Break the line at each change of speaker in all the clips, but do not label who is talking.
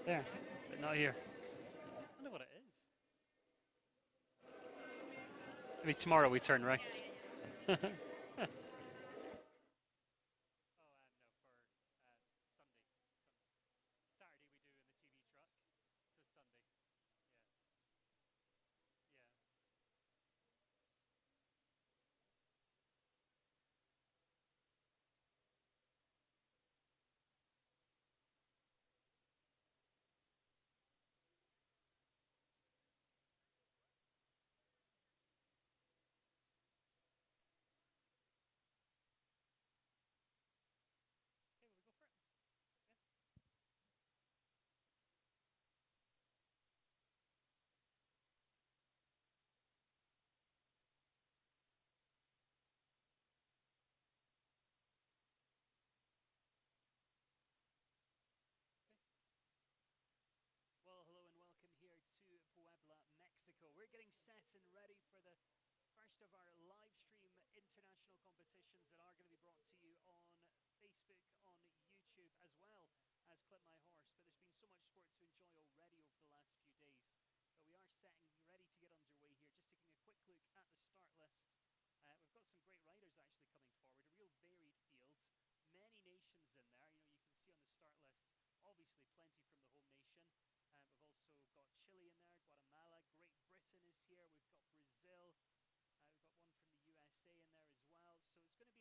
There, but not here. I wonder what it is. Maybe tomorrow we turn right. Oh, no, for Sunday. Saturday we do in the TV truck. So Sunday. Yeah. Well, hello and welcome here to Puebla, Mexico. We're getting set and ready for the first of our live stream international competitions that are going to be brought to you on Facebook, on YouTube, as well as Clip My Horse. But there's been so much sport to enjoy already over the last few days. But we are setting ready to get underway here. Just taking a quick look at the start list. We've got some great riders actually coming forward. A real varied field. Many nations in there. You know, you can see on the start list, obviously plenty from the home nation. We've also got Chile in there, Guatemala, Great Britain is here, we've got Brazil, we've got one from the USA in there as well. So it's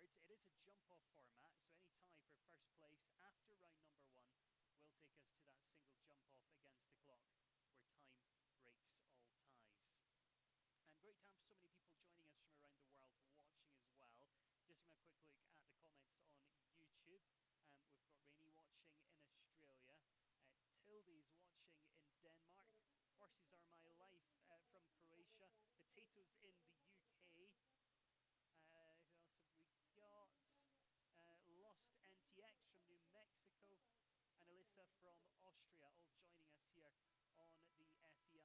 going to be a good field coming forward. It is a jump-off format, so any tie for first place after round number 1 will take us to that single jump-off against the clock, where time breaks all ties. And great to have so many people joining us from around the world watching as well. Just give me a quick look at the comments on YouTube. We've got Rainey watching in Australia, Tildy's watching in Denmark, Horses Are My Life from Croatia, Potatoes in the UK, who else have we got? Lost NTX from New Mexico, and Alyssa from Austria, all joining us here on the FEI YouTube channel.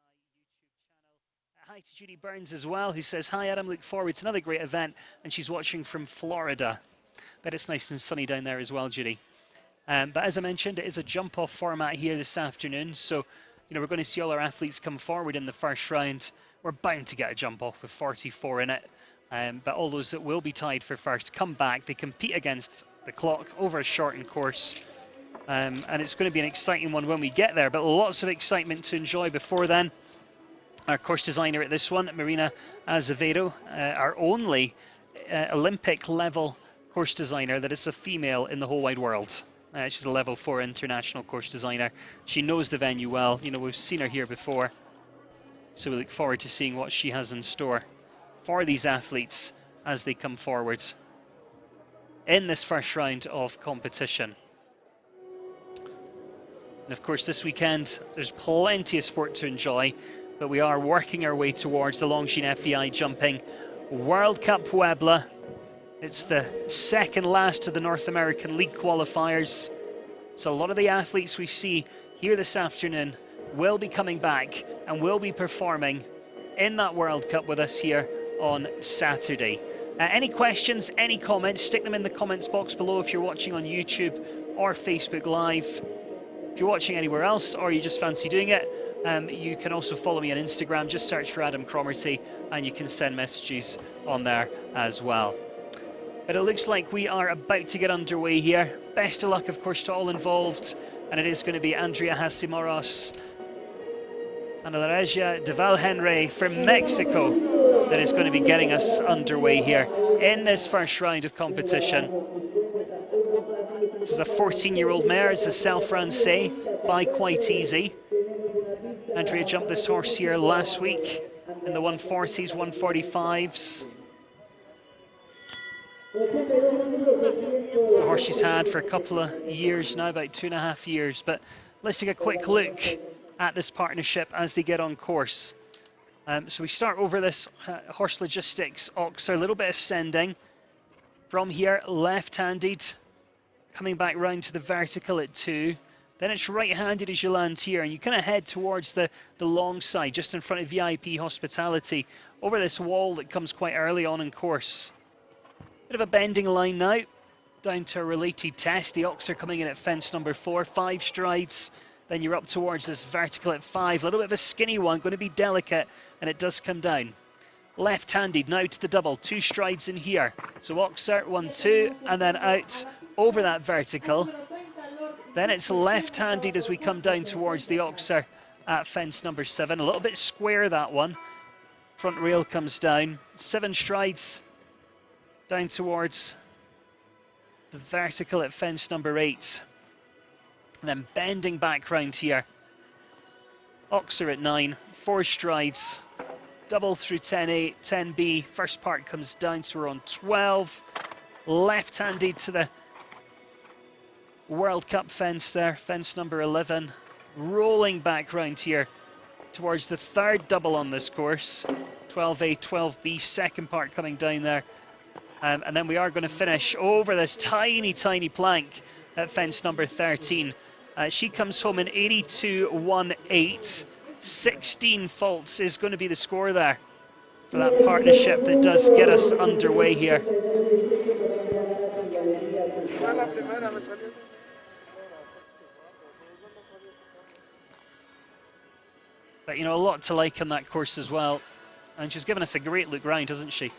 Hi to Judy Burns as well, who says, hi Adam, look forward to another great event, and she's watching from Florida. Bet it's nice and sunny down there as well, Judy. But as I mentioned, it is a jump-off format here this afternoon. So, you know, we're going to see all our athletes come forward in the first round. We're bound to get a jump-off with 44 in it. But all those that will be tied for first come back. They compete against the clock over a shortened course. And it's going to be an exciting one when we get there. But lots of excitement to enjoy before then. Our course designer at this one, Marina Azevedo, our only Olympic-level course designer that is a female in the whole wide world. She's a level 4 international course designer. She knows the venue well. You know, we've seen her here before. So we look forward to seeing what she has in store for these athletes as they come forward in this first round of competition. And of course, this weekend, there's plenty of sport to enjoy, but we are working our way towards the Longines FEI Jumping World Cup Puebla. It's the second last of the North American League qualifiers. So a lot of the athletes we see here this afternoon will be coming back and will be performing in that World Cup with us here on Saturday. Any questions, any comments, stick them in the comments box below if you're watching on YouTube or Facebook Live. If you're watching anywhere else or you just fancy doing it, you can also follow me on Instagram. Just search for Adam Cromarty and you can send messages on there as well. But it looks like we are about to get underway here. Best of luck, of course, to all involved. And it is going to be Andrea Hacimoros and Laregia de Valhenre from Mexico that is going to be getting us underway here in this first round of competition. This is a 14-year-old mare. It's a Self-Rancé by Quite Easy. Andrea jumped this horse here last week in the 140s, 145s. It's a horse she's had for a couple of years now, about 2.5 years. But let's take a quick look at this partnership as they get on course. So we start over this Horse Logistics Oxer, a little bit of sending. From here, left-handed, coming back round to the vertical at 2. Then it's right-handed as you land here, and you kind of head towards the long side, just in front of VIP Hospitality, over this wall that comes quite early on in course. Bit of a bending line now. down to a related test. The ox are coming in at fence number 4, 5 strides. Then you're up towards this vertical at 5. A little bit of a skinny one, going to be delicate, and it does come down. Left-handed now to the double, 2 strides in here. So oxer, 1, 2, and then out over that vertical. Then it's left-handed as we come down towards the oxer at fence number 7. A little bit square, that one. Front rail comes down. 7 strides down towards the vertical at fence number 8. And then bending back round here. Oxer at 9, 4 strides. Double through 10A, 10B. First part comes down, so we're on 12. Left-handed to the World Cup fence there, fence number 11. Rolling back round here towards the 3rd double on this course. 12A, 12B, second part coming down there. And then we are going to finish over this tiny, tiny plank at fence number 13. She comes home in 82.18. 16 faults is going to be the score there for that partnership that does get us underway here. But, you know, a lot to like on that course as well. And she's given us a great look round, hasn't she?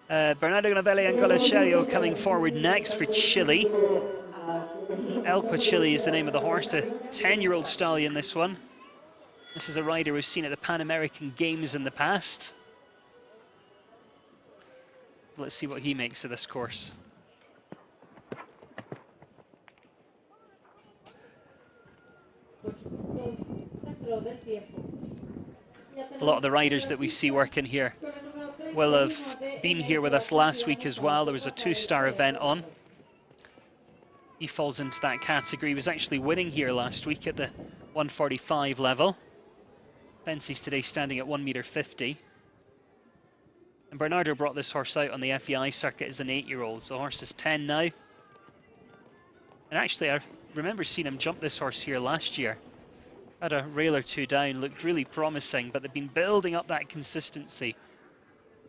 Bernardo Novelli and Golacelio coming forward next for Chile. Chile is the name of the horse, a 10-year-old stallion, this one. This is a rider we've seen at the Pan American Games in the past. Let's see what he makes of this course. A lot of the riders that we see working here will have been here with us last week as well. There was a 2-star event on. He falls into that category. He was actually winning here last week at the 145 level. Fences today standing at 1.50 meters. And Bernardo brought this horse out on the FEI circuit as an 8-year-old. So the horse is 10 now. And actually, I remember seeing him jump this horse here last year. Had a rail or 2 down, looked really promising, but they've been building up that consistency.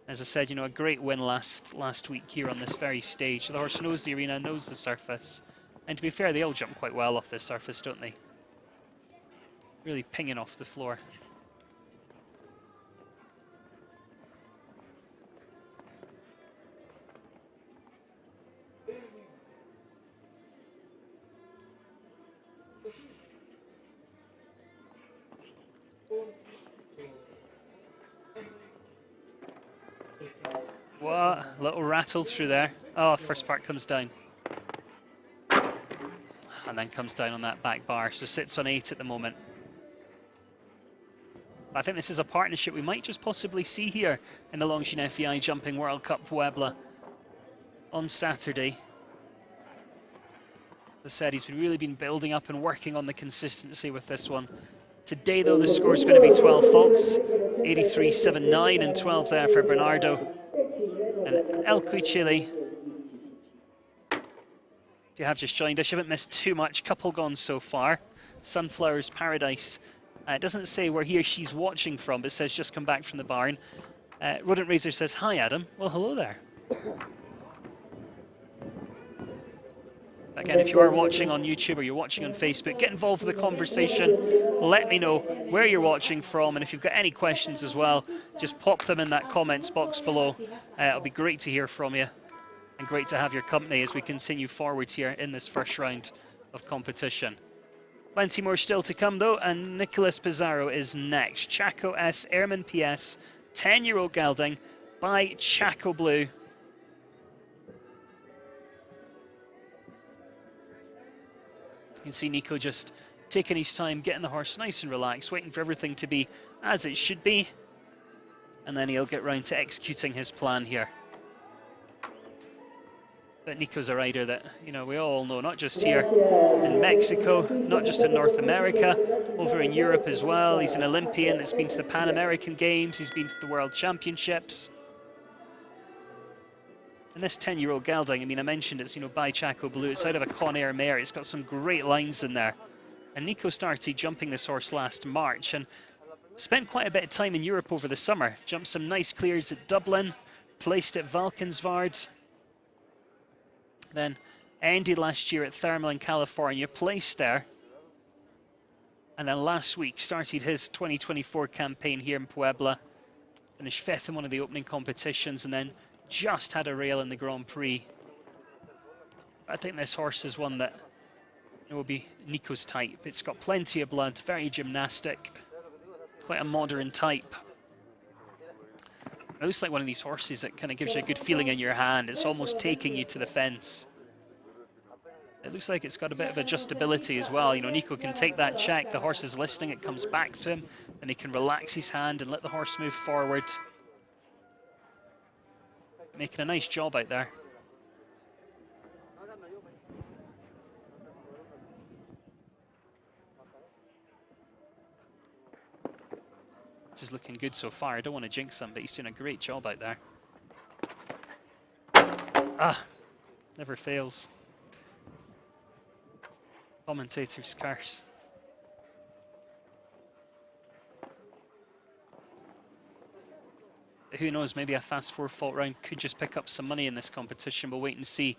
As I said, you know, a great win last week here on this very stage. The horse knows the arena, knows the surface. And to be fair, they all jump quite well off this surface, don't they? Really pinging off the floor. What? A little rattle through there. Oh, first part comes down. And then comes down on that back bar, so sits on 8 at the moment. I think this is a partnership we might just possibly see here in the Longines FEI Jumping World Cup Puebla on Saturday. As I said, he's really been building up and working on the consistency with this one. Today, though, the score is going to be 12 faults, 83.79 and 12 there for Bernardo. And Chile, if you have just joined us, you haven't missed too much. Couple gone so far. Sunflower's Paradise. It doesn't say where he or she's watching from, but it says just come back from the barn. Rodent Razor says, hi, Adam. Well, hello there. Again, if you are watching on YouTube or you're watching on Facebook, get involved with the conversation. Let me know where you're watching from, and if you've got any questions as well, just pop them in that comments box below. It'll be great to hear from you, and great to have your company as we continue forwards here in this first round of competition. Plenty more still to come, though, and Nicholas Pizarro is next. Chaco S, Airman PS, 10-year-old gelding by Chaco Blue. You can see Nico just taking his time, getting the horse nice and relaxed, waiting for everything to be as it should be. And then he'll get round to executing his plan here. But Nico's a rider that, you know, we all know, not just here in Mexico, not just in North America, over in Europe as well. He's an Olympian that's been to the Pan American Games, he's been to the World Championships. And this 10-year-old gelding, I mean, I mentioned it's, you know, by Chaco Blue. It's out of a Conair mare. It's got some great lines in there. And Nico started jumping this horse last March. And Spent quite a bit of time in Europe over the summer. Jumped some nice clears at Dublin, placed at Valkenswaard. Then ended last year at Thermal in California, placed there. And then last week started his 2024 campaign here in Puebla. Finished 5th in one of the opening competitions and then just had a rail in the Grand Prix. I think this horse is one that will be Nico's type. It's got plenty of blood, very gymnastic, quite a modern type. It looks like one of these horses that kind of gives you a good feeling in your hand. It's almost taking you to the fence. It looks like it's got a bit of adjustability as well. You know, Nico can take that check, the horse is listing, it comes back to him, and he can relax his hand and let the horse move forward. Making a nice job out there. This is looking good so far. I don't want to jinx him, but he's doing a great job out there. Ah, never fails. Commentator's curse. Who knows, maybe a fast 4-fault round could just pick up some money in this competition. We'll wait and see.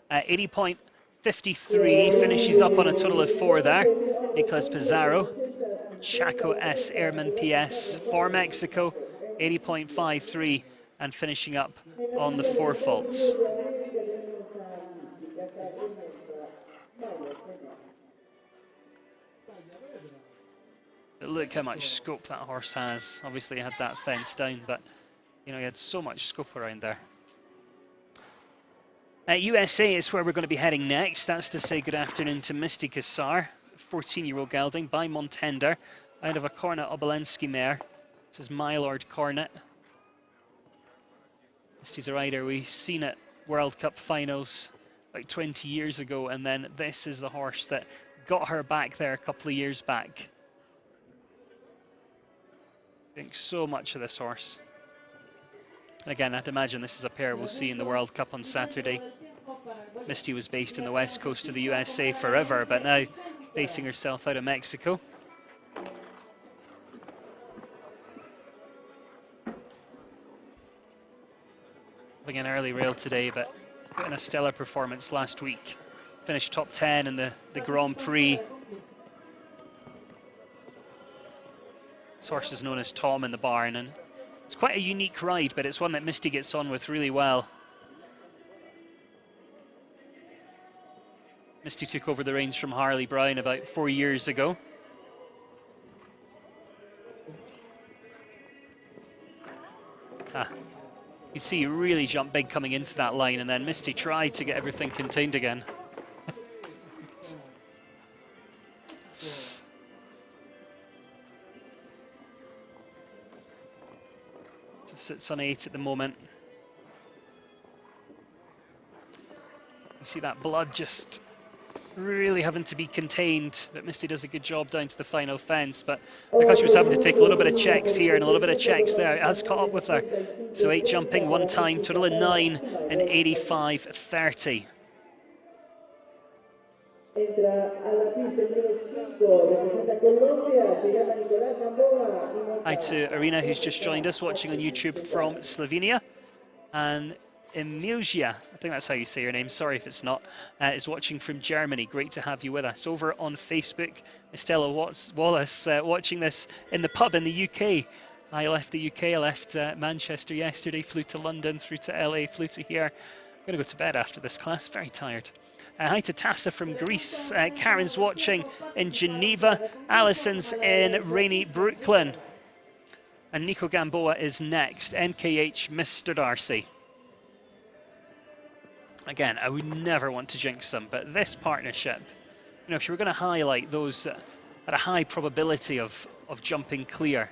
80.53 finishes up on a total of 4 there. Nicolas Pizarro, Chaco S Airman PS for Mexico, 80.53 and finishing up on the 4 faults. But look how much scope that horse has. Obviously he had that fence down, but you know, he had so much scope around there. USA is where we're going to be heading next. That's to say good afternoon to Misty Kassar, 14-year-old gelding by Montender, out of a Cornet Obolensky mare. This is My Lord Cornet. Misty's a rider we've seen at World Cup finals about 20 years ago, and then this is the horse that got her back there a couple of years back. I think so much of this horse. And again, I'd imagine this is a pair we'll see in the World Cup on Saturday. Misty was based in the west coast of the USA forever, but now basing herself out of Mexico. Having an early rail today, but put in a stellar performance last week. Finished top 10 in the Grand Prix. This horse is known as Tom in the barn, and it's quite a unique ride, but it's one that Misty gets on with really well. Misty took over the reins from Harley Brown about 4 years ago. You see, he really jumped big coming into that line, and then Misty tried to get everything contained again. Sits on 8 at the moment. You see that blood just really having to be contained, but Misty does a good job down to the final fence, but because she was having to take a little bit of checks here and a little bit of checks there, it has caught up with her. So 8 jumping one time, total of 9 and 85.30. Hi to Arena, who's just joined us, watching on YouTube from Slovenia. And Emilia, I think that's how you say your name, sorry if it's not, is watching from Germany. Great to have you with us. Over on Facebook, Estella Wallace watching this in the pub in the UK. I left the UK, I left Manchester yesterday, flew to London, through to LA, flew to here. I'm going to go to bed after this class, very tired. Hi to Tassa from Greece. Karen's watching in Geneva. Alison's in rainy Brooklyn. And Nico Gamboa is next. NKH Mr. Darcy. Again, I would never want to jinx them, but this partnership, you know, if you were going to highlight those at a high probability of jumping clear,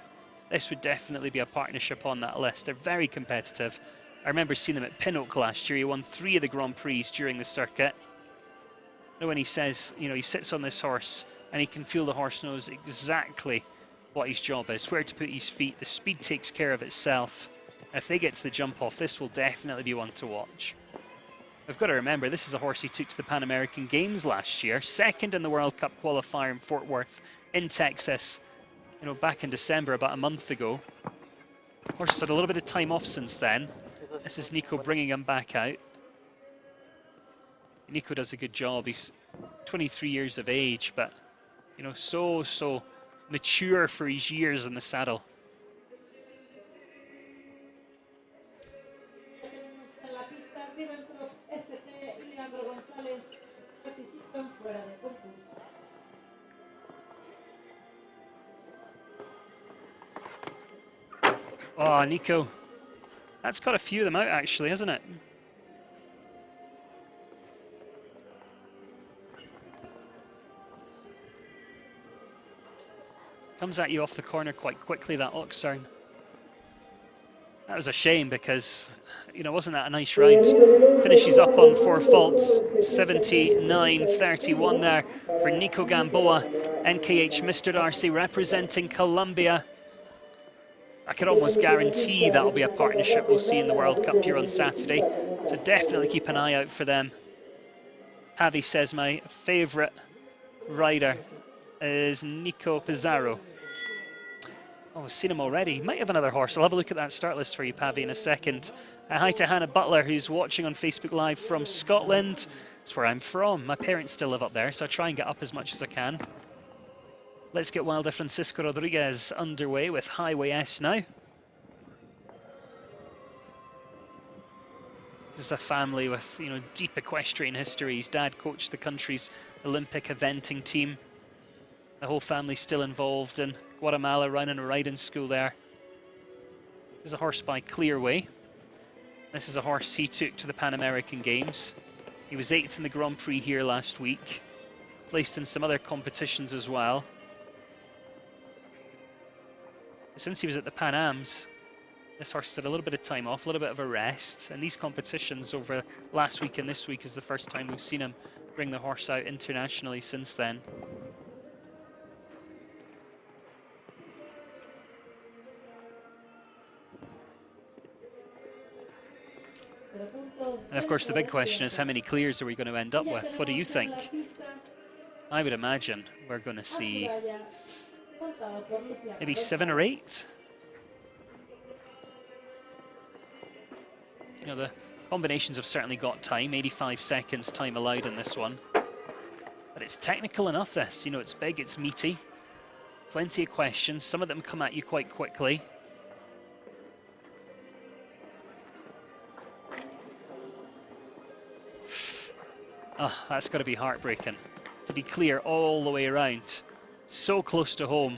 this would definitely be a partnership on that list. They're very competitive. I remember seeing them at Pinnock last year. He won 3 of the Grand Prix during the circuit. When he says, you know, he sits on this horse and he can feel the horse knows exactly what his job is, where to put his feet. The speed takes care of itself. And if they get to the jump off, this will definitely be one to watch. We've got to remember, this is a horse he took to the Pan American Games last year, second in the World Cup qualifier in Fort Worth in Texas you know, back in December, about a month ago. Horse has had a little bit of time off since then. This is Nico bringing him back out. Nico does a good job. He's 23 years of age, but, you know, so mature for his years in the saddle. Oh, Nico. That's got a few of them out, actually, hasn't it? Comes at you off the corner quite quickly, that Oxern. That was a shame because, you know, wasn't that a nice round? Finishes up on 4 faults, 79.31 there for Nico Gamboa, NKH Mr. Darcy representing Colombia. I could almost guarantee that'll be a partnership we'll see in the World Cup here on Saturday. So definitely keep an eye out for them. Javi says my favourite rider is Nico Pizarro. Oh, we've seen him already. Might have another horse. I'll have a look at that start list for you, Pavi, in a second. Hi to Hannah Butler, who's watching on Facebook Live from Scotland. That's where I'm from. My parents still live up there, so I try and get up as much as I can. Let's get Wilder Francisco Rodriguez underway with Highway S now. This is a family with, you know, deep equestrian history. His dad coached the country's Olympic eventing team. The whole family's still involved in Guatemala, running a riding school there. This is a horse by Clearway. This is a horse he took to the Pan American Games. He was 8th in the Grand Prix here last week. Placed in some other competitions as well. Since he was at the Pan Ams, this horse had a little bit of time off, a little bit of a rest. And these competitions over last week and this week is the first time we've seen him bring the horse out internationally since then. And of course the big question is, how many clears are we going to end up with? What do you think? I would imagine we're going to see maybe 7 or 8. You know, the combinations have certainly got time, 85 seconds time allowed in this one. But it's technical enough, this. You know, it's big, it's meaty. Plenty of questions. Some of them come at you quite quickly. Oh, that's got to be heartbreaking. To be clear all the way around. So close to home.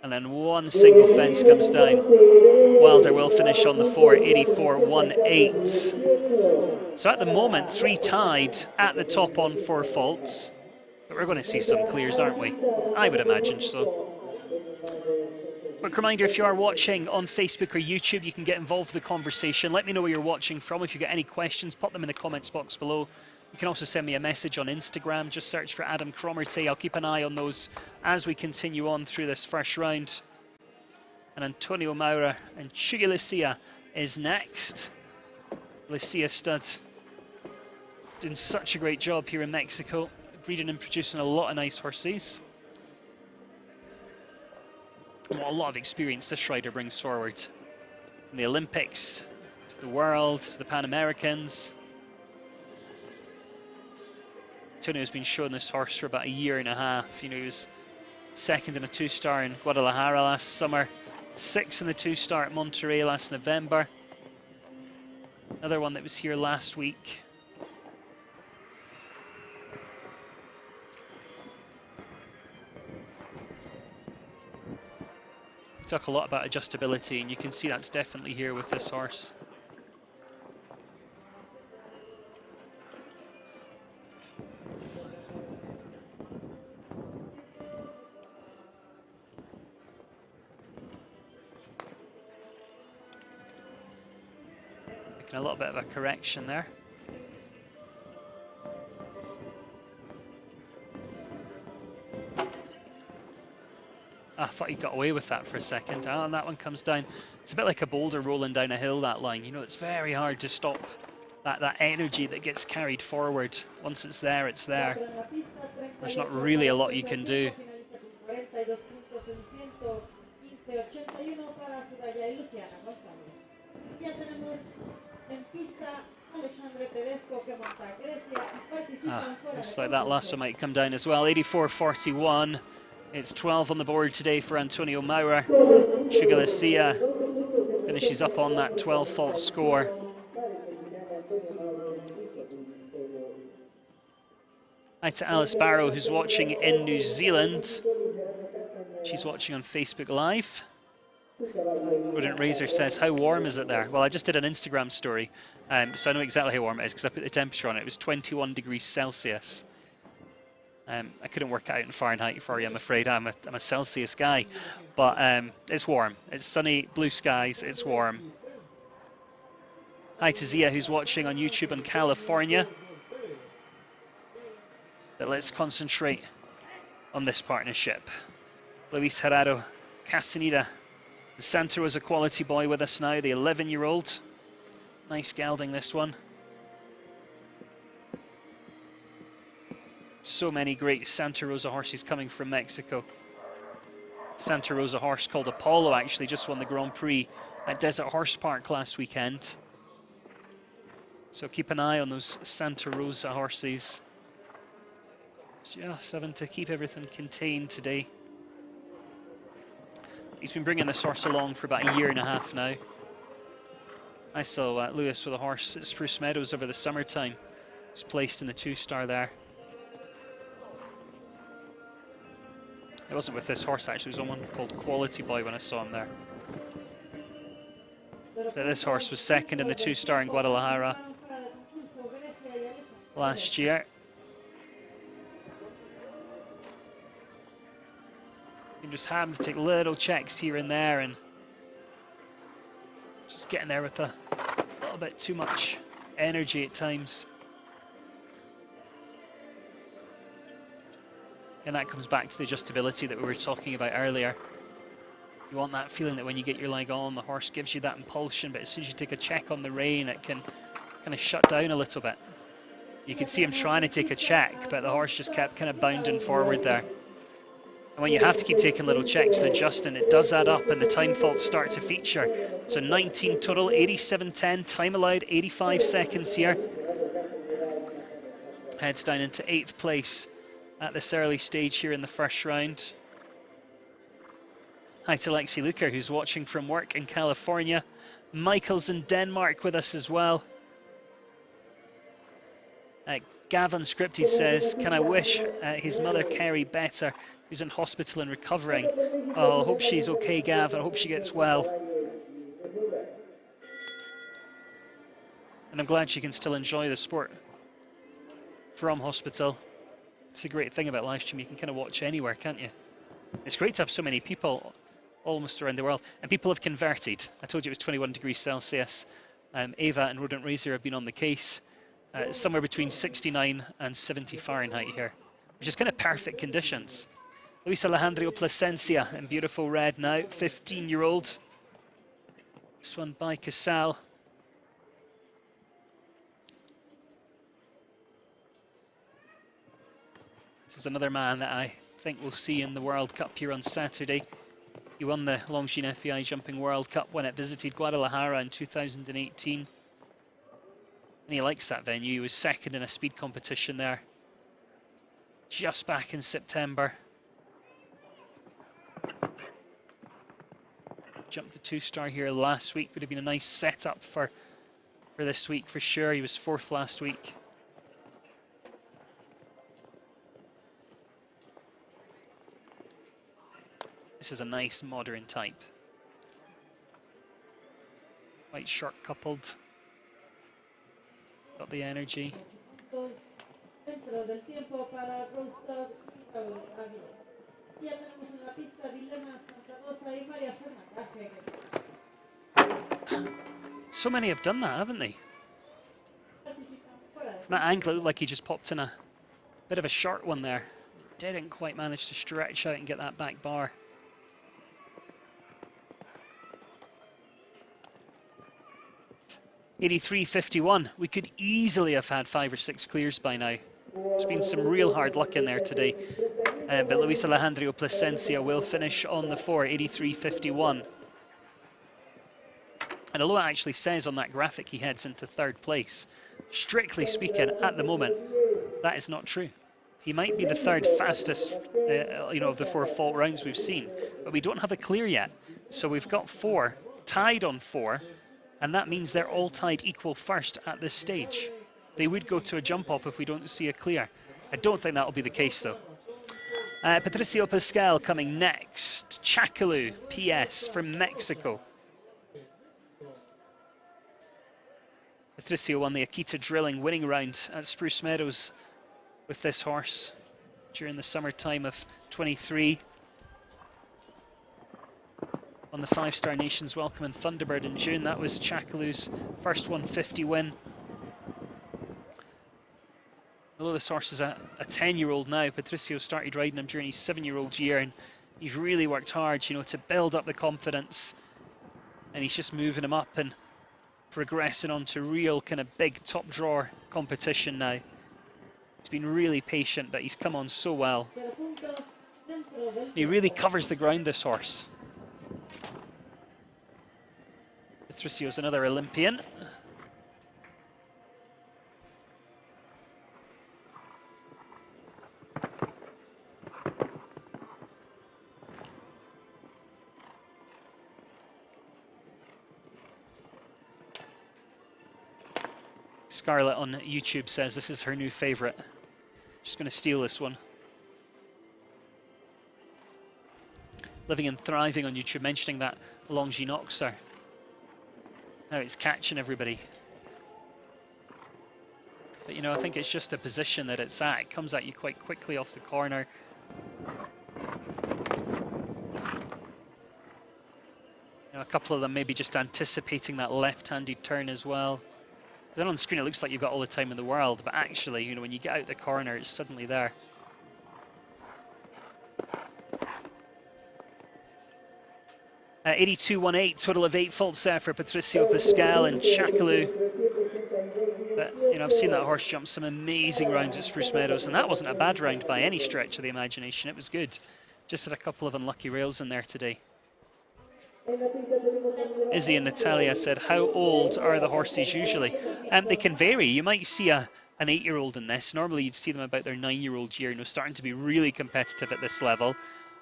And then one single fence comes down. Wilder will finish on the 4, 84.18. So at the moment, 3 tied at the top on 4 faults. But we're going to see some clears, aren't we? I would imagine so. Quick reminder, if you are watching on Facebook or YouTube, you can get involved with the conversation. Let me know where you're watching from. If you get any questions, pop them in the comments box below. You can also send me a message on Instagram. Just search for Adam Cromarty. I'll keep an eye on those as we continue on through this first round. And Antonio Maura and Chuy Lucia is next. Lucia stud doing such a great job here in Mexico, breeding and producing a lot of nice horses. And what a lot of experience this rider brings forward. From the Olympics, to the World, to the Pan Americans. Antonio's been showing this horse for about 1.5 years. You know, he was 2nd in a 2-star in Guadalajara last summer, 6th in the 2-star at Monterrey last November. Another one that was here last week. We talk a lot about adjustability, and you can see that's definitely here with this horse. A little bit of a correction there. I thought he got away with that for a second. Oh, and that one comes down. It's a bit like a boulder rolling down a hill, that line. You know, it's very hard to stop that energy that gets carried forward. Once it's there, it's there. There's not really a lot you can do.
Este 81 para Soraya y Luciana González. Ya tenemos en pista Alexandre Tedesco que monta Grecia y participan fuera.
Looks like that last one might come down as well. 84.41. It's 12 on the board today for Antonio Maurer. Galicia finishes up on that 12 fault score. Hi to Alice Barrow, who's watching in New Zealand. She's watching on Facebook Live. Rodent Razor says, how warm is it there? Well, I just did an Instagram story, so I know exactly how warm it is because I put the temperature on it. It was 21 degrees Celsius. I couldn't work it out in Fahrenheit for you, I'm afraid. I'm a Celsius guy. But it's warm. It's sunny, blue skies, it's warm. Hi to Zia, who's watching on YouTube in California. But let's concentrate on this partnership. Luis Gerardo Castaneda, the Santa Rosa quality boy with us now, the 11-year-old. Nice gelding, this one. So many great Santa Rosa horses coming from Mexico. Santa Rosa horse called Apollo actually just won the Grand Prix at Desert Horse Park last weekend. So keep an eye on those Santa Rosa horses. Just having to keep everything contained today. He's been bringing this horse along for about a year and a half now. I saw Lewis with a horse at Spruce Meadows over the summertime. He was placed in the 2-star there. It wasn't with this horse actually, it was on one called Quality Boy when I saw him there. But this horse was second in the 2-star in Guadalajara last year. You just having to take little checks here and there and just getting there with a little bit too much energy at times. And that comes back to the adjustability that we were talking about earlier. You want that feeling that when you get your leg on, the horse gives you that impulsion, but as soon as you take a check on the rein, it can kind of shut down a little bit. You could see him trying to take a check, but the horse just kept kind of bounding forward there. And when you have to keep taking little checks and adjusting, it does add up and the time faults start to feature. So 19 total, 87.10, time allowed 85 seconds here. Heads down into 8th place at this early stage here in the first round. Hi to Lexi Luker, who's watching from work in California. Michael's in Denmark with us as well. Gavin Scripted says, can I wish his mother Kerry better, who's in hospital and recovering. Oh, I hope she's okay, Gav. I hope she gets well. And I'm glad she can still enjoy the sport from hospital. It's a great thing about live stream. You can kind of watch anywhere, can't you? It's great to have so many people almost around the world. And people have converted. I told you it was 21 degrees Celsius. Ava and Rodent Razor have been on the case. Somewhere between 69 and 70 Fahrenheit here, which is kind of perfect conditions. Luis Alejandro Plasencia in beautiful red now, 15-year-old. This one by Casal. This is another man that I think we'll see in the World Cup here on Saturday. He won the Longines FEI Jumping World Cup when it visited Guadalajara in 2018. And he likes that venue. He was second in a speed competition there just back in September. Jumped the 2-star here last week. Would have been a nice setup for this week for sure. He was 4th last week. This is a nice modern type. Quite short coupled. Got the energy. So many have done that, haven't they? From that angle, it looked like he just popped in a bit of a short one there. Didn't quite manage to stretch out and get that back bar. $83.51. We could easily have had 5 or 6 clears by now. There's been some real hard luck in there today. But Luis Alejandro Plasencia will finish on the 4, 83.51. And although it actually says on that graphic he heads into 3rd place, strictly speaking, at the moment, that is not true. He might be the 3rd fastest, of the 4 fault rounds we've seen, but we don't have a clear yet. So we've got 4 tied on 4, and that means they're all tied equal first at this stage. They would go to a jump off if we don't see a clear. I don't think that'll be the case though. Patricio Pascal coming next. Chakalu, PS from Mexico. Patricio won the Akita Drilling winning round at Spruce Meadows with this horse during the summertime of 23. On the 5-star Nations Welcome in Thunderbird in June. That was Chakalu's first 150 win. Although this horse is a 10-year-old now, Patricio started riding him during his 7-year-old year, and he's really worked hard, to build up the confidence. And he's just moving him up and progressing on to real kind of big top drawer competition now. He's been really patient, but he's come on so well. He really covers the ground, this horse. Patricio's another Olympian. Scarlett on YouTube says this is her new favourite. She's going to steal this one. Living and Thriving on YouTube, mentioning that Longinoxer. Now it's catching everybody. But I think it's just the position that it's at. It comes at you quite quickly off the corner. A couple of them maybe just anticipating that left-handed turn as well. Then on screen it looks like you've got all the time in the world, but actually, when you get out the corner, it's suddenly there. 82.18, total of 8 faults there for Patricio Pascal and Chakalu. But, I've seen that horse jump some amazing rounds at Spruce Meadows, and that wasn't a bad round by any stretch of the imagination. It was good. Just had a couple of unlucky rails in there today. Izzy and Natalia said, how old are the horses usually? They can vary. You might see an 8-year-old in this. Normally you'd see them about their 9-year-old year, starting to be really competitive at this level.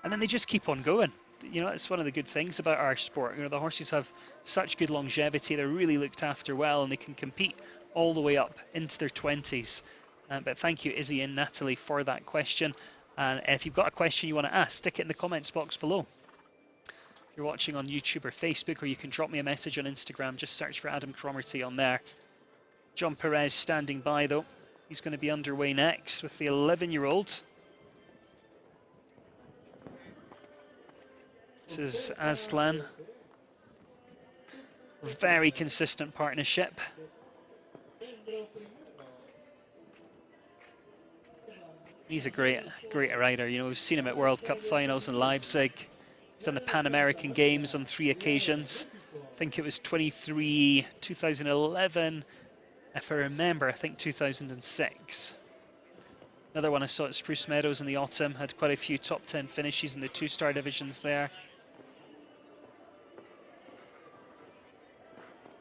And then they just keep on going. It's one of the good things about our sport. The horses have such good longevity. They're really looked after well, and they can compete all the way up into their 20s. But thank you, Izzy and Natalie, for that question. And if you've got a question you want to ask, stick it in the comments box below. If you're watching on YouTube or Facebook, or you can drop me a message on Instagram, just search for Adam Cromarty on there. John Perez standing by, though. He's going to be underway next with the 11-year-old. This is Aslan. Very consistent partnership. He's a great rider. We've seen him at World Cup finals in Leipzig. He's done the Pan American Games on 3 occasions. I think it was 23, 2011. If I remember, I think 2006. Another one I saw at Spruce Meadows in the autumn. Had quite a few top 10 finishes in the 2-star divisions there.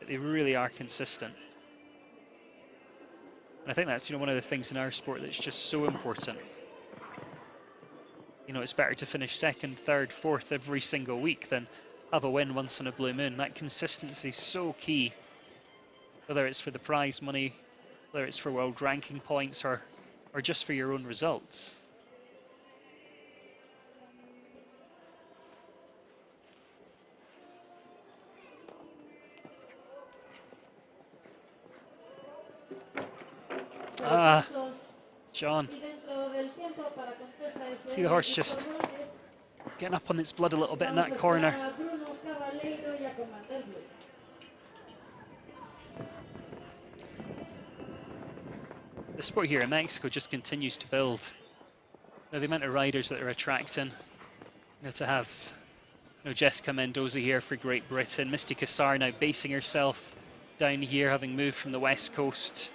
They really are consistent. And I think that's one of the things in our sport that's just so important. It's better to finish 2nd, 3rd, 4th every single week than have a win once in a blue moon. That consistency is so key. Whether it's for the prize money, whether it's for world ranking points, or just for your own results. John. See the horse just getting up on its blood a little bit in that corner. The sport here in Mexico just continues to build. The amount of riders that are attracting, to have Jessica Mendoza here for Great Britain, Misty Cassar now basing herself down here, having moved from the West Coast.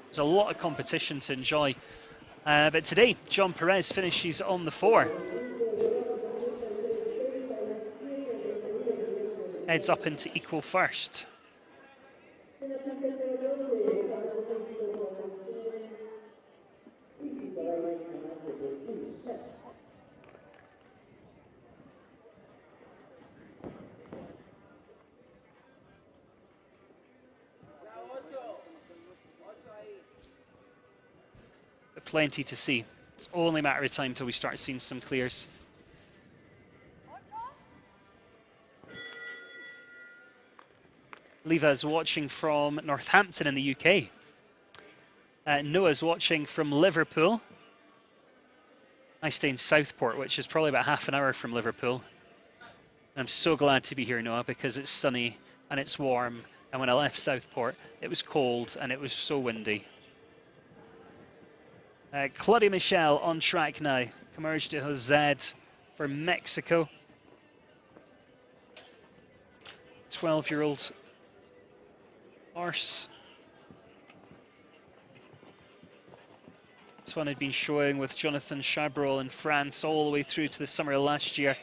There's a lot of competition to enjoy. But today, John Perez finishes on the 4. Heads up into equal first. But plenty to see. It's only a matter of time till we start seeing some clears. Leva's watching from Northampton in the UK. Noah's watching from Liverpool. I stay in Southport, which is probably about half an hour from Liverpool. I'm so glad to be here, Noah, because it's sunny and it's warm. And when I left Southport, it was cold and it was so windy. Claudia Michel on track now. Comerge de Jose for Mexico. 12-year-old horse. This one had been showing with Jonathan Chabrol in France all the way through to the summer of last year.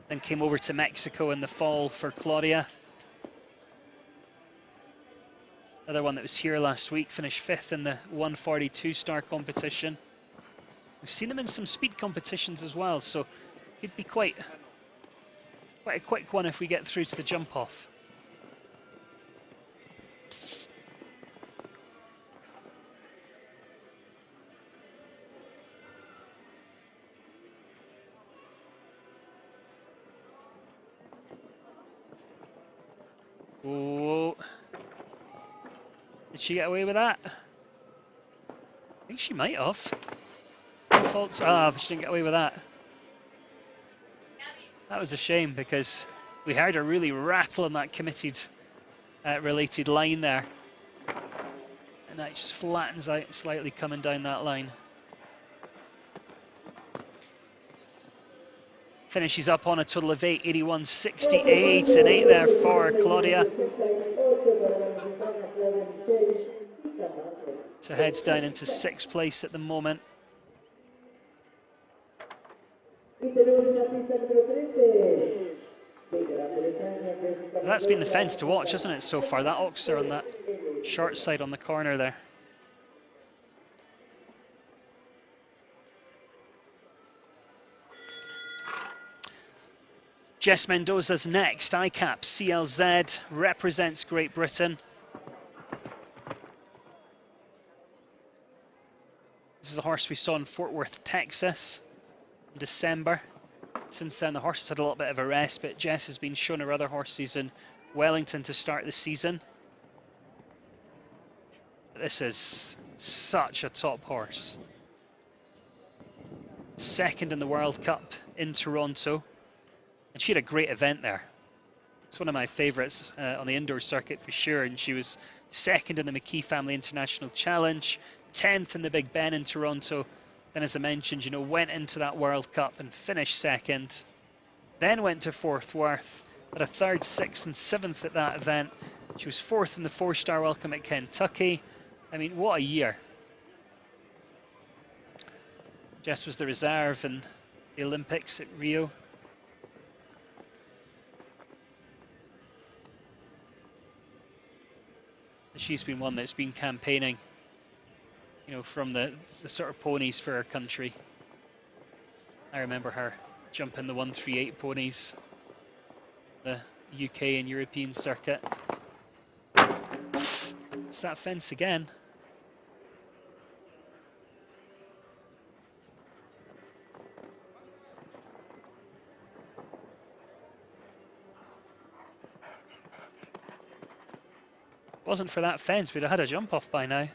Then came over to Mexico in the fall for Claudia. Another one that was here last week, finished 5th in the 142 star competition. We've seen them in some speed competitions as well, so could be quite a quick one if we get through to the jump off. Oh. Did she get away with that? I think she might have. No faults. But she didn't get away with that. That was a shame because we heard her really rattle on that committed related line there. And that just flattens out slightly coming down that line. Finishes up on a total of 8, 81.68, and 8 there for Claudia. So heads down into 6th place at the moment. That's been the fence to watch, isn't it, so far? That Oxer on that short side on the corner there. Jess Mendoza's next. ICAP CLZ represents Great Britain. This is a horse we saw in Fort Worth, Texas in December. Since then, the horse has had a little bit of a rest, but Jess has been shown her other horses in Wellington to start the season. This is such a top horse. 2nd in the World Cup in Toronto. And she had a great event there. It's one of my favourites on the indoor circuit for sure. And she was 2nd in the McKee Family International Challenge, 10th in the Big Ben in Toronto. Then, as I mentioned, you know, went into that World Cup and finished 2nd. Then went to Fort Worth, had a 3rd, 6th and 7th at that event. She was 4th in the 4-star welcome at Kentucky. I mean, what a year. Jess was the reserve in the Olympics at Rio. She's been one that's been campaigning, you know, from the sort of ponies for her country. I remember her jumping the 138 ponies, the UK and European circuit. It's that fence again. Wasn't for that fence, we'd have had a jump off by now.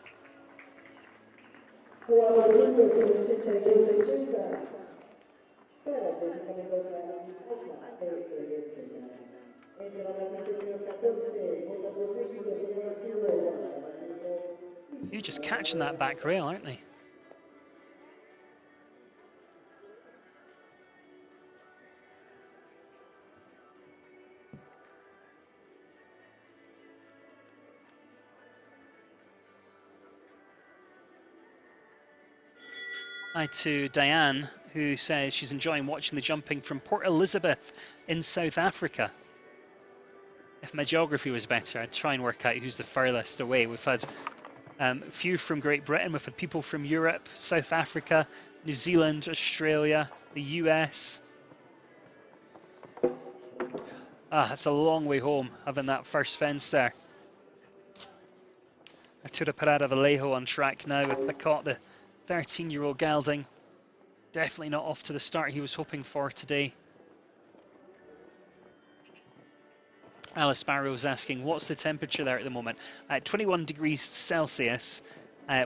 You're just catching that back rail, aren't they? Hi to Diane, who says she's enjoying watching the jumping from Port Elizabeth in South Africa. If my geography was better, I'd try and work out who's the furthest away. We've had a few from Great Britain, we've had people from Europe, South Africa, New Zealand, Australia, the US. It's a long way home, having that first fence there. Arturo Parada Vallejo on track now with Picot, the 13-year-old gelding. Definitely not off to the start he was hoping for today. Alice Barrow's asking, what's the temperature there at the moment? 21 degrees Celsius.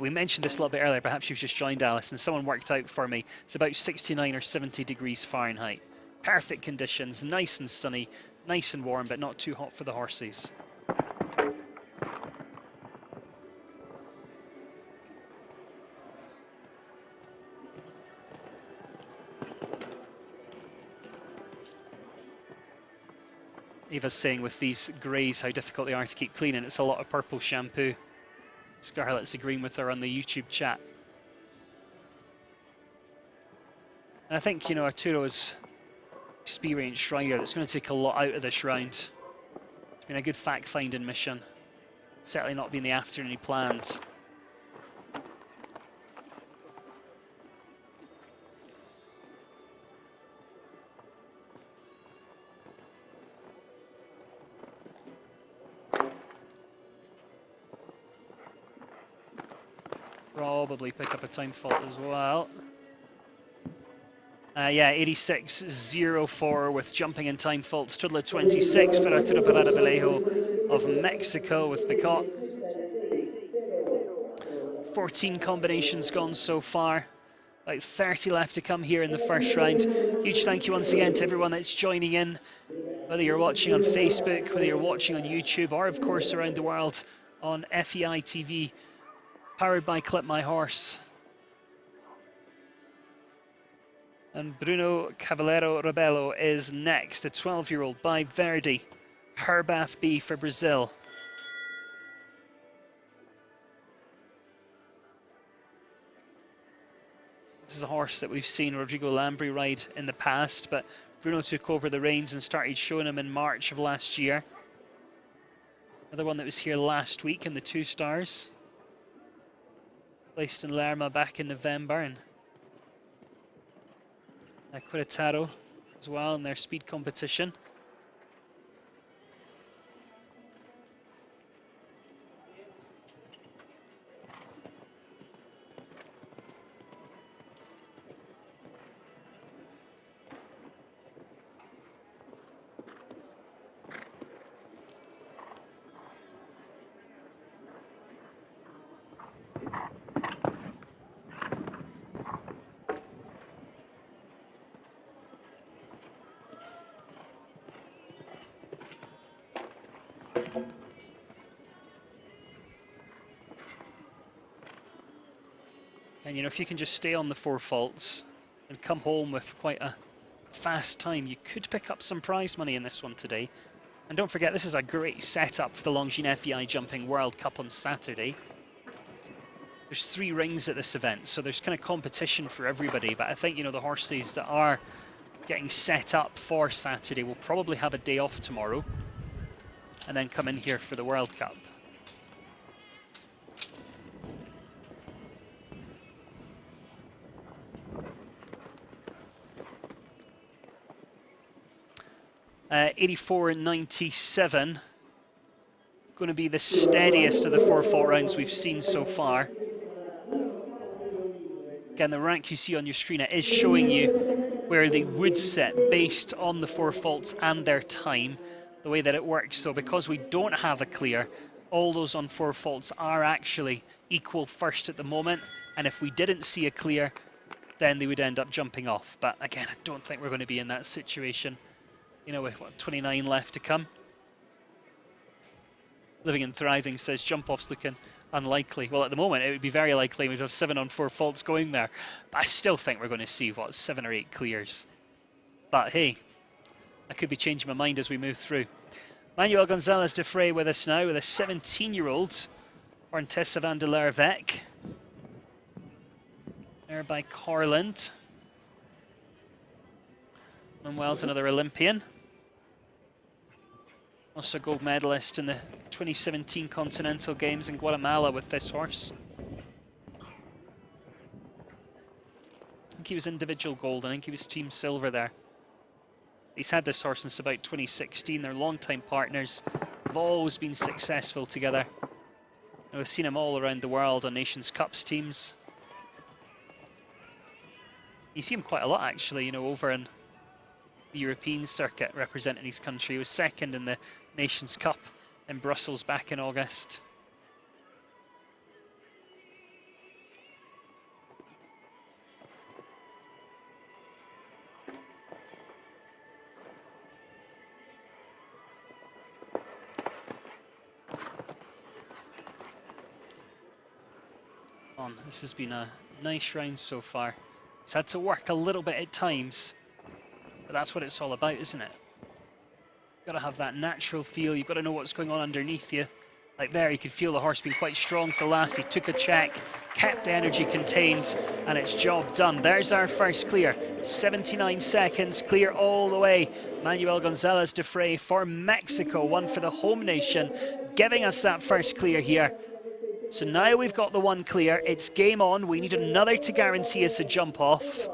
We mentioned this a little bit earlier, perhaps you've just joined, Alice, and someone worked out for me. It's about 69 or 70 degrees Fahrenheit. Perfect conditions, nice and sunny, nice and warm, but not too hot for the horses. Eva's saying with these greys how difficult they are to keep clean, and it's a lot of purple shampoo. Scarlett's agreeing with her on the YouTube chat. And I think, you know, Arturo's experienced rider that's going to take a lot out of this round. It's been a good fact-finding mission. Certainly not been the afternoon he planned. Probably pick up a time fault as well. Yeah, 86.04 with jumping and time faults. Total of 26 for Arturo Parada Vallejo of Mexico with Picot. 14 combinations gone so far. About 30 left to come here in the first round. Huge thank you once again to everyone that's joining in, whether you're watching on Facebook, whether you're watching on YouTube, or of course around the world on FEI TV, powered by Clip My Horse. And Bruno Cavallero Rebelo is next, a 12-year-old by Verdi, Herbath B for Brazil. This is a horse that we've seen Rodrigo Lambri ride in the past, but Bruno took over the reins and started showing him in March of last year. Another one that was here last week in the 2 stars. Placed in Lerma back in November, and Querétaro as well in their speed competition. And you know, if you can just stay on the 4 faults and come home with quite a fast time, you could pick up some prize money in this one today. And don't forget, this is a great setup for the Longines FEI Jumping World Cup on Saturday. There's 3 rings at this event, so there's kind of competition for everybody. But I think, you know, the horses that are getting set up for Saturday will probably have a day off tomorrow and then come in here for the World Cup. 84.97. Going to be the steadiest of the 4 fault rounds we've seen so far. Again, the rank you see on your screen, it is showing you where they would sit based on the 4 faults and their time, the way that it works. So because we don't have a clear, all those on 4 faults are actually equal first at the moment. And if we didn't see a clear, then they would end up jumping off. But again, I don't think we're going to be in that situation. You know, with what, 29 left to come. Living and Thriving says jump-off's looking unlikely. Well, at the moment, it would be very likely we'd have 7 on 4 faults going there. But I still think we're going to see, what, 7 or 8 clears. But hey, I could be changing my mind as we move through. Manuel Gonzalez de Frey with us now, with a 17-year-old, Orntessa van der Lervec. there by Corland. Manuel's another Olympian. Also gold medalist in the 2017 Continental Games in Guatemala with this horse. I think he was individual gold, I think he was team silver there. He's had this horse since about 2016, they're longtime partners. They've always been successful together. And we've seen him all around the world on Nations Cups teams. You see him quite a lot actually, you know, over in the European circuit representing his country. He was second in the Nations Cup in Brussels back in August. This has been a nice round so far. It's had to work a little bit at times, but that's what it's all about, isn't it? You've got to have that natural feel. You've got to know what's going on underneath you. Like there, you could feel the horse being quite strong to the last. He took a check, kept the energy contained, and it's job done. There's our first clear. 79 seconds, clear all the way. Manuel Gonzalez de Frey for Mexico, one for the home nation, giving us that first clear here. So now we've got the one clear, it's game on. We need another to guarantee us a jump off.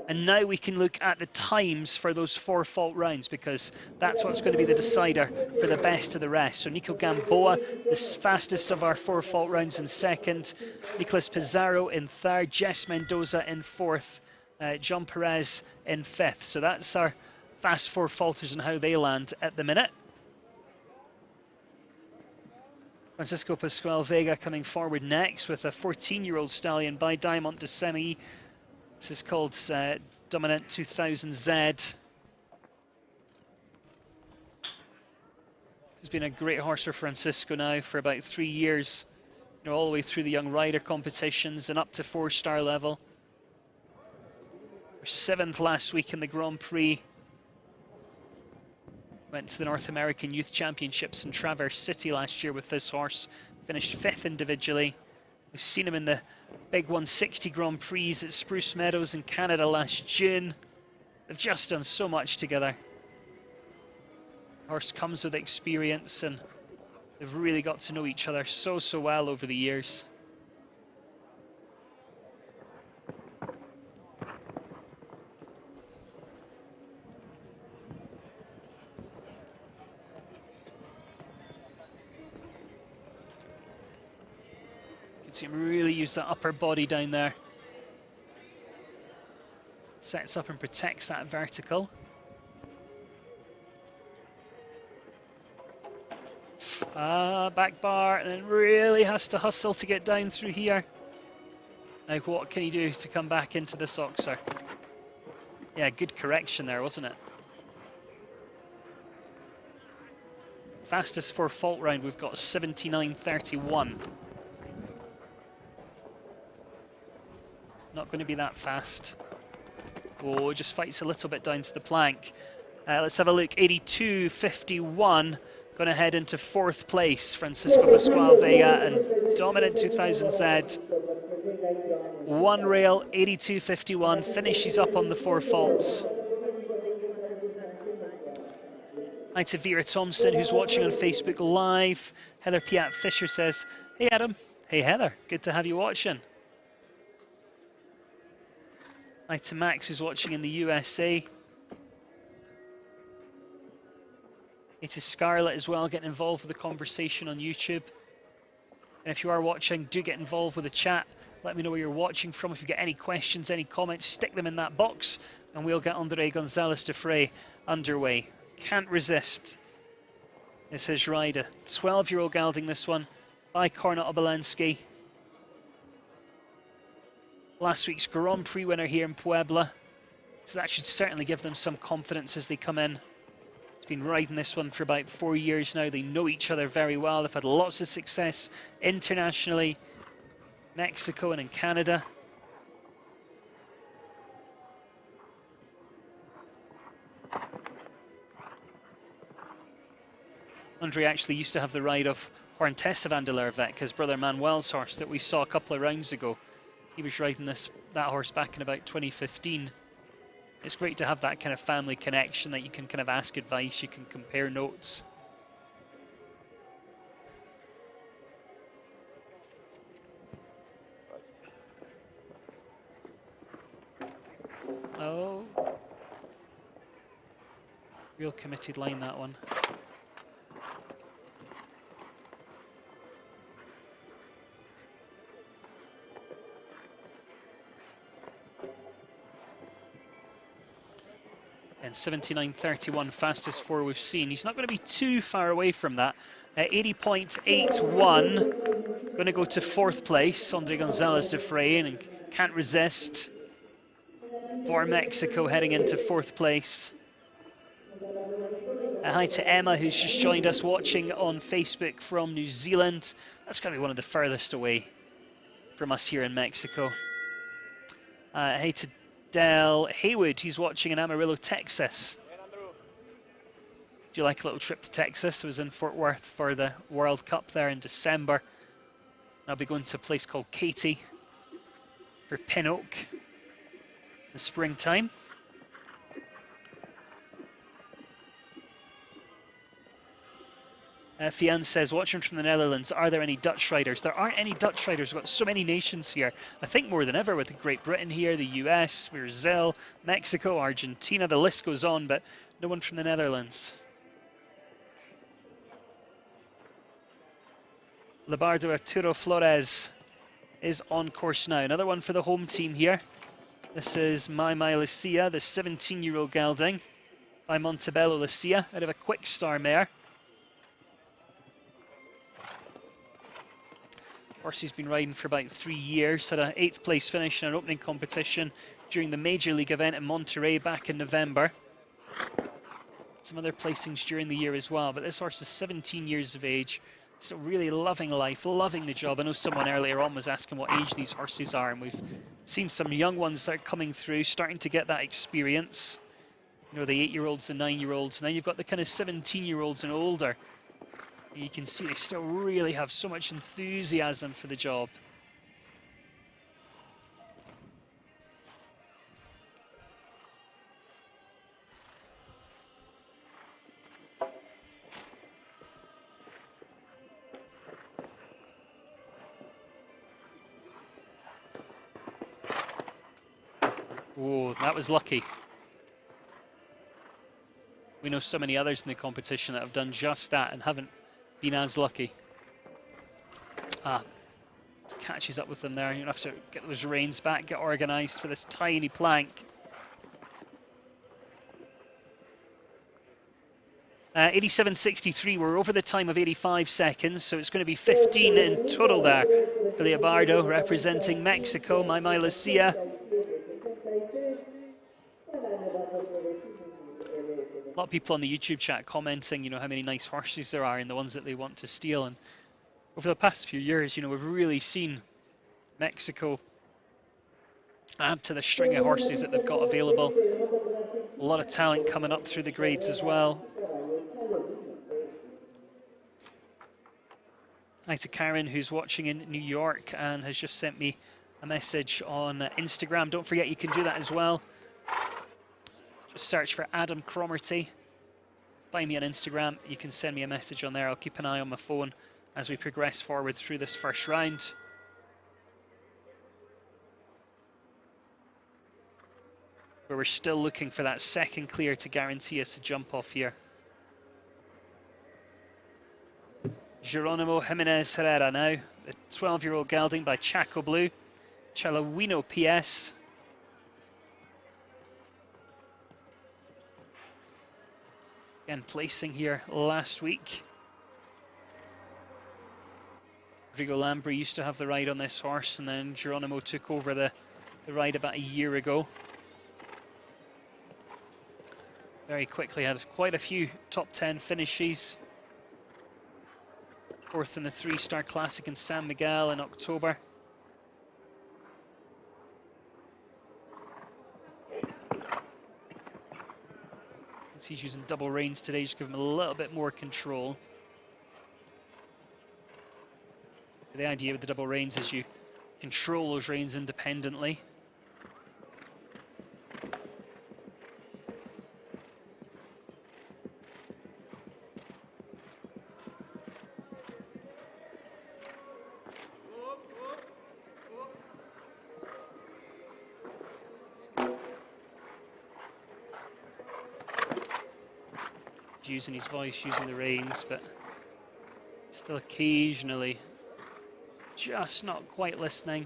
And now we can look at the times for those 4 fault rounds, because that's what's going to be the decider for the best of the rest. So Nico Gamboa, the fastest of our 4 fault rounds, in second. Nicolas Pizarro in third. Jess Mendoza in fourth. John Perez in fifth. So that's our fast 4 faulters and how they land at the minute. Francisco Pascual Vega coming forward next with a 14-year-old stallion by Diamond de Semi. This is called Dominant 2000Z. He's been a great horse for Francisco now for about 3 years. You know, all the way through the young rider competitions and up to 4-star level. We're 7th last week in the Grand Prix. Went to the North American Youth Championships in Traverse City last year with this horse. Finished 5th individually. We've seen him in the big 160 Grand Prix at Spruce Meadows in Canada last June. They've just done so much together. The horse comes with experience and they've really got to know each other so well over the years. See him really use that upper body down there. Sets up and protects that vertical. Back bar, and then really has to hustle to get down through here. Now what can he do to come back into this oxer? Yeah, good correction there, wasn't it? Fastest 4 fault round, we've got 79.31. Not going to be that fast. Oh, just fights a little bit down to the plank. Let's have a look. 82.51. Going to head into 4th place. Francisco Pascual Vega and Dominant 2000Z. 1 rail, 82.51. Finishes up on the 4 faults. Hi to Vera Thompson, who's watching on Facebook Live. Heather Piat Fisher says, hey Adam. Hey Heather, good to have you watching. Hi to Max, who's watching in the USA. Hey to Scarlett as well, getting involved with the conversation on YouTube. And if you are watching, do get involved with the chat. Let me know where you're watching from. If you get any questions, any comments, stick them in that box, and we'll get Andre Gonzalez de Frey underway. Can't resist. This is rider. 12-year-old gelding, this one, by Kornat Obolensky. Last week's Grand Prix winner here in Puebla. So that should certainly give them some confidence as they come in. He's been riding this one for about 4 years now. They know each other very well. They've had lots of success internationally, Mexico and in Canada. Andre actually used to have the ride of Horntessa van der Lerweg, his brother Manuel's horse that we saw a couple of rounds ago. He was riding that horse back in about 2015. It's great to have that kind of family connection that you can kind of ask advice, you can compare notes. Oh. Real committed line, that one. And 79.31, fastest 4 we've seen. He's not going to be too far away from that. 80.81, going to go to 4th place. Andre Gonzalez de Frein, and can't resist for Mexico heading into 4th place. Hi to Emma, who's just joined us watching on Facebook from New Zealand. That's going to be one of the furthest away from us here in Mexico. Hey to Del Haywood, who's watching in Amarillo, Texas. Do you like a little trip to Texas? I was in Fort Worth for the World Cup there in December. I'll be going to a place called Katy for Pin Oak in the springtime. Fian says, watching from the Netherlands, are there any Dutch riders? There aren't any Dutch riders. We've got so many nations here. I think more than ever with Great Britain here, the US, Brazil, Mexico, Argentina. The list goes on, but no one from the Netherlands. Labardo Arturo Flores is on course now. Another one for the home team here. This is My Lucia, the 17-year-old gelding by Montebello Lucia, out of a Quick Star mare. Horse he's been riding for about 3 years, had an 8th place finish in an opening competition during the Major League event in Monterey back in November. Some other placings during the year as well, but this horse is 17 years of age, so really loving life, loving the job. I know someone earlier on was asking what age these horses are, and we've seen some young ones that are coming through, starting to get that experience. You know, the 8-year-olds, the 9-year-olds, now you've got the kind of 17-year-olds and older. You can see they still really have so much enthusiasm for the job. Oh, that was lucky. We know so many others in the competition that have done just that and haven't been as lucky. Catches up with them there. You have to get those reins back, get organised for this tiny plank. 87.63, we're over the time of 85 seconds, so it's going to be 15 in total there for Leobardo, representing Mexico, My Lucia. A lot of people on the YouTube chat commenting, you know, how many nice horses there are and the ones that they want to steal. And over the past few years, you know, we've really seen Mexico add to the string of horses that they've got available. A lot of talent coming up through the grades as well. Hi to Karen, who's watching in New York and has just sent me a message on Instagram. Don't forget you can do that as well. Just search for Adam Cromarty. Find me on Instagram. You can send me a message on there. I'll keep an eye on my phone as we progress forward through this first round. Where we're still looking for that second clear to guarantee us a jump off here. Geronimo Jimenez Herrera now, the 12-year-old gelding by Chaco Blue, Chalawino PS. Again, placing here last week. Rodrigo Lambri used to have the ride on this horse, and then Geronimo took over the ride about a year ago. Very quickly had quite a few top 10 finishes. 4th in the 3-Star Classic in San Miguel in October. He's using double reins today, just give him a little bit more control. The idea with the double reins is you control those reins independently. Using his voice, using the reins, but still occasionally just not quite listening.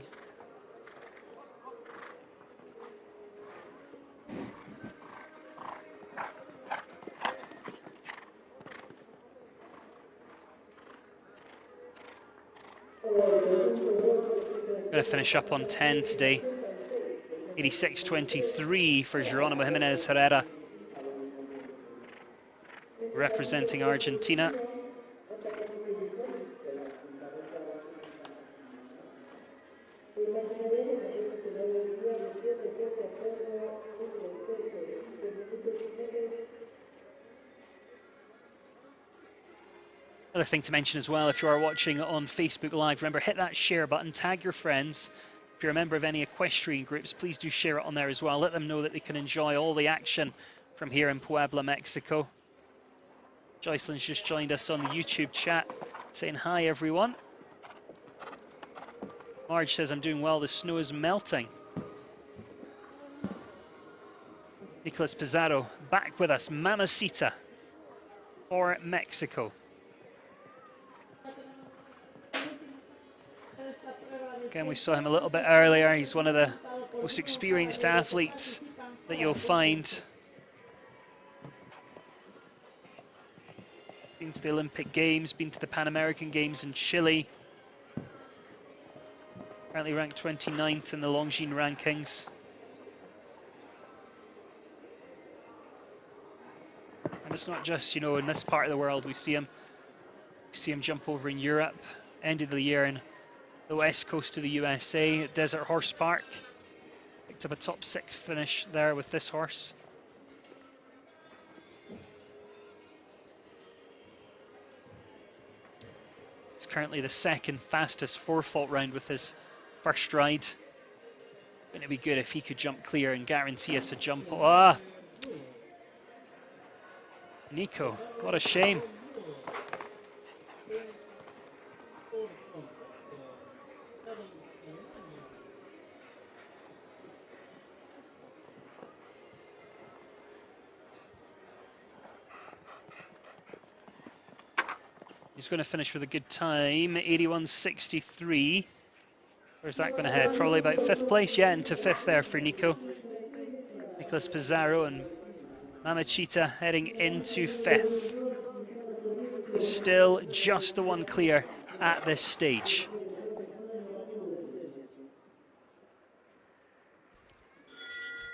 Going to finish up on 10 today. 86.23 for Geronimo Jimenez Herrera, representing Argentina. Another thing to mention as well, if you are watching on Facebook Live, remember, hit that share button, tag your friends. If you're a member of any equestrian groups, please do share it on there as well. Let them know that they can enjoy all the action from here in Puebla, Mexico. Joycelyn's just joined us on the YouTube chat, saying hi, everyone. Marge says, I'm doing well, the snow is melting. Nicolas Pizarro back with us, Mamacita for Mexico. Again, we saw him a little bit earlier. He's one of the most experienced athletes that you'll find. Been to the Olympic Games, been to the Pan American Games in Chile. Currently ranked 29th in the Longines rankings. And it's not just, you know, in this part of the world we see him jump over in Europe. End of the year in the west coast of the USA at Desert Horse Park. Picked up a top 6 finish there with this horse. It's currently the second fastest four-fault round with his first ride. Wouldn't it be good if he could jump clear and guarantee us a jump? Ah! Nico, what a shame. He's going to finish with a good time, 81.63. Where's that going to head? Probably about 5th place. Yeah, into 5th there for Nico. Nicolas Pizarro and Mamacita heading into 5th. Still just the one clear at this stage.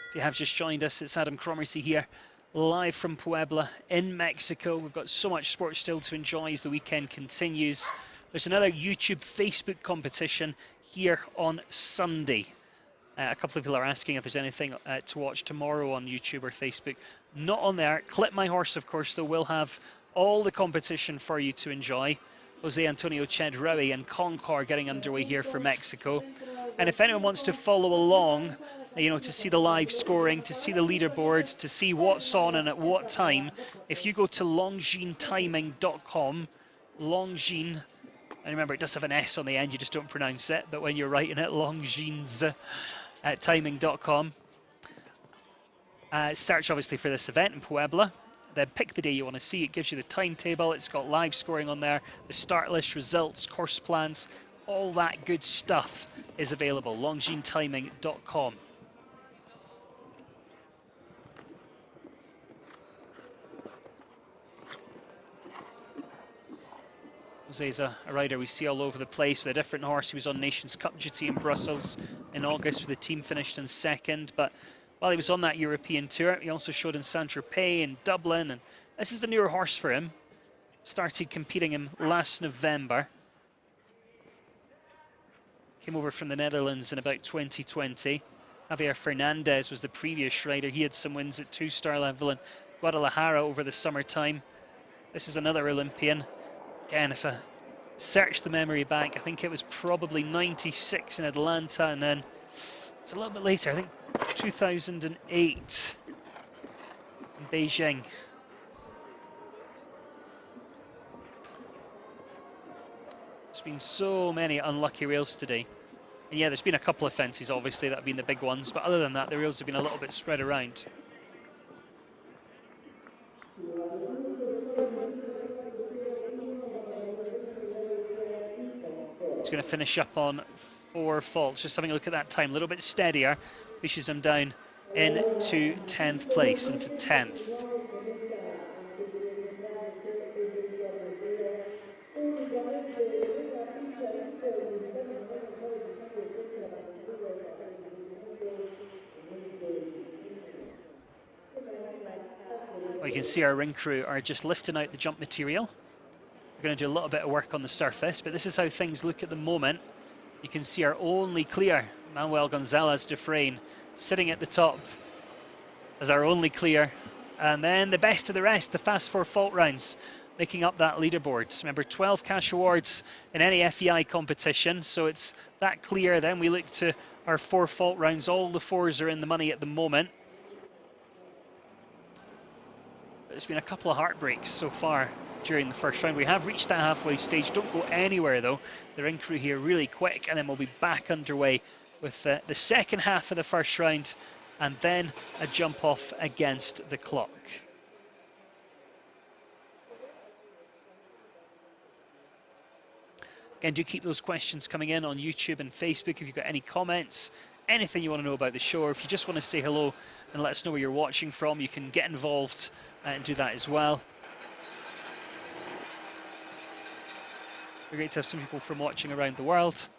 If you have just joined us, it's Adam Cromarty here, live from Puebla in Mexico. We've got so much sport still to enjoy as the weekend continues. There's another YouTube Facebook competition here on Sunday. A couple of people are asking if there's anything to watch tomorrow on YouTube or Facebook. Not on there. Clip My Horse, of course, though, will have all the competition for you to enjoy. Jose Antonio Chedraui and Concord getting underway here for Mexico. And if anyone wants to follow along, you know, to see the live scoring, to see the leaderboard, to see what's on and at what time, if you go to longinetiming.com, Longines, and remember it does have an S on the end, you just don't pronounce it, but when you're writing it, Longines at timing.com. Search obviously for this event in Puebla, then pick the day you want to see. It gives you the timetable, it's got live scoring on there, the start list, results, course plans, all that good stuff is available, longinetiming.com. Jose's a rider we see all over the place with a different horse. He was on Nations Cup duty in Brussels in August where the team finished in 2nd, but while he was on that European tour, he also showed in Saint-Tropez and Dublin, and this is the newer horse for him. Started competing in last November. Came over from the Netherlands in about 2020. Javier Fernandez was the previous rider. He had some wins at 2-star level in Guadalajara over the summertime. This is another Olympian. Again, if a search the memory bank. I think it was probably 96 in Atlanta, and then it's a little bit later, I think 2008 in Beijing. There's been so many unlucky rails today. And yeah, there's been a couple of fences, obviously, that have been the big ones, but other than that, the rails have been a little bit spread around. He's going to finish up on 4 faults. Just having a look at that time, a little bit steadier, pushes him down into 10th place, into 10th. Well, you can see our ring crew are just lifting out the jump material. We're going to do a little bit of work on the surface, but this is how things look at the moment. You can see our only clear, Manuel Gonzalez Dufresne, sitting at the top as our only clear. And then the best of the rest, the fast 4 fault rounds, making up that leaderboard. Remember, 12 cash awards in any FEI competition, so it's that clear. Then we look to our 4 fault rounds. All the 4s are in the money at the moment. There's been a couple of heartbreaks so far during the first round. We have reached that halfway stage. Don't go anywhere though. The ring crew here really quick, and then we'll be back underway with the second half of the first round, and then a jump off against the clock. Again, do keep those questions coming in on YouTube and Facebook if you've got any comments, anything you want to know about the show, or if you just want to say hello and let us know where you're watching from, you can get involved and do that as well. It's great to have some people from watching around the world.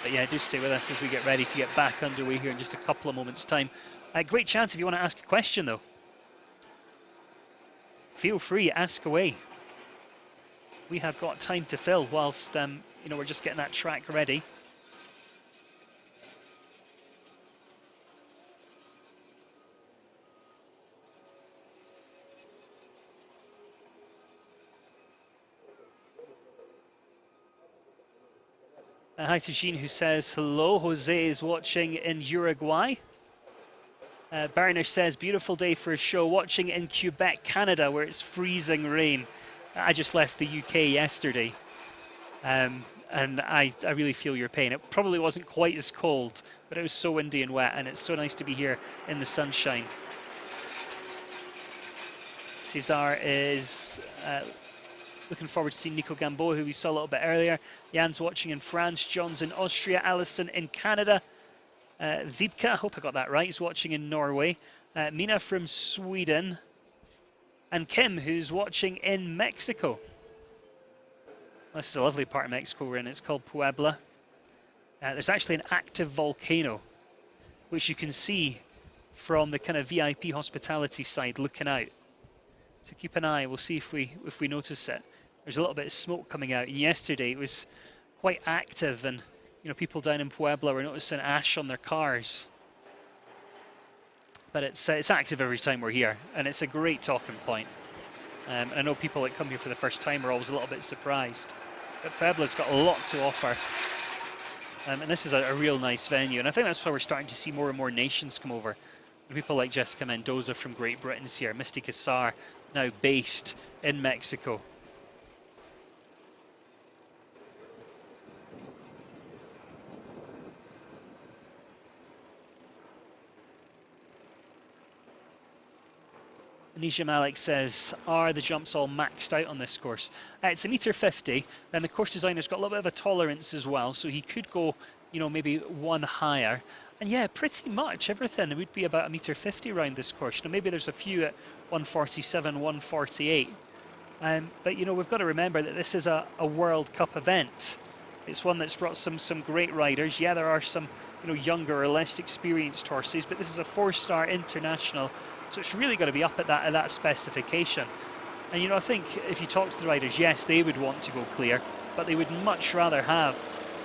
But yeah, do stay with us as we get ready to get back underway here in just a couple of moments' time. Great chance if you want to ask a question, though. Feel free, ask away. We have got time to fill whilst you know, we're just getting that track ready. Hi to Jean, who says hello. Jose is watching in Uruguay. Barnish says, beautiful day for a show, watching in Quebec, Canada, where it's freezing rain. I just left the UK yesterday, and I really feel your pain. It probably wasn't quite as cold, but it was so windy and wet, and it's so nice to be here in the sunshine. Cesar is looking forward to seeing Nico Gamboa, who we saw a little bit earlier. Jan's watching in France, John's in Austria, Alison in Canada. Vibka, I hope I got that right, is watching in Norway. Mina from Sweden. And Kim, who's watching in Mexico. This is a lovely part of Mexico we're in. It's called Puebla. There's actually an active volcano, which you can see from the kind of VIP hospitality side looking out. So keep an eye. We'll see if we notice it. There's a little bit of smoke coming out. And yesterday it was quite active, and you know, people down in Puebla were noticing ash on their cars. But it's active every time we're here, and it's a great talking point. And I know people that come here for the first time are always a little bit surprised. But Puebla's got a lot to offer. And this is a real nice venue, and I think that's why we're starting to see more and more nations come over. People like Jessica Mendoza from Great Britain's here, Misty Cassar, now based in Mexico. Anisha Malik says, are the jumps all maxed out on this course? It's 1.50 m, and the course designer's got a little bit of a tolerance as well, so he could go, you know, maybe one higher. And yeah, pretty much everything would be about 1.50 m around this course. Now, maybe there's a few at 147, 148. But, you know, we've got to remember that this is a World Cup event. It's one that's brought some great riders. Yeah, there are some, you know, younger or less experienced horses, but this is a 4-star international. So it's really got to be up at that specification. And, you know, I think if you talk to the riders, yes, they would want to go clear, but they would much rather have,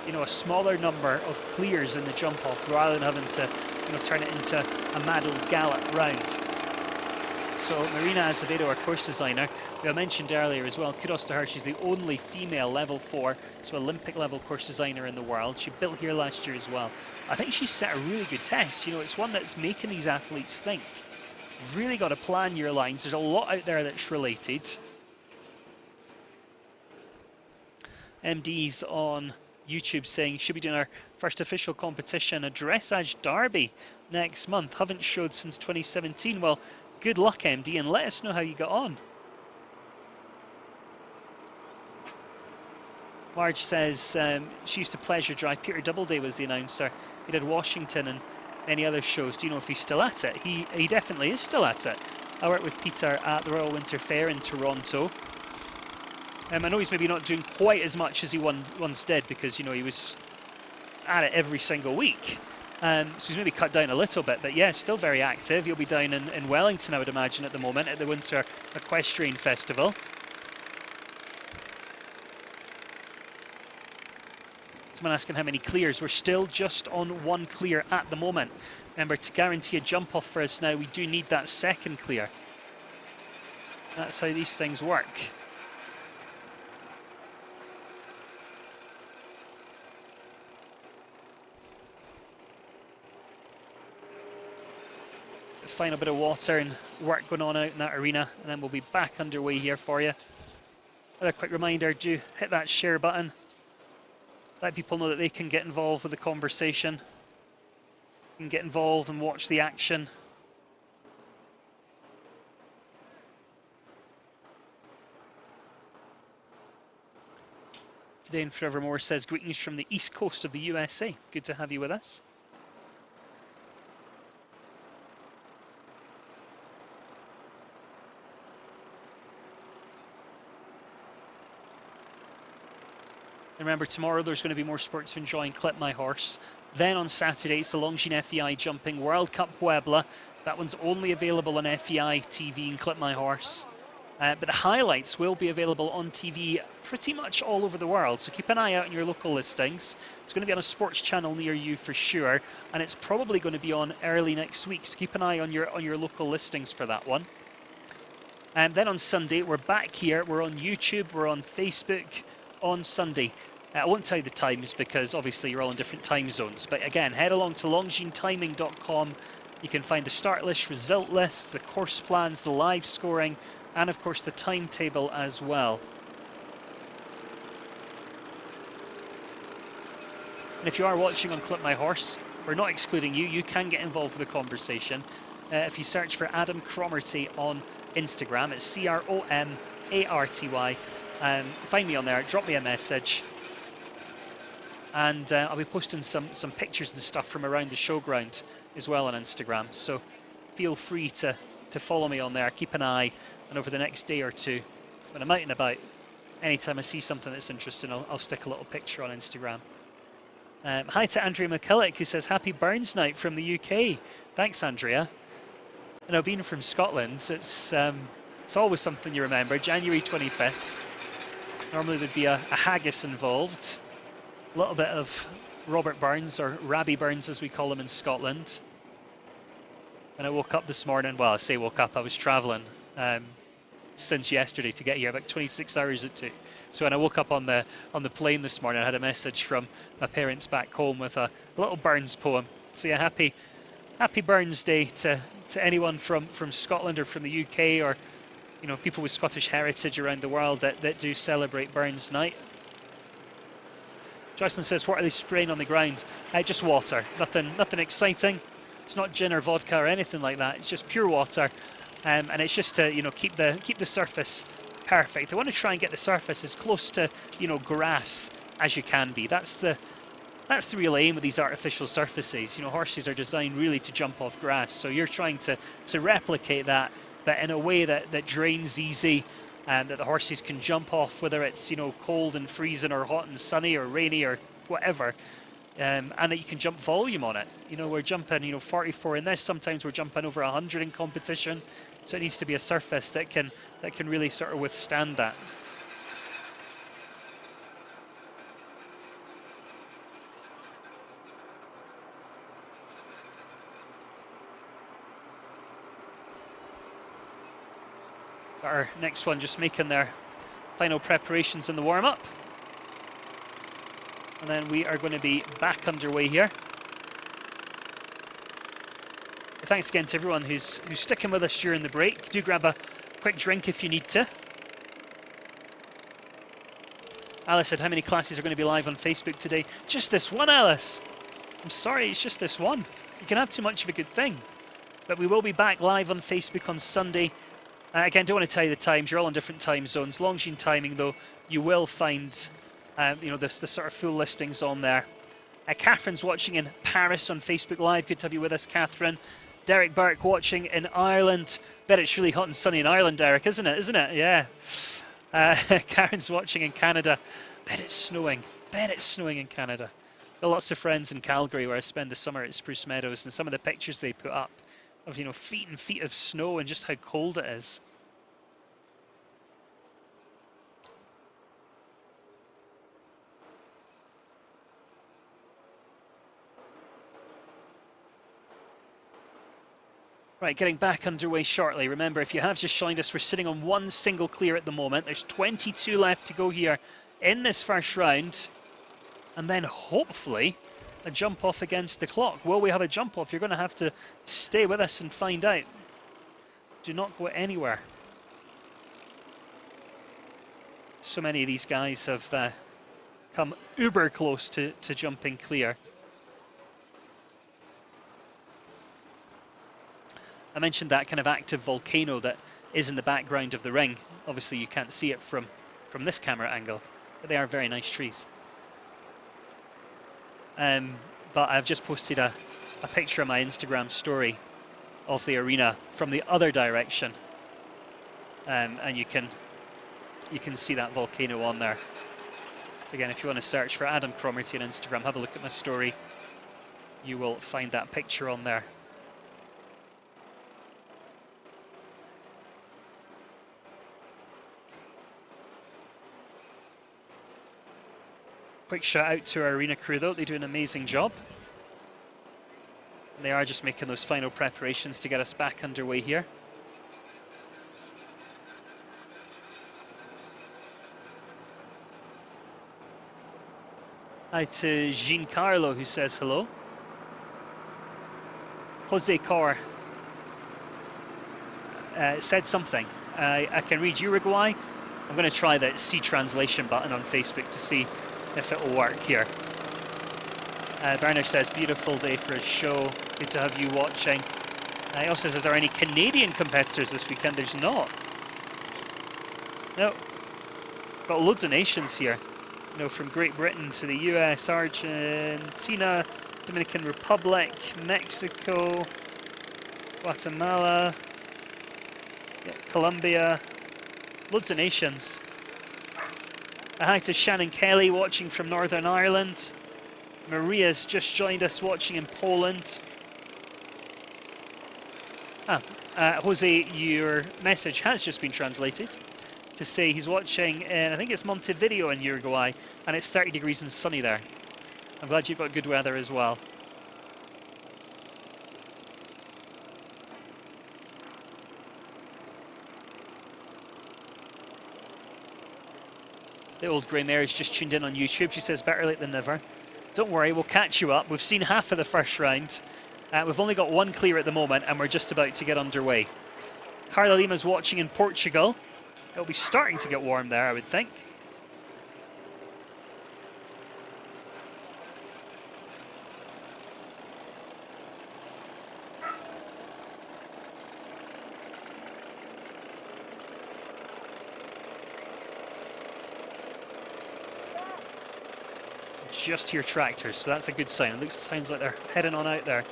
you know, a smaller number of clears in the jump-off rather than having to, you know, turn it into a mad old gallop round. So Marina Azevedo, our course designer, who I mentioned earlier as well, kudos to her, she's the only female level 4, so Olympic level course designer in the world. She built here last year as well. I think she's set a really good test. You know, it's one that's making these athletes think. You've really got to plan your lines. There's a lot out there that's related. MD's on YouTube saying should be doing our first official competition, a dressage derby next month. Haven't showed since 2017. Well, good luck, MD, and let us know how you got on. Marge says she used to pleasure drive. Peter Doubleday was the announcer. He did Washington and many other shows. Do you know if he's still at it? He definitely is still at it. I worked with Peter at the Royal Winter Fair in Toronto. I know he's maybe not doing quite as much as he once did because, you know, he was at it every single week. So he's maybe cut down a little bit, but yeah, still very active. He'll be down in Wellington, I would imagine, at the moment at the Winter Equestrian Festival. Someone asking how many clears. We're still just on 1 clear at the moment. Remember, to guarantee a jump off for us now, we do need that second clear. That's how these things work. Final bit of water and work going on out in that arena, and then we'll be back underway here for you. Another quick reminder, do hit that share button. Let people know that they can get involved with the conversation. Can get involved and watch the action. Today and Forevermore says greetings from the east coast of the USA. Good to have you with us. Remember, tomorrow there's going to be more sports to enjoy and Clip My Horse. Then on Saturday, it's the Longines FEI Jumping World Cup Puebla. That one's only available on FEI TV and Clip My Horse. But the highlights will be available on TV pretty much all over the world. So keep an eye out on your local listings. It's going to be on a sports channel near you for sure. And it's probably going to be on early next week. So keep an eye on your local listings for that one. And then on Sunday, we're back here. We're on YouTube. We're on Facebook on Sunday. I won't tell you the times because obviously you're all in different time zones. But again, head along to longinetiming.com. You can find the start list, result lists, the course plans, the live scoring, and of course the timetable as well. And if you are watching on Clip My Horse, we're not excluding you. You can get involved with the conversation. If you search for Adam Cromarty on Instagram, it's CROMARTY. Find me on there, drop me a message, and I'll be posting some pictures and stuff from around the showground as well on Instagram. So feel free to follow me on there. Keep an eye, and over the next day or two, when I'm out and about, anytime I see something that's interesting, I'll stick a little picture on Instagram. Hi to Andrea McCulloch, who says happy Burns night from the UK. Thanks, Andrea. And being from Scotland, it's always something you remember. January 25th. Normally there'd be a haggis involved. A little bit of Robert Burns, or Rabbie Burns as we call him in Scotland. And I woke up this morning, well, I say woke up, I was travelling since yesterday to get here, about 26 hours it took. So when I woke up on the plane this morning, I had a message from my parents back home with a little Burns poem. So yeah, happy Burns Day to anyone from Scotland or from the UK, or you know, people with Scottish heritage around the world that do celebrate Burns Night. Jocelyn says, what are they spraying on the ground? Just water, nothing exciting. It's not gin or vodka or anything like that. It's just pure water, and it's just to, you know, keep the surface perfect. I want to try and get the surface as close to, you know, grass as you can be. That's the real aim of these artificial surfaces. You know, horses are designed really to jump off grass, so you're trying to replicate that, but in a way that drains easy, and that the horses can jump off, whether it's, you know, cold and freezing or hot and sunny or rainy or whatever, and that you can jump volume on it. You know, we're jumping, you know, 44 in this. Sometimes we're jumping over 100 in competition. So it needs to be a surface that can really sort of withstand that. Our next one just making their final preparations in the warm-up. And then we are going to be back underway here. Thanks again to everyone who's sticking with us during the break. Do grab a quick drink if you need to. Alice said, how many classes are going to be live on Facebook today? Just this one, Alice. I'm sorry, it's just this one. You can have too much of a good thing. But we will be back live on Facebook on Sunday. Again, don't want to tell you the times. You're all on different time zones. Longines timing, though, you will find you know, the sort of full listings on there. Catherine's watching in Paris on Facebook Live. Good to have you with us, Catherine. Derek Burke watching in Ireland. Bet it's really hot and sunny in Ireland, Derek, isn't it? Isn't it? Yeah. Karen's watching in Canada. Bet it's snowing. Bet it's snowing in Canada. Got lots of friends in Calgary where I spend the summer at Spruce Meadows, and some of the pictures they put up of, you know, feet and feet of snow and just how cold it is. Right, getting back underway shortly. Remember, if you have just joined us, we're sitting on one single clear at the moment. There's 22 left to go here in this first round. And then hopefully a jump off against the clock. Will we have a jump off? You're going to have to stay with us and find out. Do not go anywhere. So many of these guys have come uber close to jumping clear. I mentioned that kind of active volcano that is in the background of the ring. Obviously you can't see it from this camera angle, but they are very nice trees. But I've just posted a picture on my Instagram story of the arena from the other direction, and you can see that volcano on there. So again, if you want to search for Adam Cromarty on Instagram, have a look at my story. You will find that picture on there. Quick shout out to our arena crew though, they do an amazing job. And they are just making those final preparations to get us back underway here. Hi to Giancarlo who says hello. Jose Cor said something. I can read Uruguay. I'm going to try the C translation button on Facebook to see if it will work here. Werner says, beautiful day for a show. Good to have you watching. He also says, is there any Canadian competitors this weekend? There's not. No. Got loads of nations here. You know, from Great Britain to the US, Argentina, Dominican Republic, Mexico, Guatemala, yeah, Colombia. Loads of nations. Hi to Shannon Kelly watching from Northern Ireland. Maria's just joined us watching in Poland. Jose, your message has just been translated to say he's watching in, I think it's Montevideo in Uruguay, and it's 30 degrees and sunny there. I'm glad you've got good weather as well. The old grey mare's just tuned in on YouTube. She says, better late than never. Don't worry, we'll catch you up. We've seen half of the first round. We've only got one clear at the moment, and we're just about to get underway. Carla Lima's watching in Portugal. It'll be starting to get warm there, I would think. Just hear tractors, so that's a good sign. It sounds like they're heading on out there.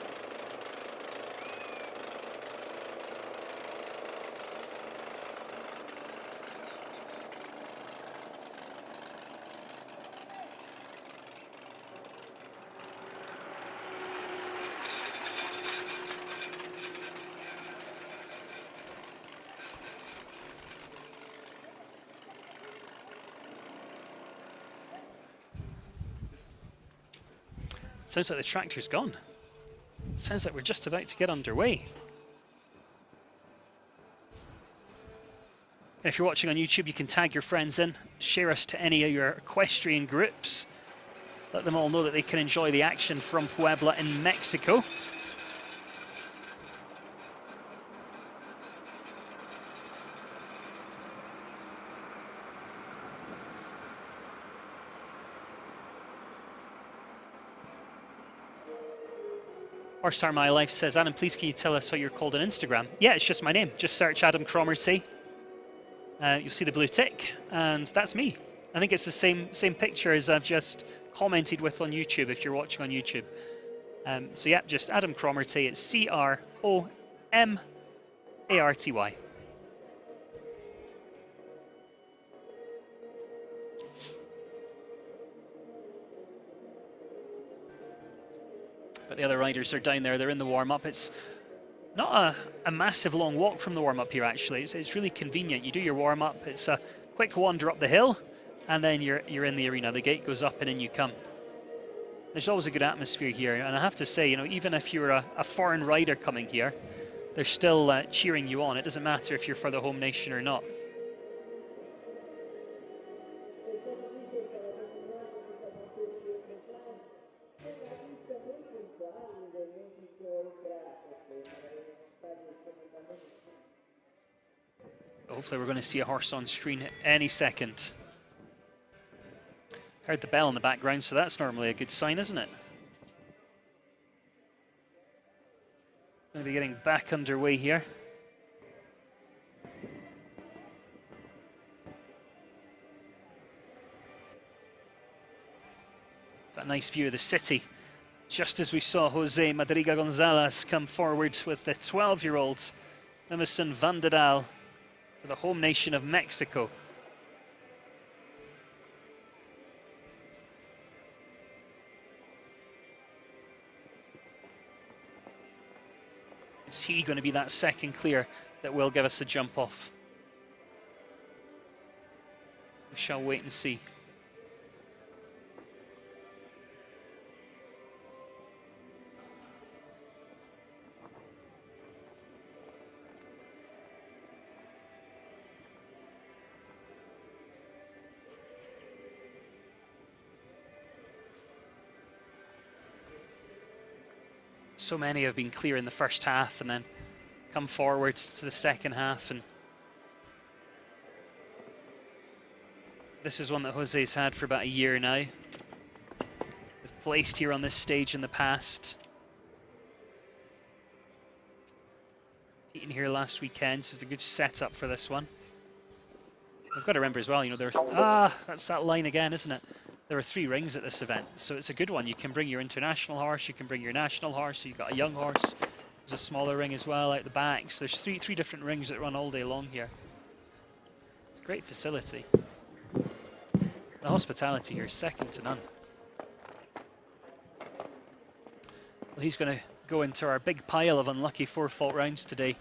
Sounds like the tractor's gone. Sounds like we're just about to get underway. And if you're watching on YouTube, you can tag your friends in, share us to any of your equestrian groups. Let them all know that they can enjoy the action from Puebla in Mexico. Horse My Life says, Adam, please can you tell us how you're called on Instagram? Yeah, it's just my name. Just search Adam Cromersey. You'll see the blue tick, and that's me. I think it's the same picture as I've just commented with on YouTube, if you're watching on YouTube. So yeah, just Adam Cromersey. It's C-R-O-M-A-R-T-Y. But the other riders are down there. They're in the warm-up. It's not a massive long walk from the warm-up here, actually. It's really convenient. You do your warm-up. It's a quick wander up the hill, and then you're in the arena. The gate goes up, and in you come. There's always a good atmosphere here, and I have to say, you know, even if you're a foreign rider coming here, they're still cheering you on. It doesn't matter if you're for the home nation or not. Hopefully we're going to see a horse on screen any second. Heard the bell in the background, so that's normally a good sign, isn't it? Going to be getting back underway here. Got a nice view of the city. Just as we saw Jose Madriga Gonzalez come forward with the 12-year-olds, Emerson Van der Daal, for the home nation of Mexico. Is he going to be that second clear that will give us a jump off? We shall wait and see. So many have been clear in the first half and then come forwards to the second half, and this is one that Jose's had for about a year now. They've placed here on this stage in the past. Competing here last weekend, so it's a good setup for this one. We've got to remember as well, you know, that's that line again, isn't it? There are 3 rings at this event, so it's a good one. You can bring your international horse, you can bring your national horse, so you've got a young horse. There's a smaller ring as well out the back, so there's three different rings that run all day long here. It's a great facility. The hospitality here is second to none. Well, he's going to go into our big pile of unlucky 4-fault rounds today.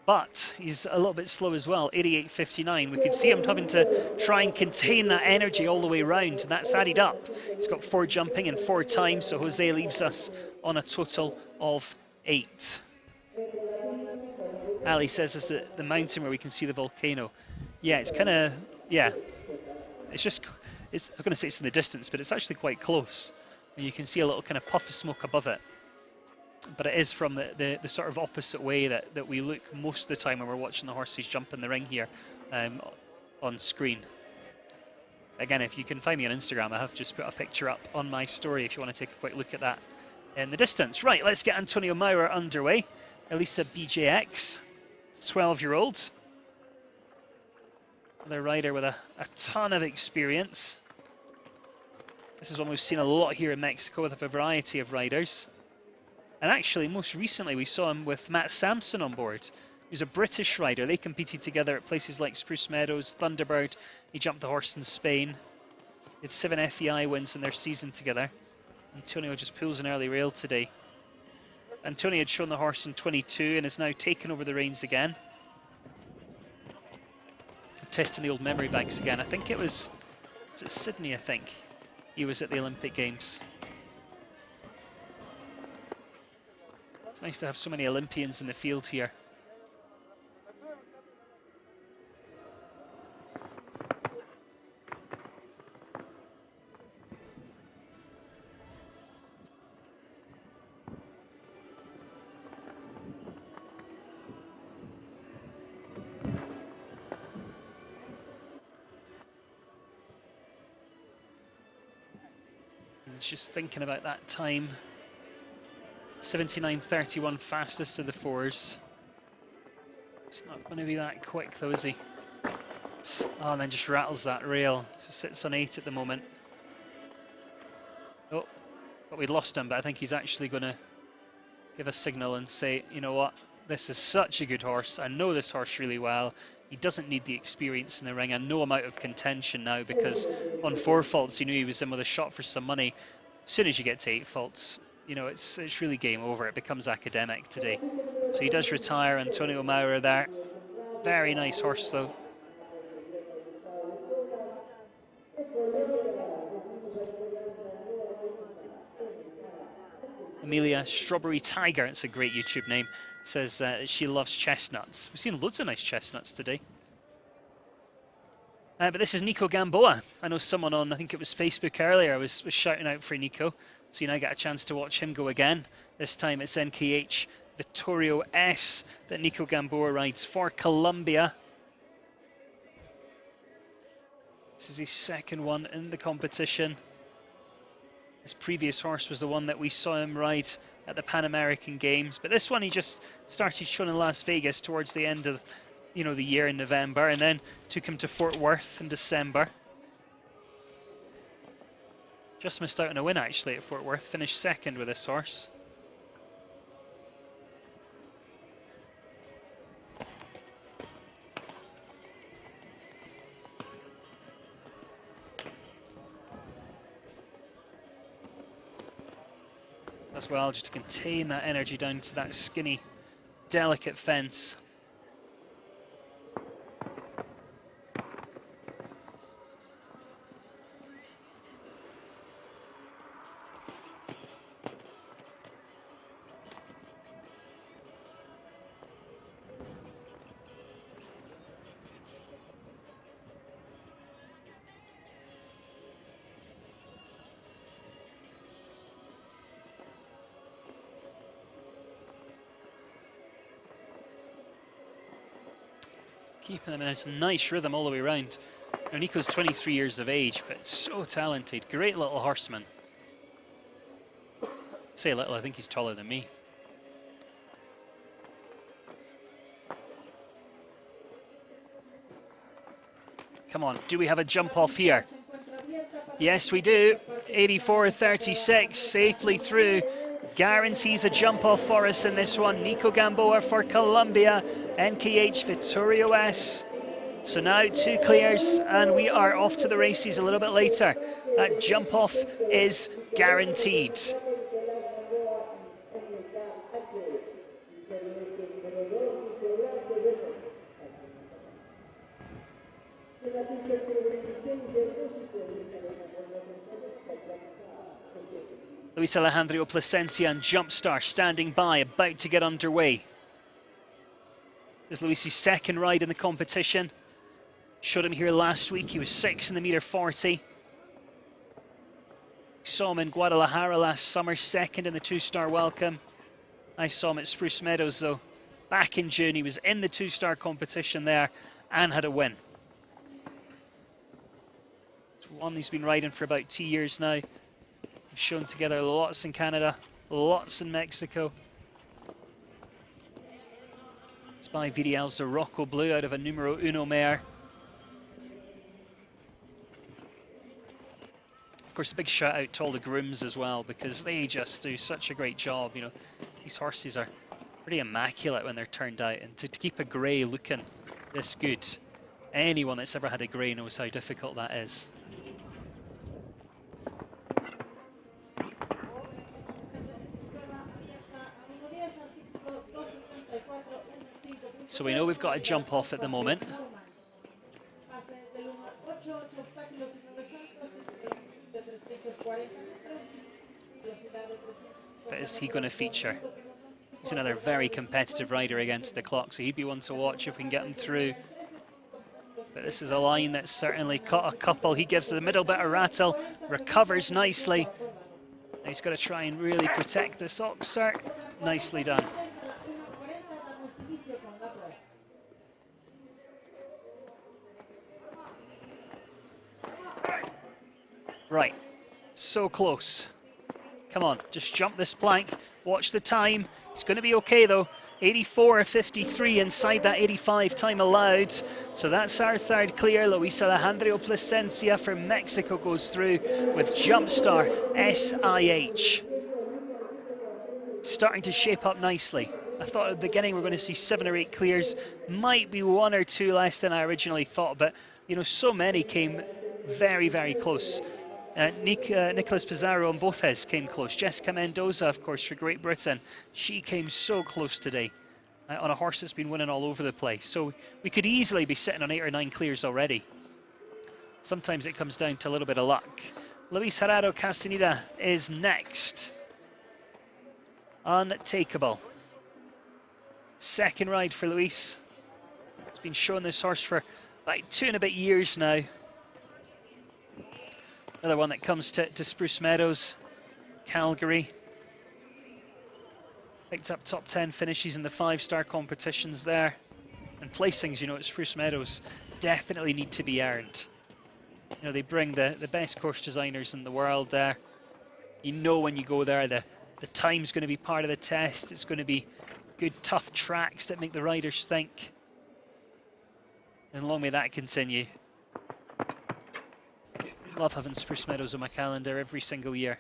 But he's a little bit slow as well, 88.59. We could see him having to try and contain that energy all the way round, and that's added up. He's got 4 jumping and 4 times, so Jose leaves us on a total of 8. Ali says it's the mountain where we can see the volcano. Yeah, it's kind of, yeah. It's just, I'm going to say it's in the distance, but it's actually quite close. And you can see a little kind of puff of smoke above it. But it is from the sort of opposite way that we look most of the time when we're watching the horses jump in the ring here on screen. Again, if you can find me on Instagram, I have just put a picture up on my story if you want to take a quick look at that in the distance. Right, let's get Antonio Maurer underway. Elisa BJX, 12-year-old. Another rider with a ton of experience. This is one we've seen a lot here in Mexico with a variety of riders. And actually, most recently, we saw him with Matt Sampson on board. He's a British rider. They competed together at places like Spruce Meadows, Thunderbird. He jumped the horse in Spain. He had 7 FEI wins in their season together. Antonio just pulls an early rail today. Antonio had shown the horse in 22 and has now taken over the reins again. Testing the old memory banks again. I think it was it Sydney, I think. He was at the Olympic Games. It's nice to have so many Olympians in the field here. Just thinking about that time. 79.31 fastest of the fours. It's not going to be that quick though, is he? Oh, and then just rattles that rail. So sits on 8 at the moment. Oh, thought we'd lost him, but I think he's actually going to give a signal and say, you know what, this is such a good horse. I know this horse really well. He doesn't need the experience in the ring. I know I'm out of contention now because on 4 faults, you knew he was in with a shot for some money. As soon as you get to 8 faults, you know, it's really game over. It becomes academic today. So he does retire. Antonio Maura there. Very nice horse, though. Amelia Strawberry Tiger, it's a great YouTube name, says she loves chestnuts. We've seen loads of nice chestnuts today. But this is Nico Gamboa. I know someone on, I think it was Facebook earlier, was shouting out for Nico. So you now get a chance to watch him go again. This time it's NKH Vittorio S that Nico Gamboa rides for Colombia. This is his second one in the competition. His previous horse was the one that we saw him ride at the Pan American Games. But this one he just started showing in Las Vegas towards the end of, you know, the year in November, and then took him to Fort Worth in December. Just missed out on a win actually at Fort Worth, finished second with this horse. As well, just to contain that energy down to that skinny, delicate fence. Keeping them in a nice rhythm all the way around. Now, Nico's 23 years of age, but so talented. Great little horseman. Say little, I think he's taller than me. Come on, do we have a jump off here? Yes, we do. 84.36, safely through. Guarantees a jump off for us in this one. Nico Gamboa for Colombia, NKH Vittorio S. So now 2 clears and we are off to the races a little bit later. That jump off is guaranteed. Luis Alejandro Plasencia and Jumpstar standing by, about to get underway. This is Luis's second ride in the competition. Showed him here last week. He was 6 in the meter 40. Saw him in Guadalajara last summer, 2nd in the 2-star welcome. I saw him at Spruce Meadows though. Back in June, he was in the 2-star competition there and had a win. It's one he's been riding for about 2 years now. We've shown together lots in Canada, lots in Mexico. It's by VDL's Rocco Blue out of a numero uno mare. Of course, a big shout out to all the grooms as well, because they just do such a great job. You know, these horses are pretty immaculate when they're turned out, and to keep a grey looking this good, anyone that's ever had a grey knows how difficult that is. So we know we've got a jump off at the moment. But is he going to feature? He's another very competitive rider against the clock, so he'd be one to watch if we can get him through. But this is a line that's certainly caught a couple. He gives the middle bit a rattle, recovers nicely. Now he's got to try and really protect this oxer. Nicely done. Right, so close. Come on, just jump this plank. Watch the time. It's going to be okay though. 84.53 inside that 85 time allowed. So that's our third clear. Luis Alejandro Plasencia from Mexico goes through with Jumpstar SIH. Starting to shape up nicely. I thought at the beginning we're going to see 7 or 8 clears. Might be 1 or 2 less than I originally thought, but you know, so many came very, very close. Nicholas Pizarro and both his came close. Jessica Mendoza, of course, for Great Britain. She came so close today on a horse that's been winning all over the place. So we could easily be sitting on 8 or 9 clears already. Sometimes it comes down to a little bit of luck. Luis Gerardo Castaneda is next. Untakeable. Second ride for Luis. He's been showing this horse for about 2 and a bit years now. Another one that comes to Spruce Meadows, Calgary. Picked up top 10 finishes in the 5-star competitions there. And placings, you know, at Spruce Meadows definitely need to be earned. You know, they bring the best course designers in the world there. You know when you go there, the time's going to be part of the test. It's going to be good, tough tracks that make the riders think. And long may that continue. Love having Spruce Meadows on my calendar every single year.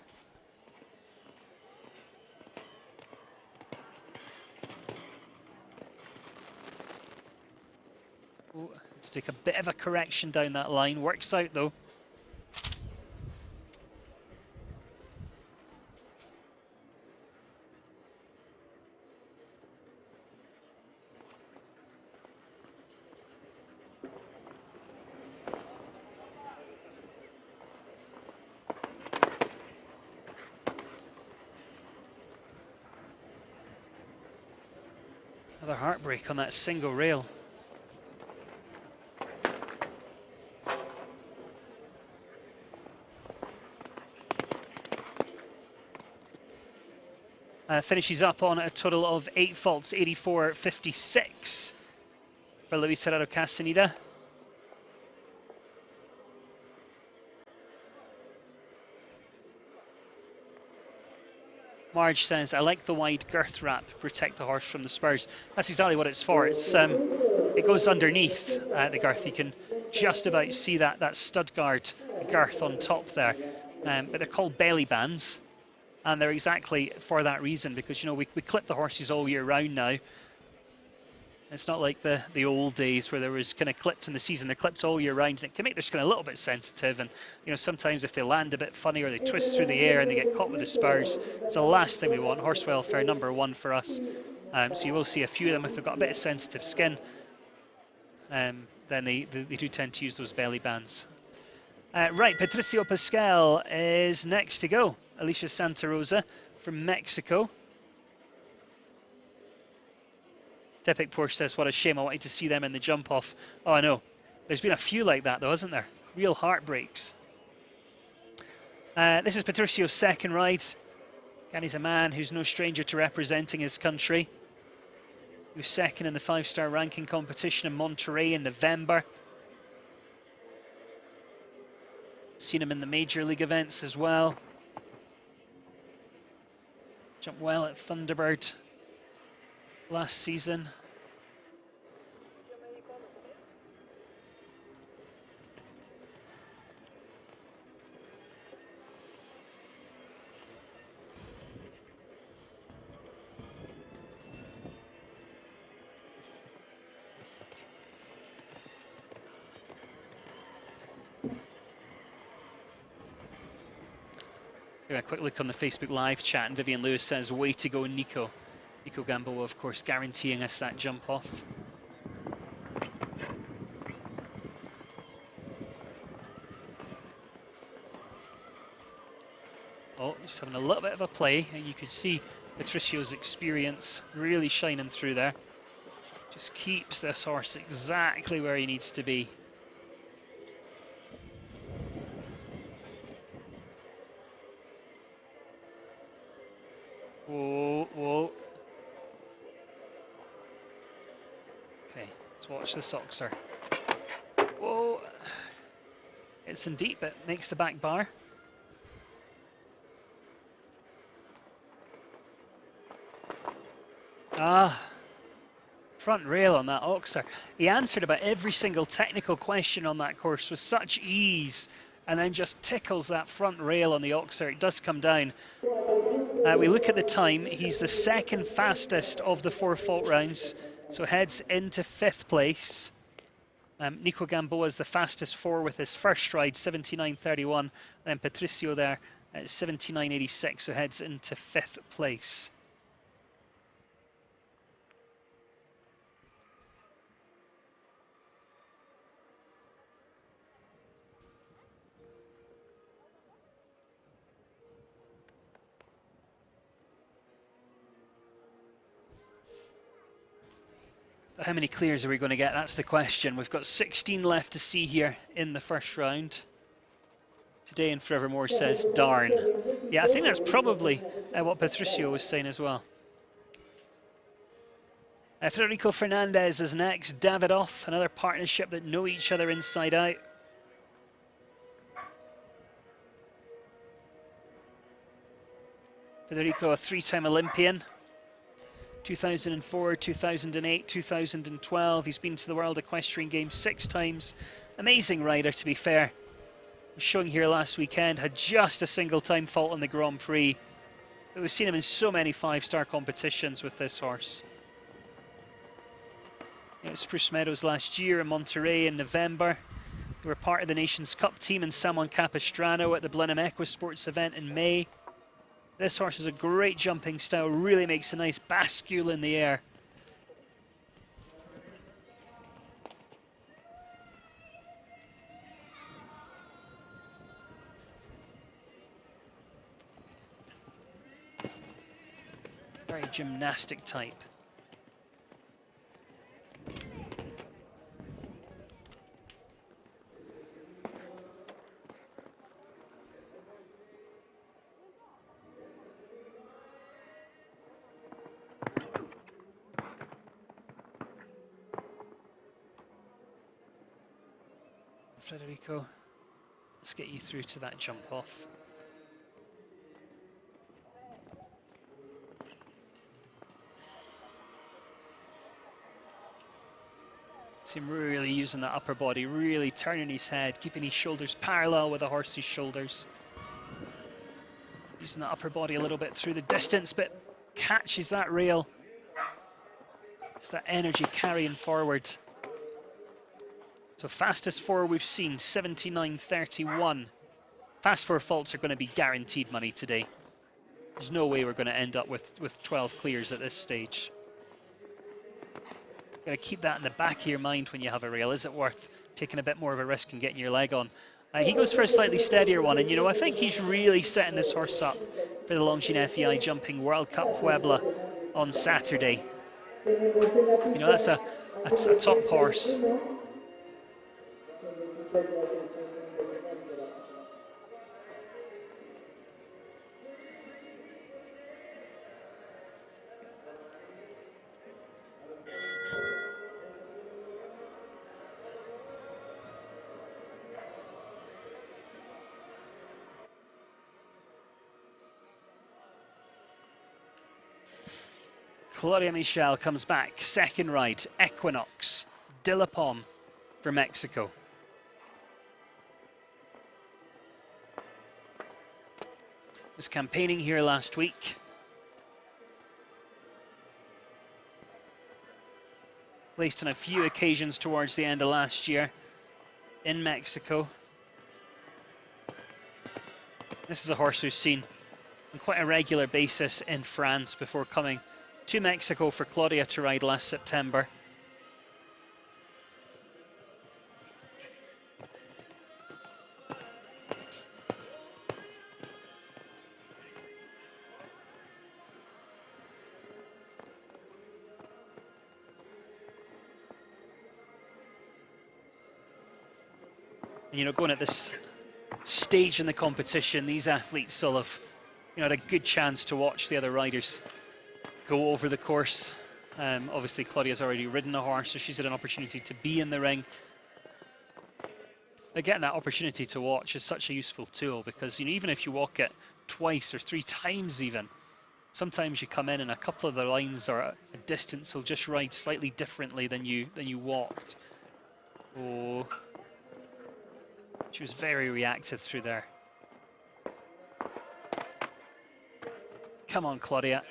Ooh, let's take a bit of a correction down that line. Works out though. Another heartbreak on that single rail. Finishes up on a total of 8 faults, 84.56 for Luis Gerardo Castaneda. Marge says, I like the wide girth wrap, protect the horse from the spurs. That's exactly what it's for. It's it goes underneath the girth. You can just about see that stud guard girth on top there. But they're called belly bands. And they're exactly for that reason, because, you know, we clip the horses all year round now. It's not like the old days where there was kind of clipped in the season. They're clipped all year round, and it can make their skin a little bit sensitive. And, you know, sometimes if they land a bit funny or they twist through the air and they get caught with the spurs, it's the last thing we want. Horse welfare #1 for us. So you will see a few of them, if they've got a bit of sensitive skin, then they do tend to use those belly bands. Right, Patricio Pascal is next to go. Alicia Santa Rosa from Mexico. Tepic Porsche says, what a shame, I wanted to see them in the jump off. Oh, I know. There's been a few like that though, hasn't there? Real heartbreaks. This is Patricio's second ride. And he's a man who's no stranger to representing his country. He was second in the 5-star ranking competition in Monterey in November. Seen him in the major league events as well. Jumped well at Thunderbird last season. A quick look on the Facebook Live chat, and Vivian Lewis says, way to go, Nico. Nico Gamboa, of course, guaranteeing us that jump off. Oh, just having a little bit of a play, and you can see Patricio's experience really shining through there. Just keeps this horse exactly where he needs to be. Whoa, whoa. Okay, let's watch this oxer. Whoa. It's in deep, it makes the back bar. Ah, front rail on that oxer. He answered about every single technical question on that course with such ease, and then just tickles that front rail on the oxer. It does come down. We look at the time. He's the second fastest of the 4 fault rounds, so heads into 5th place. Nico Gamboa is the fastest 4 with his first stride, 79.31. Then Patricio there at 79.86, so heads into 5th place. But how many clears are we going to get? That's the question. We've got 16 left to see here in the first round. Today and Forevermore says, darn. Yeah, I think that's probably what Patricio was saying as well. Federico Fernandez is next. Davidoff, another partnership that know each other inside out. Federico, a 3-time Olympian. 2004, 2008, 2012. He's been to the World Equestrian Games 6 times. Amazing rider, to be fair. Showing here last weekend, had just a single time fault on the Grand Prix. But we've seen him in so many 5-star competitions with this horse. Spruce Meadows last year in Monterey in November. They were part of the Nations Cup team in San Juan Capistrano at the Blenheim Equisports event in May. This horse has a great jumping style, really makes a nice bascule in the air. Very gymnastic type. Federico, let's get you through to that jump off. See him really using that upper body, really turning his head, keeping his shoulders parallel with the horse's shoulders. Using the upper body a little bit through the distance, but catches that rail. It's that energy carrying forward. So fastest 4 we've seen, 79.31. Fast 4 faults are going to be guaranteed money today. There's no way we're going to end up with 12 clears at this stage. Got to keep that in the back of your mind when you have a rail. Is it worth taking a bit more of a risk and getting your leg on? He goes for a slightly steadier one, and you know, I think he's really setting this horse up for the Longines FEI Jumping World Cup Puebla on Saturday. You know, that's a top horse. Claudia Michel comes back, second ride, Equinox, De La Pomme for Mexico. Was campaigning here last week. Placed on a few occasions towards the end of last year in Mexico. This is a horse we've seen on quite a regular basis in France before coming to Mexico for Claudia to ride last September. And, you know, going at this stage in the competition, these athletes will have, you know, had a good chance to watch the other riders go over the course. Obviously, Claudia's already ridden a horse, so she's had an opportunity to be in the ring. But getting that opportunity to watch is such a useful tool because, you know, even if you walk it twice or 3 times even, sometimes you come in and a couple of the lines or a distance will just ride slightly differently than you walked. Oh, she was very reactive through there. Come on, Claudia.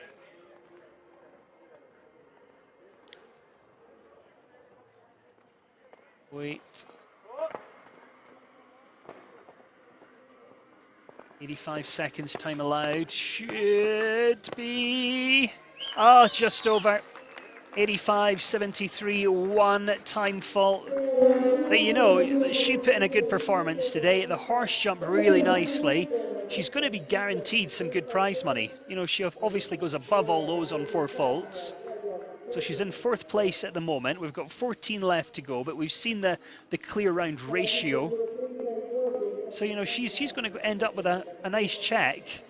Wait. 85 seconds time allowed. Should be... Oh, just over. 85.73, 1 time fault. But you know, she put in a good performance today. The horse jumped really nicely. She's going to be guaranteed some good prize money. You know, she obviously goes above all those on 4 faults. So she's in 4th place at the moment. We've got 14 left to go, but we've seen the clear round ratio. So, you know, she's going to end up with a nice check.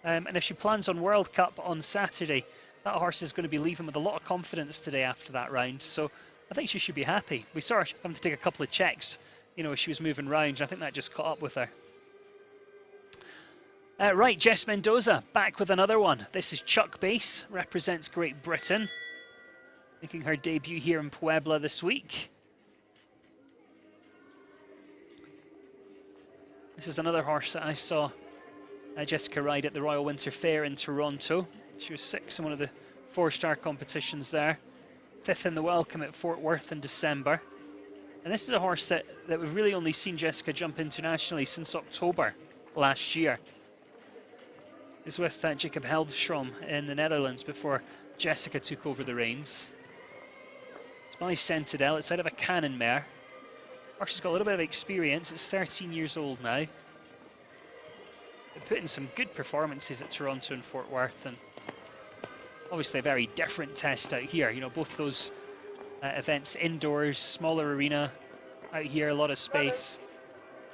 And if she plans on World Cup on Saturday, that horse is going to be leaving with a lot of confidence today after that round. So I think she should be happy. We saw her having to take a couple of checks, you know, as she was moving round. And I think that just caught up with her. Right, Jess Mendoza back with another one. This is Chuck Base, represents Great Britain, making her debut here in Puebla this week. This is another horse that I saw Jessica ride at the Royal Winter Fair in Toronto. She was 6th in one of the 4-star competitions there. 5th in the Welcome at Fort Worth in December. And this is a horse that we've really only seen Jessica jump internationally since October last year. It was with Jacob Helbstrom in the Netherlands before Jessica took over the reins. It's by Centinel. It's out of a Cannon mare. Horse has got a little bit of experience. It's 13 years old now. They put in some good performances at Toronto and Fort Worth, and obviously a very different test out here. You know, both those events indoors, smaller arena. Out here, a lot of space.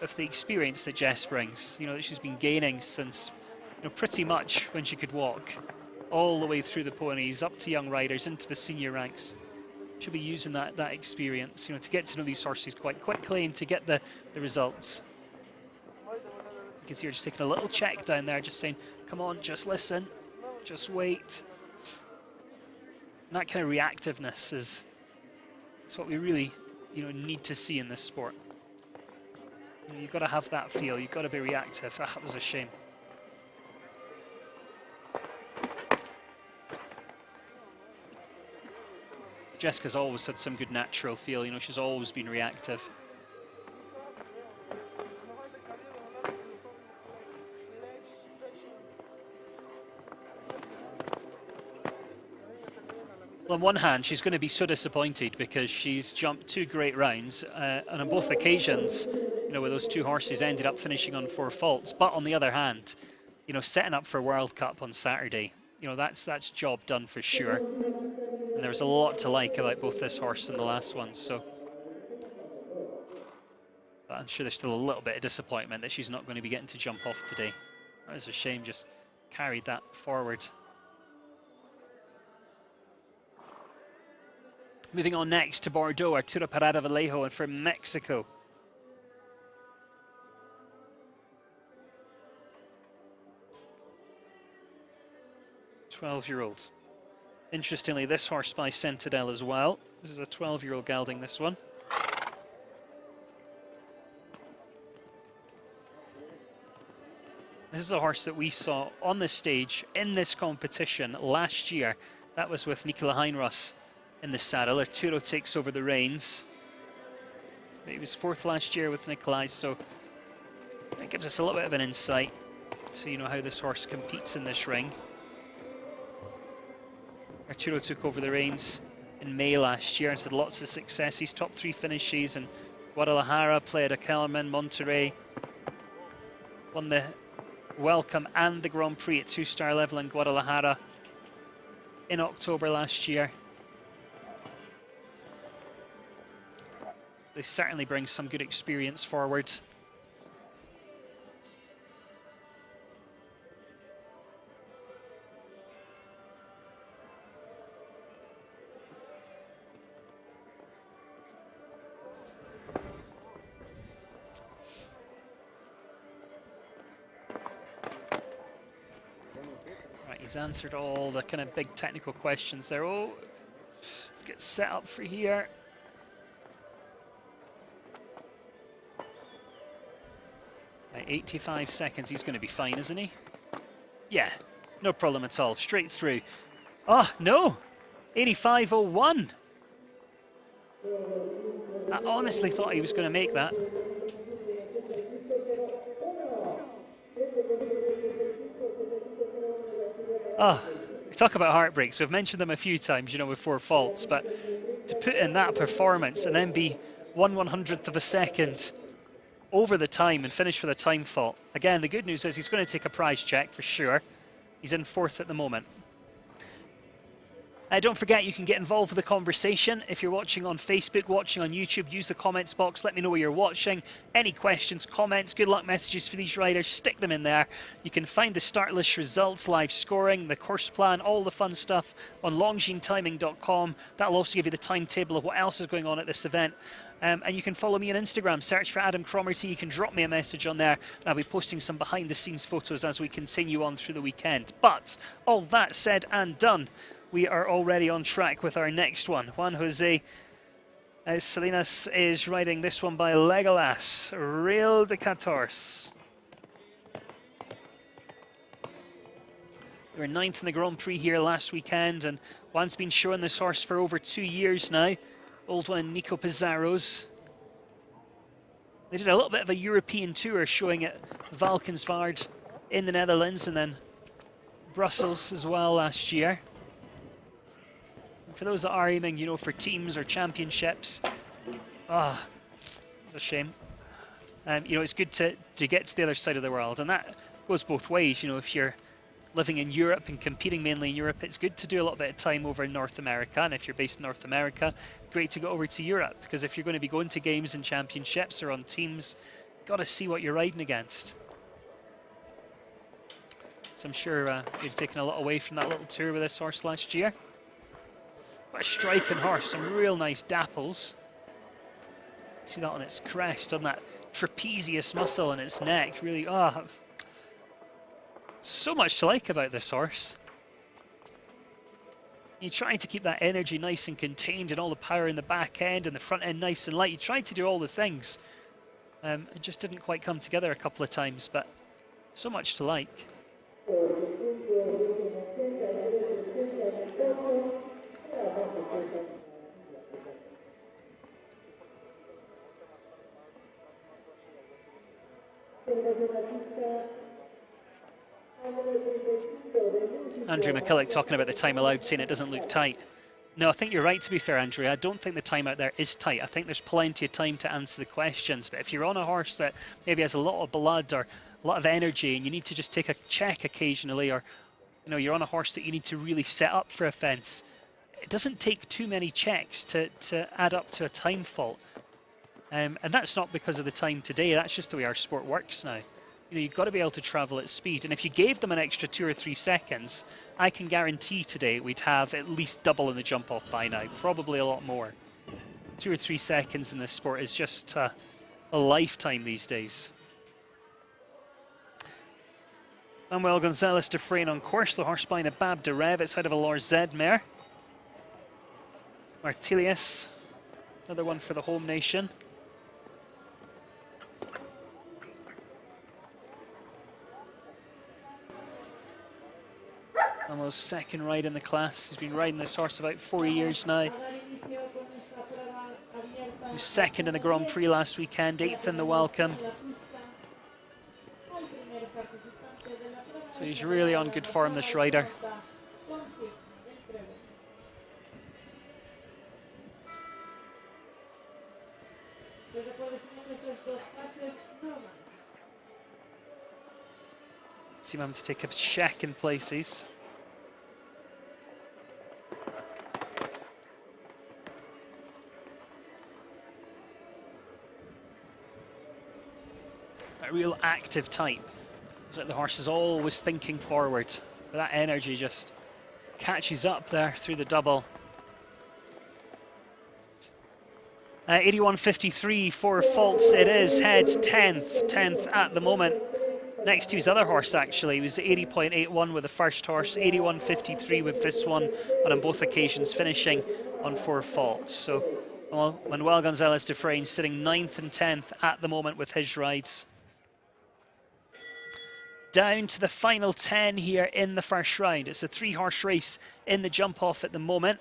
With the experience that Jess brings, you know, that she's been gaining since, you know, pretty much when she could walk, all the way through the ponies, up to young riders, into the senior ranks. She'll be using that experience, you know, to get to know these horses quite quickly and to get the results. You can see her just taking a little check down there, just saying, come on, just listen, just wait. And that kind of reactiveness is what we really, you know, need to see in this sport. You know, you've got to have that feel, you've got to be reactive. That was a shame. Jessica's always had some good natural feel, you know, she's always been reactive. Well, on one hand, she's going to be so disappointed because she's jumped 2 great rounds, and on both occasions, you know, where those 2 horses ended up finishing on 4 faults. But on the other hand, you know, setting up for World Cup on Saturday, you know, that's job done for sure. And there's a lot to like about both this horse and the last one, so. But I'm sure there's still a little bit of disappointment that she's not going to be getting to jump off today. That was a shame, just carried that forward. Moving on next to Bordeaux, Arturo Parada Vallejo, and from Mexico. -12-year-old. Interestingly, this horse by Centinel as well. This is a 12-year-old gelding, this one. This is a horse that we saw on the stage in this competition last year. That was with Nicola Heinross in the saddle. Arturo takes over the reins. He was 4th last year with Nicolai, so it gives us a little bit of an insight to, you know, how this horse competes in this ring. Arturo took over the reins in May last year and had lots of success. He's top 3 finishes in Guadalajara, played a Kellerman, Monterrey. Won the Welcome and the Grand Prix at 2-star level in Guadalajara in October last year. They certainly bring some good experience forward. Right, he's answered all the kind of big technical questions there. Oh, let's get set up for here. Right, 85 seconds, he's going to be fine, isn't he? Yeah, no problem at all, straight through. Oh, no, 85.01. I honestly thought he was going to make that. Oh, we talk about heartbreaks. We've mentioned them a few times, you know, with 4 faults, but to put in that performance and then be 1/100th of a second over the time and finish with a time fault. Again, the good news is he's going to take a prize check for sure. He's in 4th at the moment. Don't forget, you can get involved with the conversation. If you're watching on Facebook, watching on YouTube, use the comments box. Let me know where you're watching. Any questions, comments, good luck messages for these riders, stick them in there. You can find the start list results, live scoring, the course plan, all the fun stuff on longines-timing.com. That'll also give you the timetable of what else is going on at this event. And you can follow me on Instagram, search for Adam Cromarty. You can drop me a message on there. And I'll be posting some behind the scenes photos as we continue on through the weekend. But all that said and done, we are already on track with our next one. Juan Jose Salinas is riding this one by Legolas, Real de 14. They were 9th in the Grand Prix here last weekend, and Juan's been showing this horse for over 2 years now. Old one in Nico Pizarro's. They did a little bit of a European tour showing at Valkenswaard in the Netherlands and then Brussels as well last year. For those that are aiming, you know, for teams or championships, it's a shame. You know, it's good to get to the other side of the world, and that goes both ways. You know, if you're living in Europe and competing mainly in Europe, it's good to do a little bit of time over in North America, and if you're based in North America, great to go over to Europe, because if you're going to be going to games and championships or on teams, you've got to see what you're riding against. So I'm sure you're taking a lot away from that little tour with this horse last year. Quite a striking horse, some real nice dapples. See that on its crest, on that trapezius muscle in its neck. Really, so much to like about this horse. You're trying to keep that energy nice and contained and all the power in the back end and the front end nice and light. You tried to do all the things. It just didn't quite come together a couple of times, but so much to like. Andrew McCulloch talking about the time allowed, saying it doesn't look tight. No, I think you're right, to be fair, Andrew. I don't think the time out there is tight. I think there's plenty of time to answer the questions. But if you're on a horse that maybe has a lot of blood or a lot of energy and you need to just take a check occasionally, or you know, you're on a horse that you need to really set up for a fence, it doesn't take too many checks to add up to a time fault. And that's not because of the time today. That's just the way our sport works now. You know, you've got to be able to travel at speed. And if you gave them an extra 2 or 3 seconds, I can guarantee today we'd have at least double in the jump off by now, probably a lot more. 2 or 3 seconds in this sport is just a lifetime these days. Manuel Gonzalez Dufresne on course, the horse behind a Bab de Rev outside of a Lorzed mare. Martilius, another one for the home nation. Almost second ride in the class. He's been riding this horse about 4 years now. He was second in the Grand Prix last weekend, 8th in the Welcome. So he's really on good form, this rider. See him having to take a check in places. a real active type. It's like the horse is always thinking forward. But that energy just catches up there through the double. 81.53 for faults. It is head 10th at the moment. Next to his other horse, actually, he was 80.81 with the first horse, 81.53 with this one, but on both occasions finishing on 4 faults. So Manuel Gonzalez de Freyne sitting 9th and 10th at the moment with his rides. Down to the final 10 here in the first round. It's a 3-horse race in the jump off at the moment.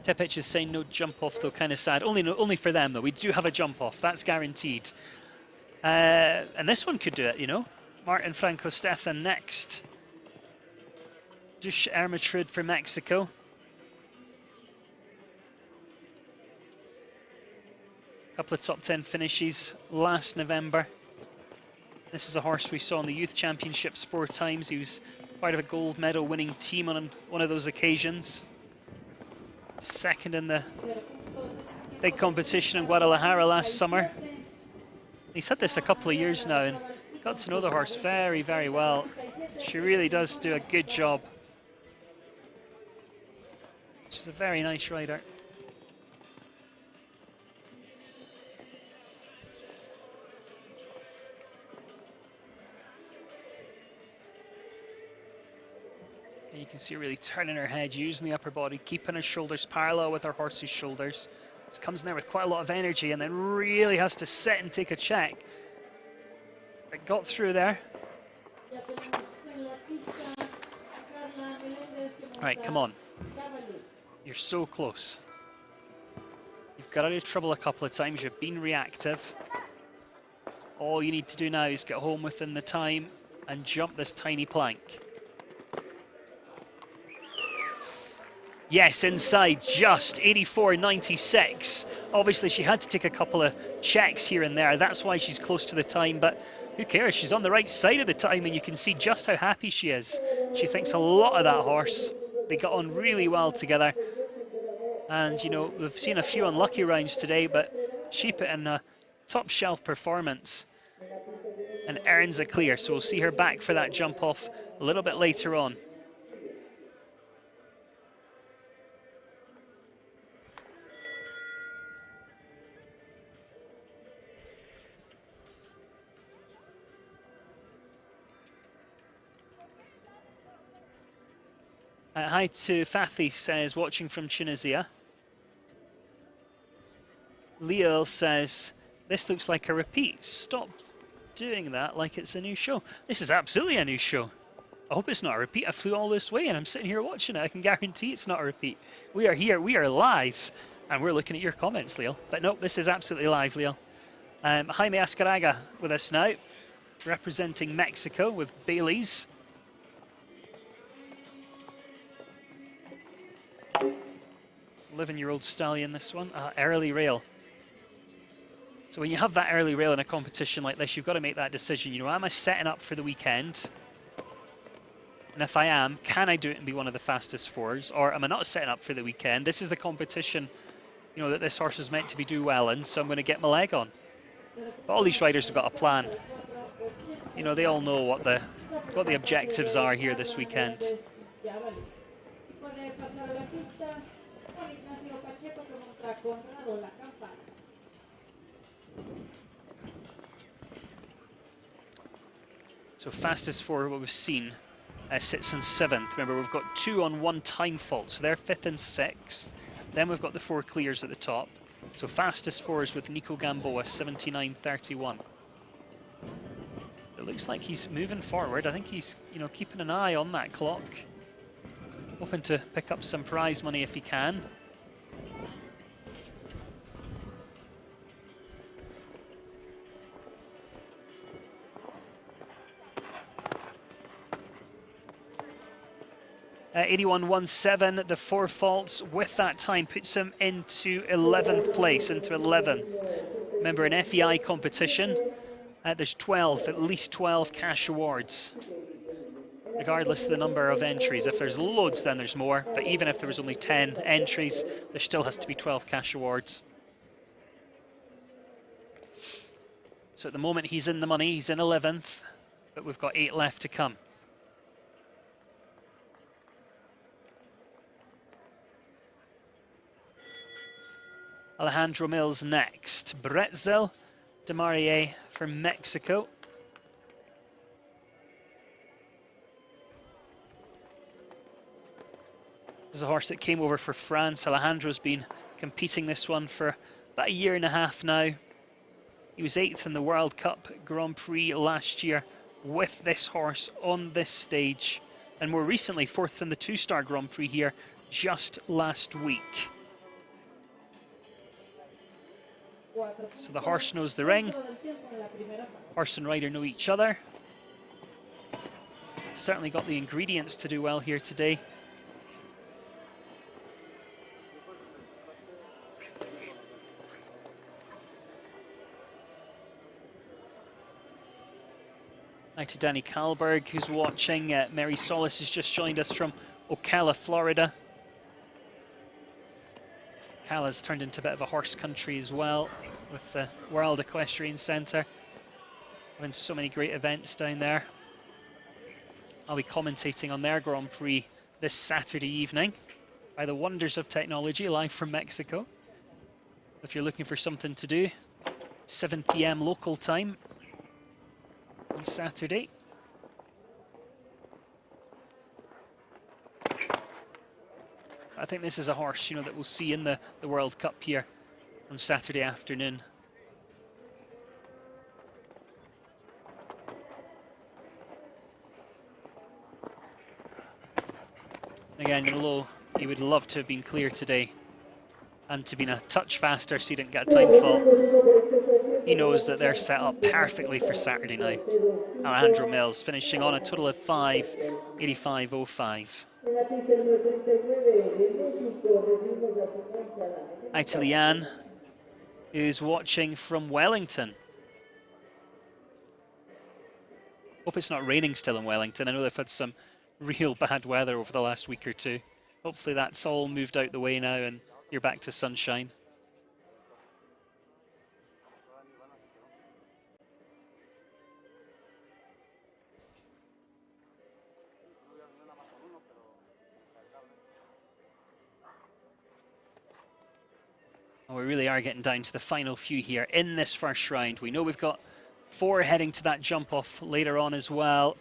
Tipitch is saying no jump off though, kind of sad. Only for them though. We do have a jump off, that's guaranteed. And this one could do it, you know. Martin Franco Stefan next. Dush Ermitrud for Mexico. Couple of top 10 finishes last November. This is a horse we saw in the Youth Championships 4 times. He was part of a gold medal winning team on one of those occasions. Second in the big competition in Guadalajara last summer. He's had this a couple of years now and got to know the horse very, very well. She really does do a good job. She's a very nice rider. And you can see her really turning her head, using the upper body, keeping her shoulders parallel with her horse's shoulders. Just comes in there with quite a lot of energy and then really has to sit and take a check. But got through there. All right, come on. You're so close. You've got out of trouble a couple of times. You've been reactive. All you need to do now is get home within the time and jump this tiny plank. Yes, inside, just 84.96. Obviously, she had to take a couple of checks here and there. That's why she's close to the time, but who cares? She's on the right side of the time, and you can see just how happy she is. She thinks a lot of that horse. They got on really well together. And, you know, we've seen a few unlucky rounds today, but she put in a top shelf performance and earns a clear. So we'll see her back for that jump off a little bit later on. Hi to Fathy, says, watching from Tunisia. Leo says, this looks like a repeat. Stop doing that like it's a new show. This is absolutely a new show. I hope it's not a repeat. I flew all this way and I'm sitting here watching it. I can guarantee it's not a repeat. We are here, we are live, and we're looking at your comments, Leo. But no, this is absolutely live, Leo. Jaime Ascaraga with us now, representing Mexico with Bailey's. 11-year-old stallion, this one. Early rail. So when you have that early rail in a competition like this, you've got to make that decision. You know, am I setting up for the weekend? And if I am, can I do it and be one of the fastest 4s? Or am I not setting up for the weekend? This is the competition, you know, that this horse is meant to be do well in, so I'm going to get my leg on. But all these riders have got a plan. You know, they all know what the objectives are here this weekend. So fastest 4, what we've seen, sits in 7th. Remember, we've got 2 on 1 time fault, so they're 5th and 6th. Then we've got the 4 clears at the top. So fastest 4s with Nico Gamboa, 79.31. It looks like he's moving forward. I think he's, you know, keeping an eye on that clock. Hoping to pick up some prize money if he can. 81.17, the 4 faults with that time puts him into 11th place, into 11th. Remember, an FEI competition, there's 12, at least 12 cash awards. regardless of the number of entries. If there's loads, then there's more. But even if there was only 10 entries, there still has to be 12 cash awards. So at the moment, he's in the money. He's in 11th, but we've got 8 left to come. Alejandro Mills next. Bretzel de Marie from Mexico. This is a horse that came over for France. Alejandro's been competing this one for about a year and a half now. He was 8th in the World Cup Grand Prix last year with this horse on this stage. And more recently, 4th in the 2-star Grand Prix here just last week. So the horse knows the ring. Horse and rider know each other. Certainly got the ingredients to do well here today. Hi to Danny Kalberg, who's watching. Mary Solis has just joined us from Ocala, Florida. Ocala's turned into a bit of a horse country as well, with the World Equestrian Centre. Having so many great events down there. I'll be commentating on their Grand Prix this Saturday evening by the wonders of technology, live from Mexico. If you're looking for something to do, 7 p.m. local time on Saturday. I think this is a horse, you know, that we'll see in the World Cup here on Saturday afternoon. Again, Golo, he would love to have been clear today and to have been a touch faster so he didn't get a time fault. He knows that they're set up perfectly for Saturday now. Alejandro Mills finishing on a total of 5:85.05. Hi to Leanne, who's watching from Wellington. Hope it's not raining still in Wellington. I know they've had some real bad weather over the last week or two. Hopefully that's all moved out the way now and you're back to sunshine. Well, we really are getting down to the final few here in this first round. We know we've got 4 heading to that jump off later on as well.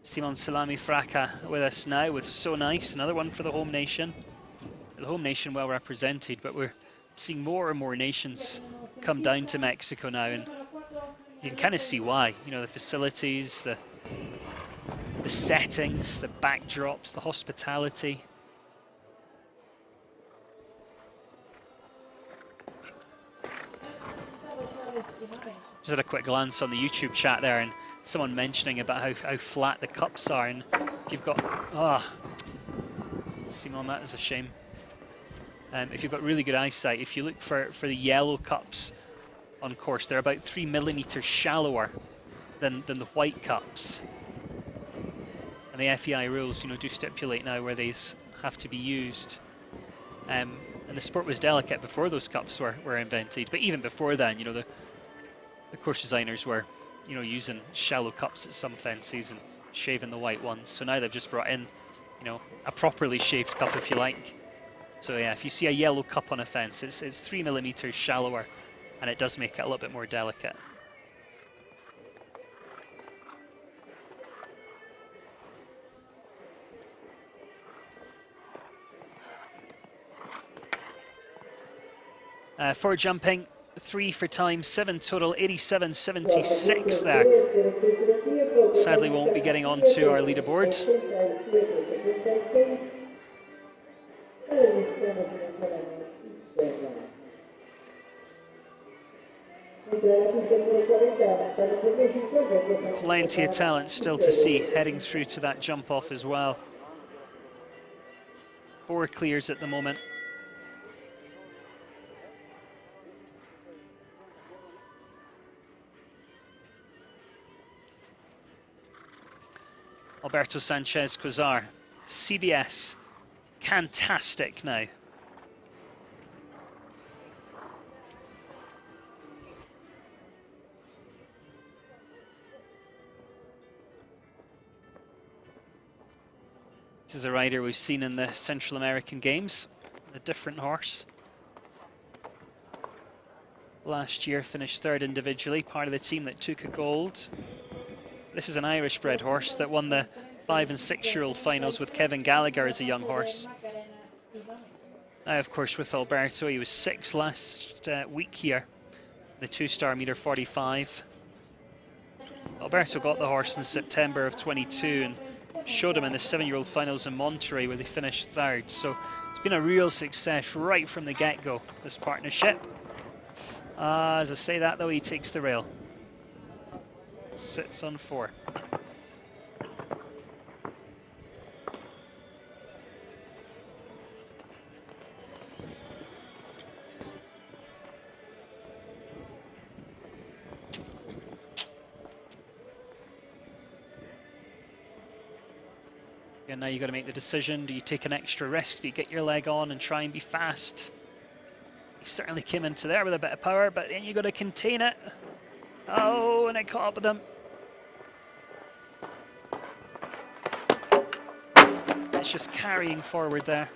Simon Salami Fraca with us now with So Nice, another one for the home nation. The home nation well represented, but we're seeing more and more nations come down to Mexico now, and you can kind of see why. You know, the facilities, the settings, the backdrops, the hospitality. Just had a quick glance on the YouTube chat there, and someone mentioning about how flat the cups are, and if you've got, Simon, that is a shame. If you've got really good eyesight, if you look for the yellow cups on course, they're about 3 millimeters shallower than the white cups. And the FEI rules, you know, do stipulate now where these have to be used. And the sport was delicate before those cups were invented, but even before then, you know, the course designers were, you know, using shallow cups at some fences and shaving the white ones. So now they've just brought in, you know, a properly shaved cup, if you like. So yeah, if you see a yellow cup on a fence, it's 3 millimeters shallower, and it does make it a little bit more delicate. For jumping, 3 for time, 7 total, 87.76 there. Sadly, won't be getting onto our leaderboard. Plenty of talent still to see heading through to that jump off as well. 4 clears at the moment. Alberto Sanchez Quasar. CBS, fantastic now. This is a rider we've seen in the Central American Games, a different horse. Last year finished third individually, part of the team that took a gold. This is an Irish-bred horse that won the 5- and 6-year-old finals with Kevin Gallagher as a young horse. Now, of course, with Alberto, he was 6th last week here, the 2-star meter 45. Alberto got the horse in September of 22 and showed him in the 7-year-old finals in Monterey where they finished 3rd. So it's been a real success right from the get-go, this partnership. As I say that though, he takes the rail. Sits on 4. And now you've got to make the decision. Do you take an extra risk? Do you get your leg on and try and be fast? He certainly came into there with a bit of power, but then you've got to contain it. Oh, and it caught up with him. It's just carrying forward there.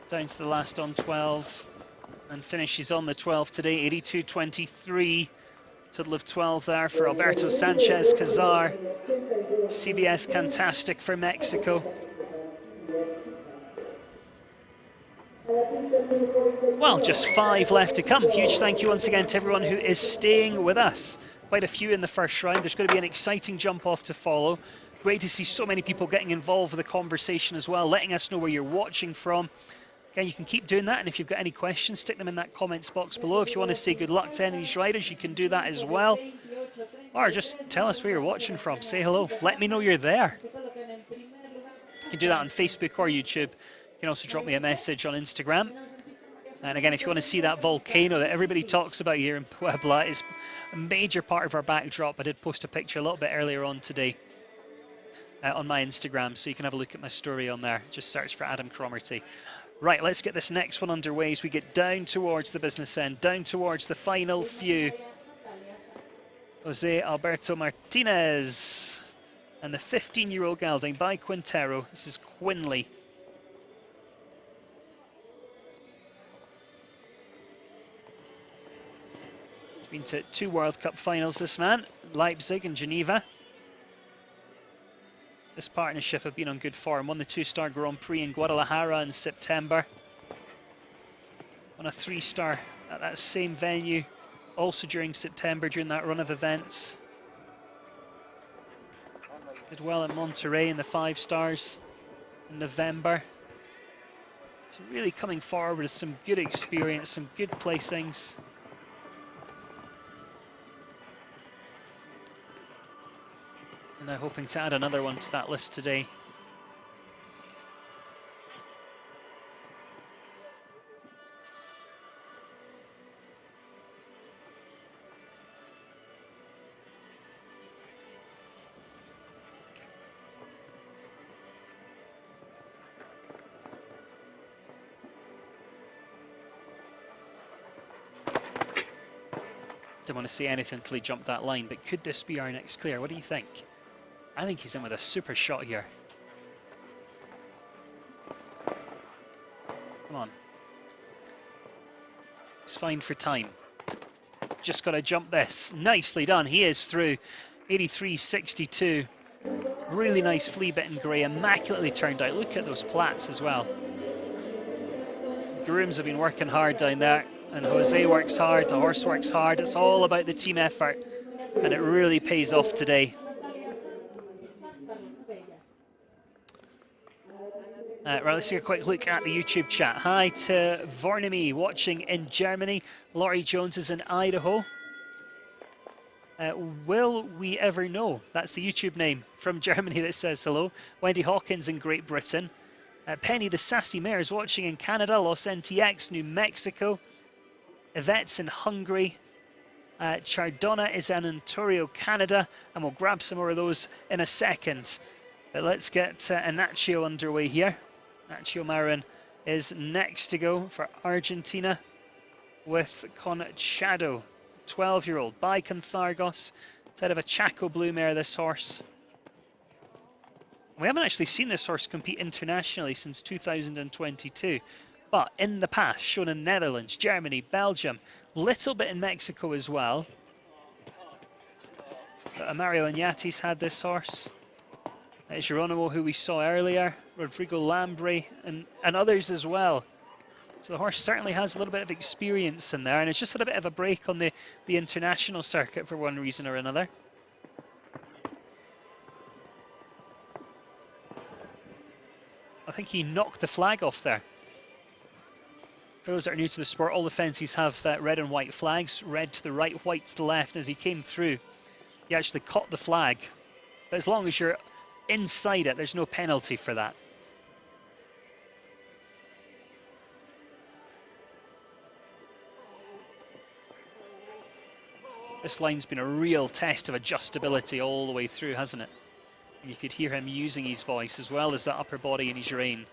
Down to the last on 12 and finishes on the 12 today, 82.23. Total of 12 there for Alberto Sanchez Quasar. CBS fantastic for Mexico. Well, just 5 left to come. Huge thank you once again to everyone who is staying with us. Quite a few in the first round. There's going to be an exciting jump off to follow. Great to see so many people getting involved with the conversation as well, letting us know where you're watching from. Again, you can keep doing that, and if you've got any questions, stick them in that comments box below. If you want to say good luck to any of these riders, you can do that as well. Or just tell us where you're watching from. Say hello. Let me know you're there. You can do that on Facebook or YouTube. You can also drop me a message on Instagram. And again, if you want to see that volcano that everybody talks about here in Puebla, it's a major part of our backdrop. I did post a picture a little bit earlier on today on my Instagram, so you can have a look at my story on there. Just search for Adam Cromarty. Right, let's get this next one underway as we get down towards the business end, down towards the final few. Jose Alberto Martinez and the 15-year-old gelding by Quintero. This is Quinley. He's been to 2 World Cup finals, this man, Leipzig and Geneva. This partnership have been on good form. Won the 2-star Grand Prix in Guadalajara in September. Won a 3-star at that same venue, also during September, during that run of events. Did well in Monterey in the 5 stars in November. So really coming forward with some good experience, some good placings. And they're hoping to add another one to that list today. Didn't want to say anything until he jumped that line, but could this be our next clear? What do you think? I think he's in with a super shot here. Come on. He's fine for time. Just got to jump this. Nicely done. He is through. 83.62. Really nice flea bit in grey. Immaculately turned out. Look at those plats as well. Grooms have been working hard down there. And Jose works hard. The horse works hard. It's all about the team effort. And it really pays off today. Right, let's take a quick look at the YouTube chat. Hi to Vornemy watching in Germany. Laurie Jones is in Idaho. Will we ever know? That's the YouTube name from Germany that says hello. Wendy Hawkins in Great Britain. Penny the Sassy Mare is watching in Canada. Los NTX, New Mexico. Yvette's in Hungary. Chardonna is in Ontario, Canada. And we'll grab some more of those in a second. But let's get Inacio underway here. Inacio Marin is next to go for Argentina with Conchado, 12-year-old by Canthargos. It's out of a Chaco Blue mare, this horse. We haven't actually seen this horse compete internationally since 2022, but in the past, shown in Netherlands, Germany, Belgium, little bit in Mexico as well. But Mario Ignati's had this horse. Geronimo, who we saw earlier, Rodrigo Lambre, and others as well. So the horse certainly has a little bit of experience in there, and it's just had a bit of a break on the international circuit for one reason or another. I think he knocked the flag off there. For those that are new to the sport, all the fences have red and white flags, red to the right, white to the left. As he came through, he actually caught the flag. But as long as you're inside it, there's no penalty for that. This line's been a real test of adjustability all the way through, hasn't it? You could hear him using his voice as well as that upper body in his rein.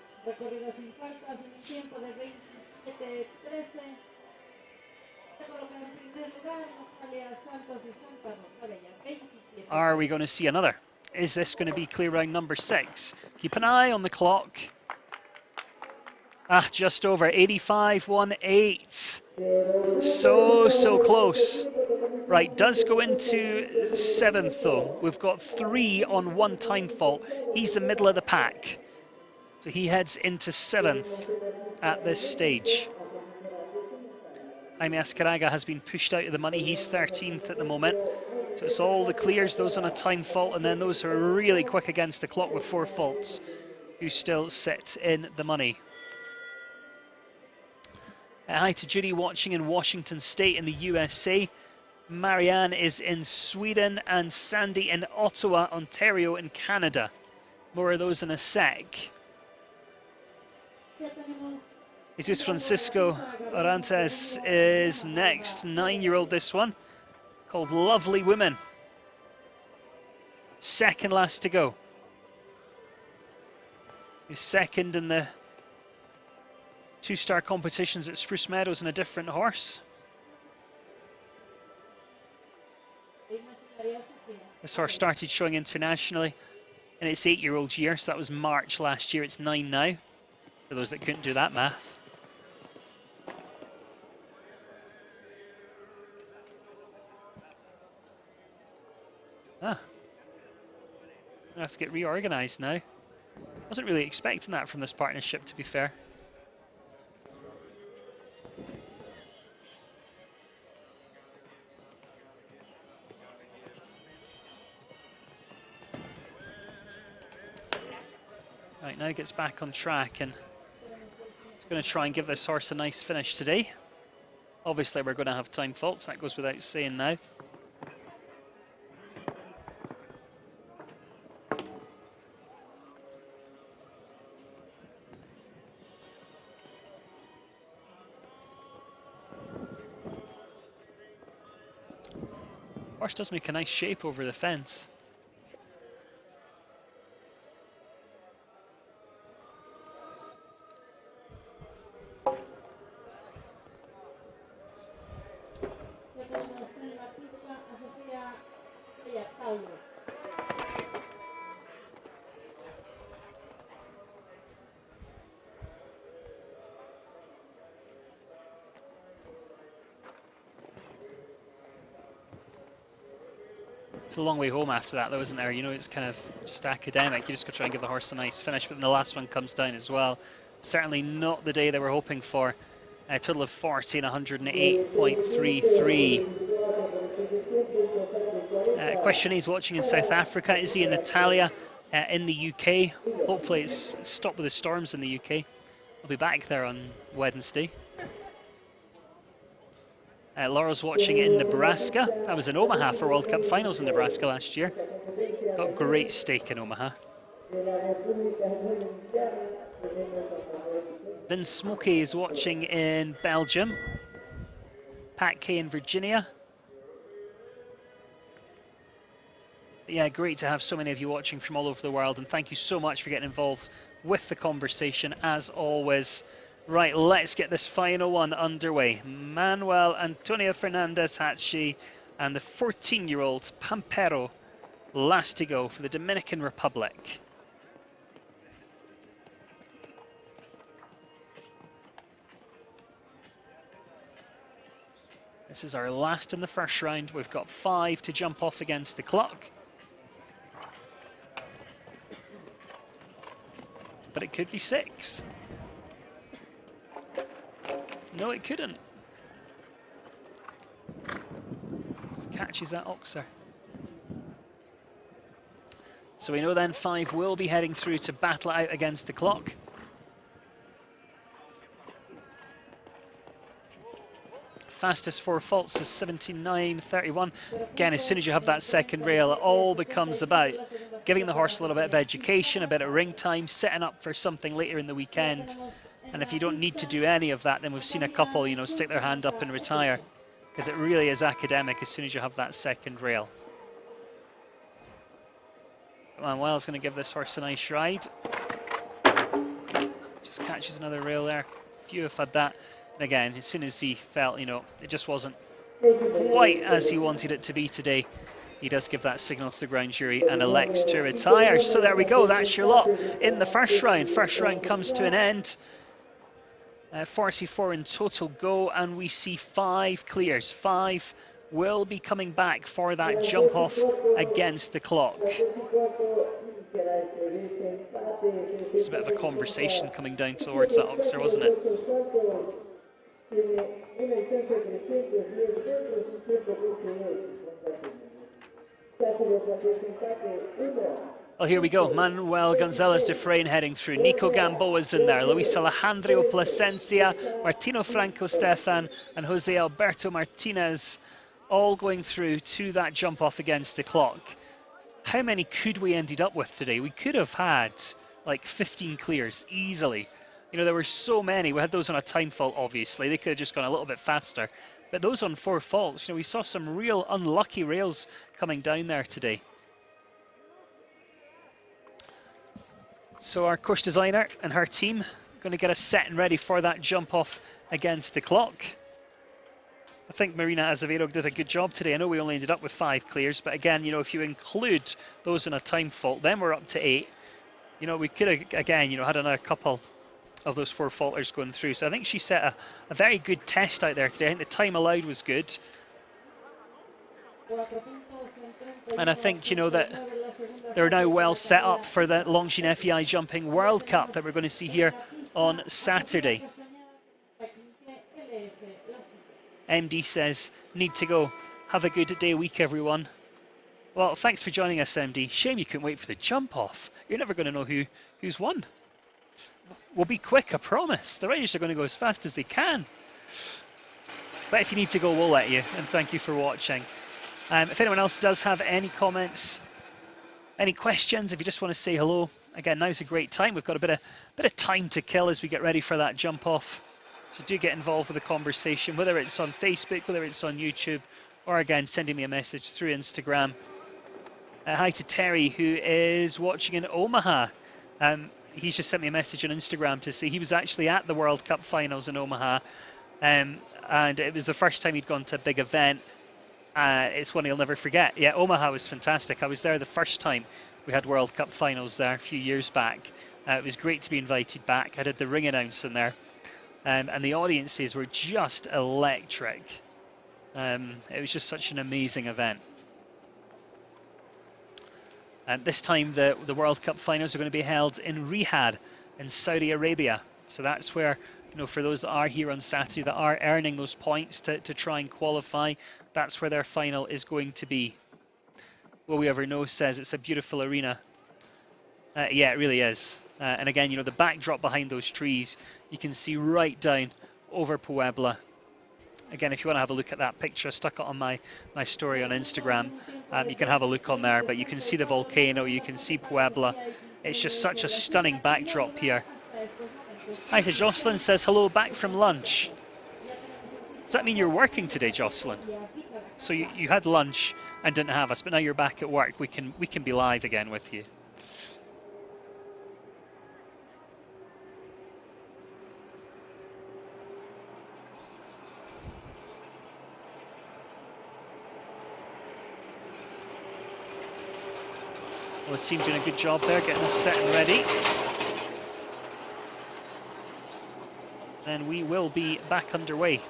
Are we going to see another? Is this going to be clear round number 6? Keep an eye on the clock. Just over 85.18. So close. Right, does go into 7th though. We've got 3 on 1 time fault. He's the middle of the pack. So he heads into 7th at this stage. Jaime Azcárraga has been pushed out of the money. He's 13th at the moment. So it's all the clears, those on a time fault, and then those who are really quick against the clock with 4 faults, who still sit in the money. Hi to Judy watching in Washington State in the USA. Marianne is in Sweden, and Sandy in Ottawa, Ontario in Canada. More of those in a sec. Jesus Francisco Orantes is next, 9-year-old this one, called Lovely Women. Second last to go. He's second in the 2-star competitions at Spruce Meadows in a different horse. This horse started showing internationally in its 8-year-old year, so that was March last year. It's 9 now, for those that couldn't do that math. I have to get reorganised now. Wasn't really expecting that from this partnership, to be fair. Right, now gets back on track and it's going to try and give this horse a nice finish today. Obviously we're going to have time faults, that goes without saying now. Horse does make a nice shape over the fence. It's a long way home after that though, isn't there? You know, it's kind of just academic. You just got to try and give the horse a nice finish, but then the last one comes down as well. Certainly not the day they were hoping for. A total of 40 and 108.33. Question is watching in South Africa. Is he in Italia in the UK? Hopefully it's stopped with the storms in the UK. I'll be back there on Wednesday. Laura's watching in Nebraska. I was in Omaha for World Cup finals in Nebraska last year. Got great steak in Omaha. Vince Smokey is watching in Belgium. Pat K in Virginia. But yeah, great to have so many of you watching from all over the world, and thank you so much for getting involved with the conversation as always. Right, let's get this final one underway. Manuel Antonio Fernandez Hatchi and the 14-year-old Pampero last to go for the Dominican Republic. This is our last in the first round. We've got 5 to jump off against the clock. But it could be 6. No, it couldn't. Just catches that oxer. So we know then 5 will be heading through to battle out against the clock. Fastest 4 faults is 79.31. Again, as soon as you have that second rail, it all becomes about giving the horse a little bit of education, a bit of ring time, setting up for something later in the weekend. And if you don't need to do any of that, then we've seen a couple, you know, stick their hand up and retire, because it really is academic as soon as you have that second rail. Manuel's going to give this horse a nice ride. Just catches another rail there. Few have had that. And again, as soon as he felt, you know, it just wasn't quite as he wanted it to be today, he does give that signal to the ground jury and elects to retire. So there we go, that's your lot in the first round. First round comes to an end. 44 in total go, and we see 5 clears. 5 will be coming back for that jump off against the clock. It's a bit of a conversation coming down towards that oxer, wasn't it? Well, here we go. Manuel Gonzalez de Freyne heading through. Nico Gamboa's in there. Luis Alejandro Plasencia, Martino Franco Stefan, and Jose Alberto Martinez all going through to that jump off against the clock. How many could we ended up with today? We could have had like 15 clears easily. You know, there were so many. We had those on a time fault, obviously. They could have just gone a little bit faster. But those on 4 faults, you know, we saw some real unlucky rails coming down there today. So our course designer and her team going to get us set and ready for that jump off against the clock. I think Marina Azevedo did a good job today. I know we only ended up with 5 clears, but again, you know, if you include those in a time fault, then we're up to 8. You know, we could have, again, you know, had another couple of those 4 faulters going through. So I think she set a very good test out there today. I think the time allowed was good. And I think, you know, that they're now well set up for the Longines FEI Jumping World Cup that we're going to see here on Saturday. MD says, need to go. Have a good day week, everyone. Well, thanks for joining us, MD. Shame you couldn't wait for the jump off. You're never going to know who's won. We'll be quick, I promise. The riders are going to go as fast as they can. But if you need to go, we'll let you. And thank you for watching. If anyone else does have any comments, any questions, if you just want to say hello, again, now's a great time. We've got a bit of time to kill as we get ready for that jump off. So do get involved with the conversation, whether it's on Facebook, whether it's on YouTube, or again, sending me a message through Instagram. Hi to Terry, who is watching in Omaha. He's just sent me a message on Instagram to say he was actually at the World Cup finals in Omaha. And it was the first time he'd gone to a big event. It's one he'll never forget. Yeah, Omaha was fantastic. I was there the first time we had World Cup finals there a few years back. It was great to be invited back. I did the ring announcing there. And the audiences were just electric. It was just such an amazing event. And this time the World Cup finals are going to be held in Riyadh in Saudi Arabia. So that's where, you know, for those that are here on Saturday that are earning those points to try and qualify, that's where their final is going to be. Will We Ever Know says it's a beautiful arena. Yeah, it really is. And again, you know, the backdrop behind those trees, you can see right down over Puebla. Again, if you want to have a look at that picture, I stuck it on my story on Instagram. You can have a look on there, but you can see the volcano, you can see Puebla. It's just such a stunning backdrop here Hi to Jocelyn, says hello, back from lunch. Does that mean you're working today, Jocelyn? So you had lunch and didn't have us, but now you're back at work. We can be live again with you. Well, the team doing a good job there, getting us set and ready. Then we will be back underway.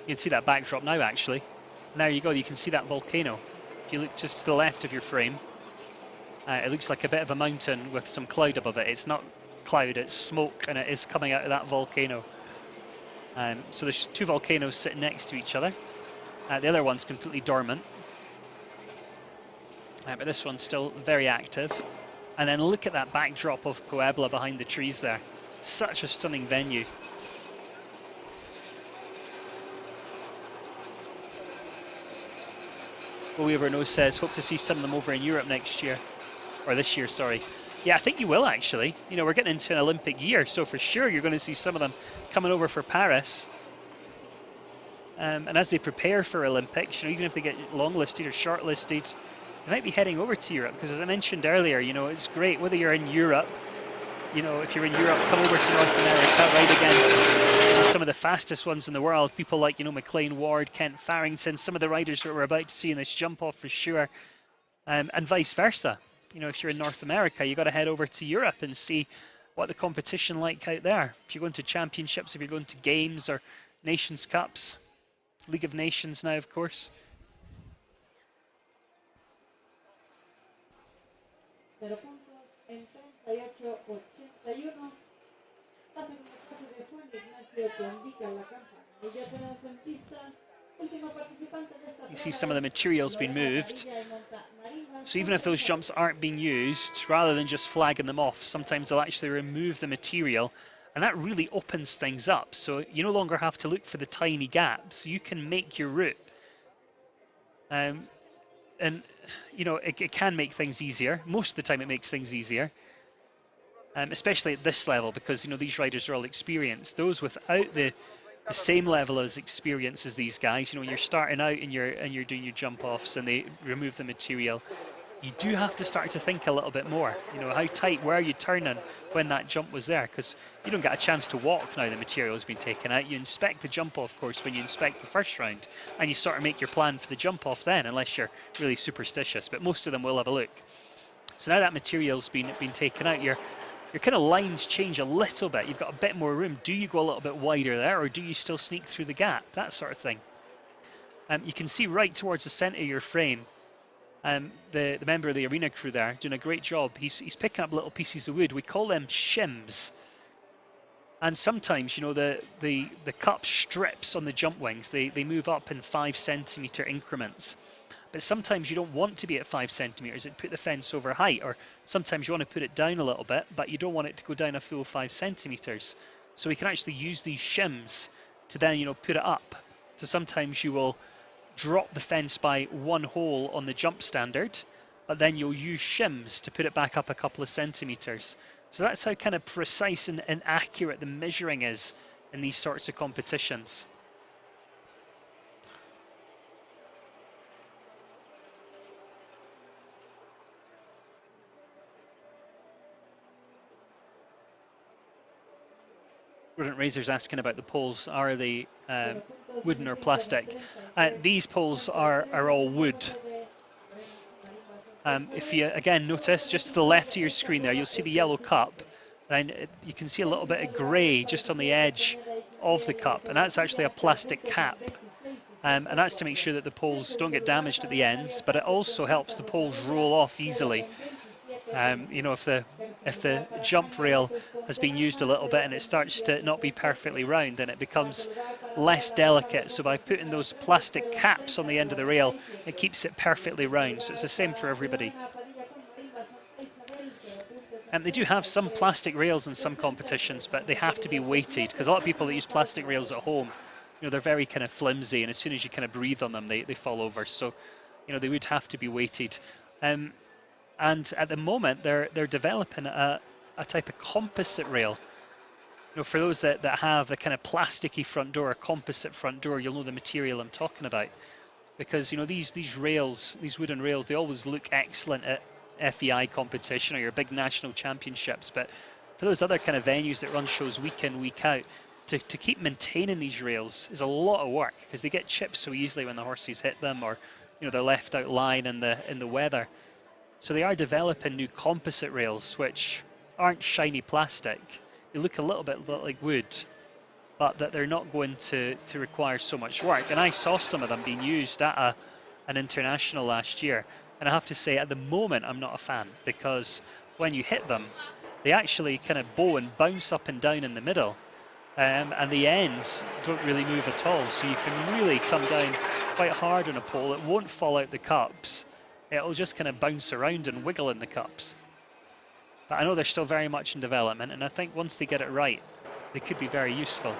You can see that backdrop now, actually. And there you go, you can see that volcano. If you look just to the left of your frame, it looks like a bit of a mountain with some cloud above it. It's not cloud, it's smoke, and it is coming out of that volcano. So there's two volcanoes sitting next to each other. The other one's completely dormant. But this one's still very active. And then look at that backdrop of Puebla behind the trees there. Such a stunning venue. Overno says, hope to see some of them over in Europe next year. Or this year, sorry. Yeah, I think you will actually. You know, we're getting into an Olympic year, so for sure you're going to see some of them coming over for Paris. And as they prepare for Olympics, you know, even if they get longlisted or shortlisted, they might be heading over to Europe. Because as I mentioned earlier, you know, it's great whether you're in Europe, you know, if you're in Europe, come over to North America, ride against, you know, some of the fastest ones in the world. People like, you know, McLean Ward, Kent Farrington, some of the riders that we're about to see in this jump off for sure, and vice versa. You know, if you're in North America, you got to head over to Europe and see what the competition like out there. If you're going to championships, if you're going to games or Nations Cups, League of Nations now, of course. You see some of the materials being moved. So even if those jumps aren't being used, rather than just flagging them off, sometimes they'll actually remove the material, and that really opens things up. So you no longer have to look for the tiny gaps. You can make your route. And you know, it can make things easier. Most of the time it makes things easier. Especially at this level, because, you know, these riders are all experienced. Those without the same level of experience as these guys, you know, when you're starting out and you're doing your jump offs and they remove the material, you do have to start to think a little bit more. You know, how tight were you turning when that jump was there? Because you don't get a chance to walk now the material has been taken out. You inspect the jump off course when you inspect the first round, and you sort of make your plan for the jump off then, unless you're really superstitious. But most of them will have a look. So now that material's been taken out, your kind of lines change a little bit. You've got a bit more room. Do you go a little bit wider there, or do you still sneak through the gap? That sort of thing. You can see right towards the center of your frame, the member of the arena crew there doing a great job. He's picking up little pieces of wood. We call them shims. And sometimes, you know, the cup strips on the jump wings, they move up in 5 centimeter increments. But sometimes you don't want to be at 5 centimeters and put the fence over height, or sometimes you want to put it down a little bit, but you don't want it to go down a full 5 centimeters. So we can actually use these shims to then, you know, put it up. So sometimes you will drop the fence by 1 hole on the jump standard, but then you'll use shims to put it back up a couple of centimeters. So that's how kind of precise and accurate the measuring is in these sorts of competitions. Rodent Razor's asking about the poles. Are they wooden or plastic? These poles are all wood. If you again notice just to the left of your screen there, you'll see the yellow cup. Then you can see a little bit of grey just on the edge of the cup, and that's actually a plastic cap. And that's to make sure that the poles don't get damaged at the ends, but it also helps the poles roll off easily. You know, if the jump rail has been used a little bit and it starts to not be perfectly round, then it becomes less delicate. So by putting those plastic caps on the end of the rail, it keeps it perfectly round. So it's the same for everybody. They do have some plastic rails in some competitions, but they have to be weighted, because a lot of people that use plastic rails at home, you know, they're very kind of flimsy, and as soon as you kind of breathe on them, they fall over. So, you know, they would have to be weighted. And at the moment, they're developing a type of composite rail. You know, for those that have the kind of plasticky front door, composite front door, you'll know the material I'm talking about. Because, you know, these rails, these wooden rails, they always look excellent at FEI competition or your big national championships, but for those other kind of venues that run shows week in, week out, to keep maintaining these rails is a lot of work, because they get chipped so easily when the horses hit them, or, you know, they're left out lying in the weather. So they are developing new composite rails, which aren't shiny plastic. They look a little bit like wood, but that they're not going to require so much work. And I saw some of them being used at an international last year. And I have to say, at the moment, I'm not a fan, because when you hit them, they actually kind of bow and bounce up and down in the middle. And the ends don't really move at all. So you can really come down quite hard on a pole. It won't fall out the cups. It'll just kind of bounce around and wiggle in the cups. But I know they're still very much in development, and I think once they get it right, they could be very useful.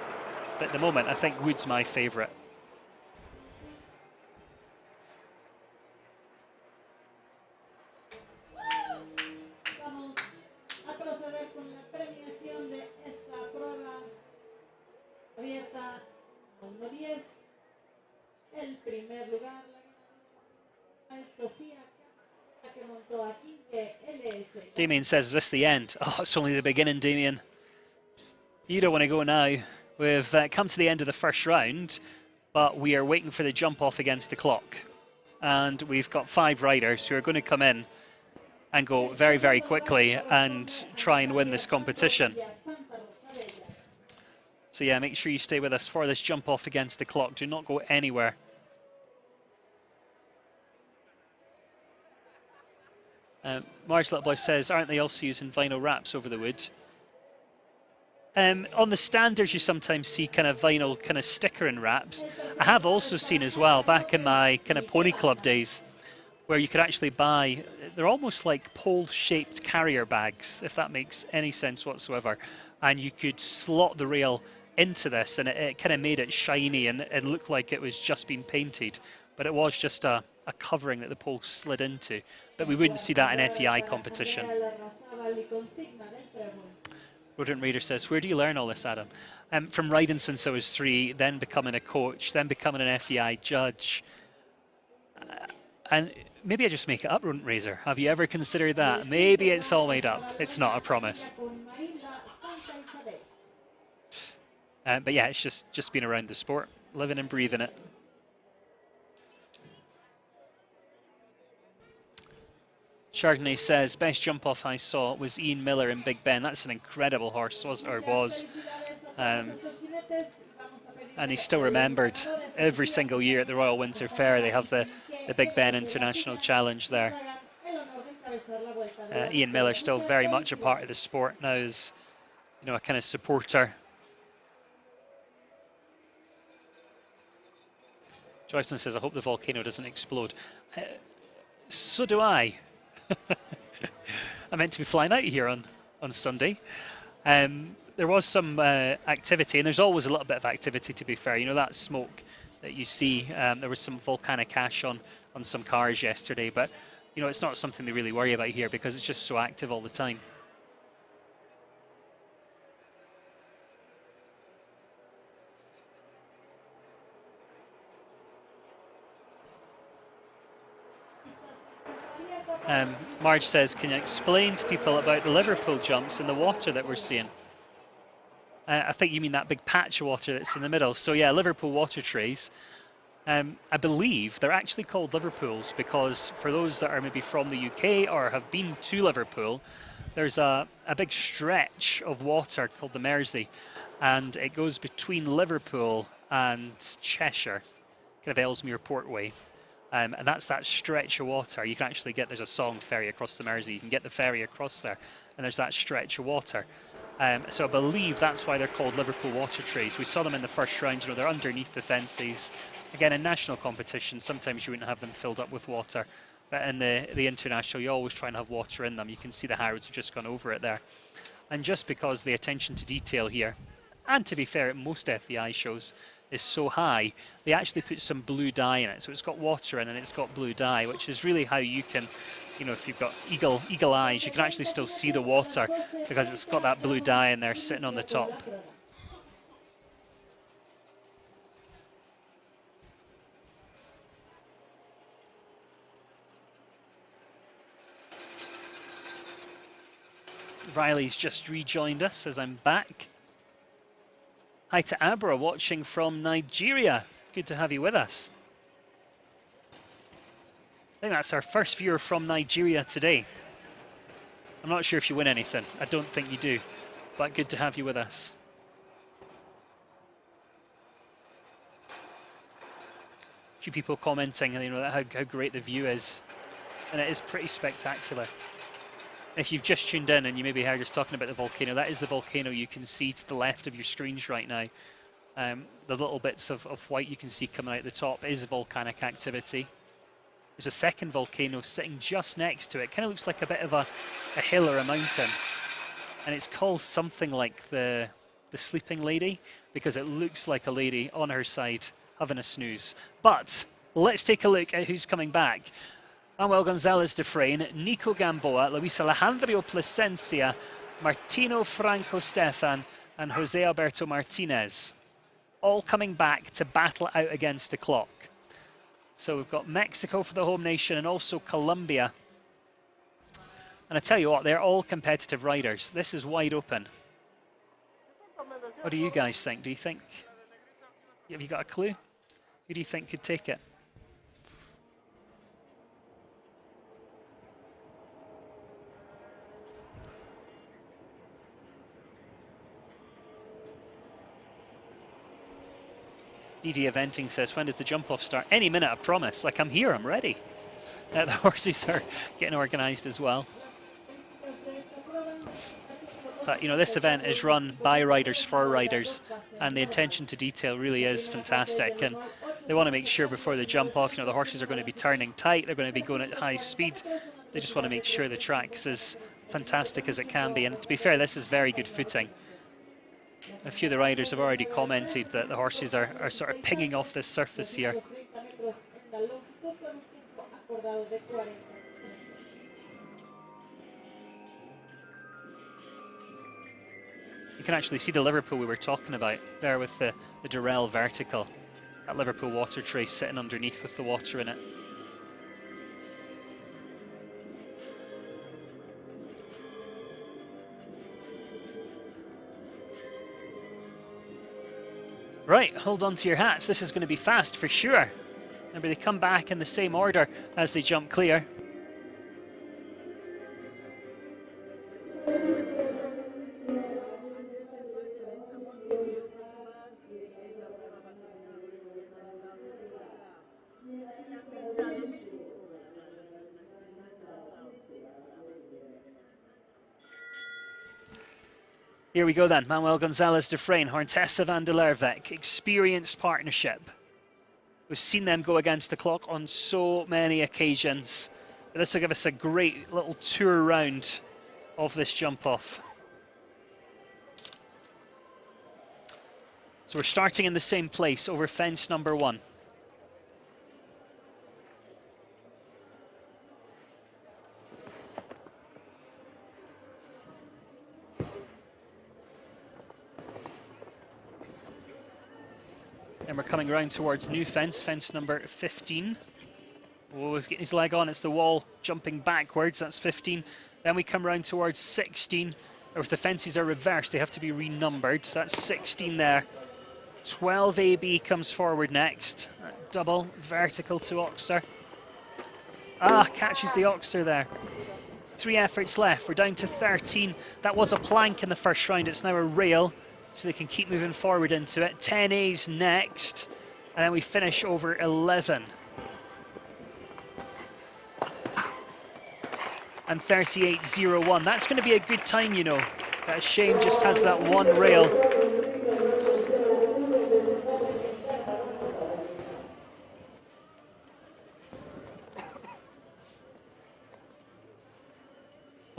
But at the moment, I think wood's my favorite. Damien says, is this the end? Oh, it's only the beginning, Damien. You don't want to go now. We've come to the end of the first round, but we are waiting for the jump off against the clock. And we've got 5 riders who are going to come in and go very, very quickly and try and win this competition. So yeah, make sure you stay with us for this jump off against the clock. Do not go anywhere. Marge Littleboy says, aren't they also using vinyl wraps over the wood? On the standards, you sometimes see kind of vinyl kind of sticker and wraps. I have also seen as well, back in my kind of pony club days, where you could actually buy, they're almost like pole-shaped carrier bags, if that makes any sense whatsoever. And you could slot the rail into this, and it kind of made it shiny and it looked like it was just been painted. But it was just a covering that the pole slid into. But we wouldn't see that in FEI competition. Rodent Raider says, where do you learn all this, Adam? From riding since I was 3, then becoming a coach, then becoming an FEI judge. And maybe I just make it up, Rodent Raider. Have you ever considered that? Maybe it's all made up. It's not, I promise. But yeah, it's just been around the sport, living and breathing it. Chardonnay says, best jump off I saw was Ian Miller in Big Ben. That's an incredible horse, was. And he's still remembered. Every single year at the Royal Windsor Fair, they have the Big Ben International Challenge there. Ian Miller still very much a part of the sport now, as you know, a kind of supporter. Joycelyn says, I hope the volcano doesn't explode. So do I. I meant to be flying out here on Sunday. There was some activity, and there's always a little bit of activity, to be fair. You know, that smoke that you see, there was some volcanic ash on some cars yesterday, but you know, it's not something they really worry about here because it's just so active all the time. Marge says, can you explain to people about the Liverpool jumps in the water that we're seeing? I think you mean that big patch of water that's in the middle. So yeah, Liverpool water trays. I believe they're actually called Liverpools because for those that are maybe from the UK or have been to Liverpool, there's a big stretch of water called the Mersey, and it goes between Liverpool and Cheshire, kind of Ellesmere Port Way. And that's that stretch of water. You can actually get, there's a song, Ferry Across the Mersey. You can get the ferry across there, and there's that stretch of water. So I believe that's why they're called Liverpool water trays. We saw them in the first round. You know, they're underneath the fences. Again, in national competitions, sometimes you wouldn't have them filled up with water. But in the international, you always try and have water in them. You can see the Harrods have just gone over it there. And just because the attention to detail here, and to be fair, at most FEI shows, is so high, they actually put some blue dye in it. So it's got water in and it's got blue dye, which is really how you can, you know, if you've got eagle eyes, you can actually still see the water because it's got that blue dye in there sitting on the top. Riley's just rejoined us as I'm back. Hi to Abra watching from Nigeria. Good to have you with us. I think that's our first viewer from Nigeria today. I'm not sure if you win anything. I don't think you do, but good to have you with us. A few people commenting, you know, how great the view is, and it is pretty spectacular. If you've just tuned in and you maybe heard us talking about the volcano, that is the volcano you can see to the left of your screens right now. The little bits of white you can see coming out the top is volcanic activity. There's a second volcano sitting just next to it. Kind of looks like a bit of a hill or a mountain. And it's called something like the Sleeping Lady, because it looks like a lady on her side having a snooze. But let's take a look at who's coming back. Manuel Gonzalez de Freyne, Nico Gamboa, Luis Alejandro Plasencia, Martino Franco Stefan, and Jose Alberto Martinez, all coming back to battle out against the clock. So we've got Mexico for the home nation and also Colombia. And I tell you what, they're all competitive riders. This is wide open. What do you guys think? Do you think, have you got a clue? Who do you think could take it? DD Eventing says, when does the jump off start? Any minute, I promise. Like, I'm here, I'm ready. The horses are getting organised as well. But, you know, this event is run by riders for riders, and the attention to detail really is fantastic. And they want to make sure before the jump off, you know, the horses are going to be turning tight, they're going to be going at high speed. They just want to make sure the track's as fantastic as it can be. And to be fair, this is very good footing. A few of the riders have already commented that the horses are sort of pinging off this surface here. You can actually see the Liverpool we were talking about there with the Durrell vertical. That Liverpool water tray sitting underneath with the water in it. Right, hold on to your hats. This is going to be fast for sure. Remember, they come back in the same order as they jump clear. Here we go then, Manuel Gonzalez de Freyne, Horntessa van der Lerweg, experienced partnership. We've seen them go against the clock on so many occasions. But this will give us a great little tour round of this jump off. So we're starting in the same place over fence number 1. And we're coming around towards new fence, fence number 15. Oh, he's getting his leg on, it's the wall jumping backwards, that's 15. Then we come around towards 16. Or if the fences are reversed, they have to be renumbered. So that's 16 there. 12 AB comes forward next. Double, vertical to Oxer. Ah, catches the Oxer there. 3 efforts left, we're down to 13. That was a plank in the first round, it's now a rail. So they can keep moving forward into it. 10A's next, and then we finish over 11. And 38.01. That's going to be a good time, you know. But Shane just has that one rail.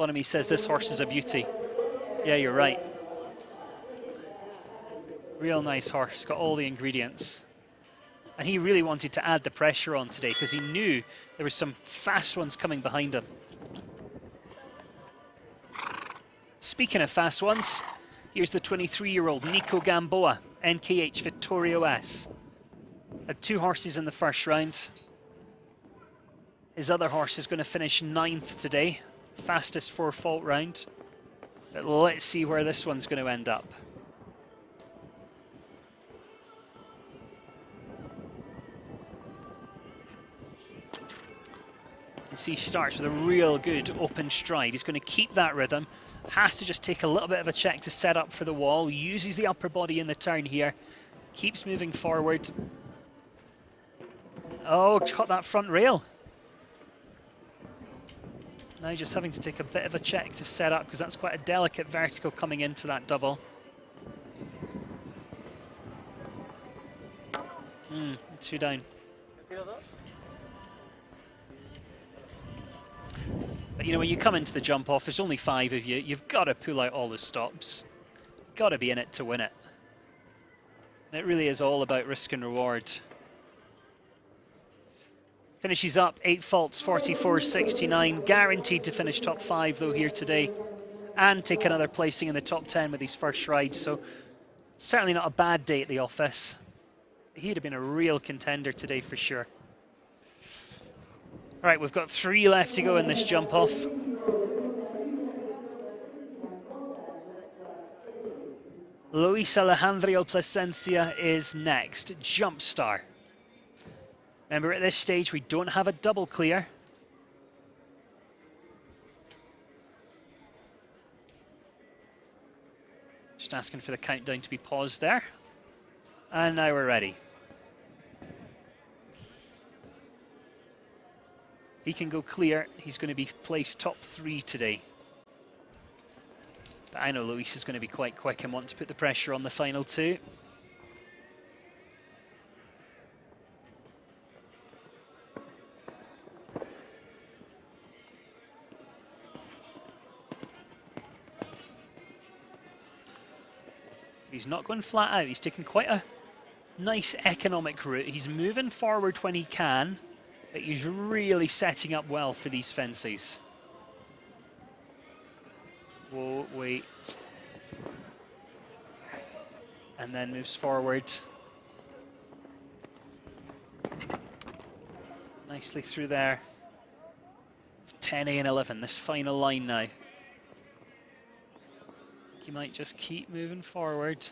Bonamy says this horse is a beauty. Yeah, you're right. Real nice horse, got all the ingredients. And he really wanted to add the pressure on today because he knew there were some fast ones coming behind him. Speaking of fast ones, here's the 23-year-old Nico Gamboa, NKH Vittorio S. Had 2 horses in the first round. His other horse is going to finish 9th today, fastest 4-fault round. But let's see where this one's going to end up. You see, he starts with a real good open stride. He's going to keep that rhythm. Has to just take a little bit of a check to set up for the wall. Uses the upper body in the turn here. Keeps moving forward. Oh, caught that front rail. Now just having to take a bit of a check to set up because that's quite a delicate vertical coming into that double. 2 down. But you know, when you come into the jump off, there's only 5 of you. You've got to pull out all the stops. Got to be in it to win it. And it really is all about risk and reward. Finishes up 8 faults, 44.69. Guaranteed to finish top 5 though here today, and take another placing in the top 10 with his first ride. So certainly not a bad day at the office. He'd have been a real contender today for sure. All right, we've got 3 left to go in this jump off. Luis Alejandro Plasencia is next, Jump Star. Remember, at this stage, we don't have a double clear. Just asking for the countdown to be paused there. And now we're ready. If he can go clear, he's going to be placed top 3 today. But I know Luis is going to be quite quick and want to put the pressure on the final 2. He's not going flat out. He's taking quite a nice economic route. He's moving forward when he can, but he's really setting up well for these fences. Whoa, wait. And then moves forward. Nicely through there. It's 10A and 11, this final line now. You might just keep moving forward.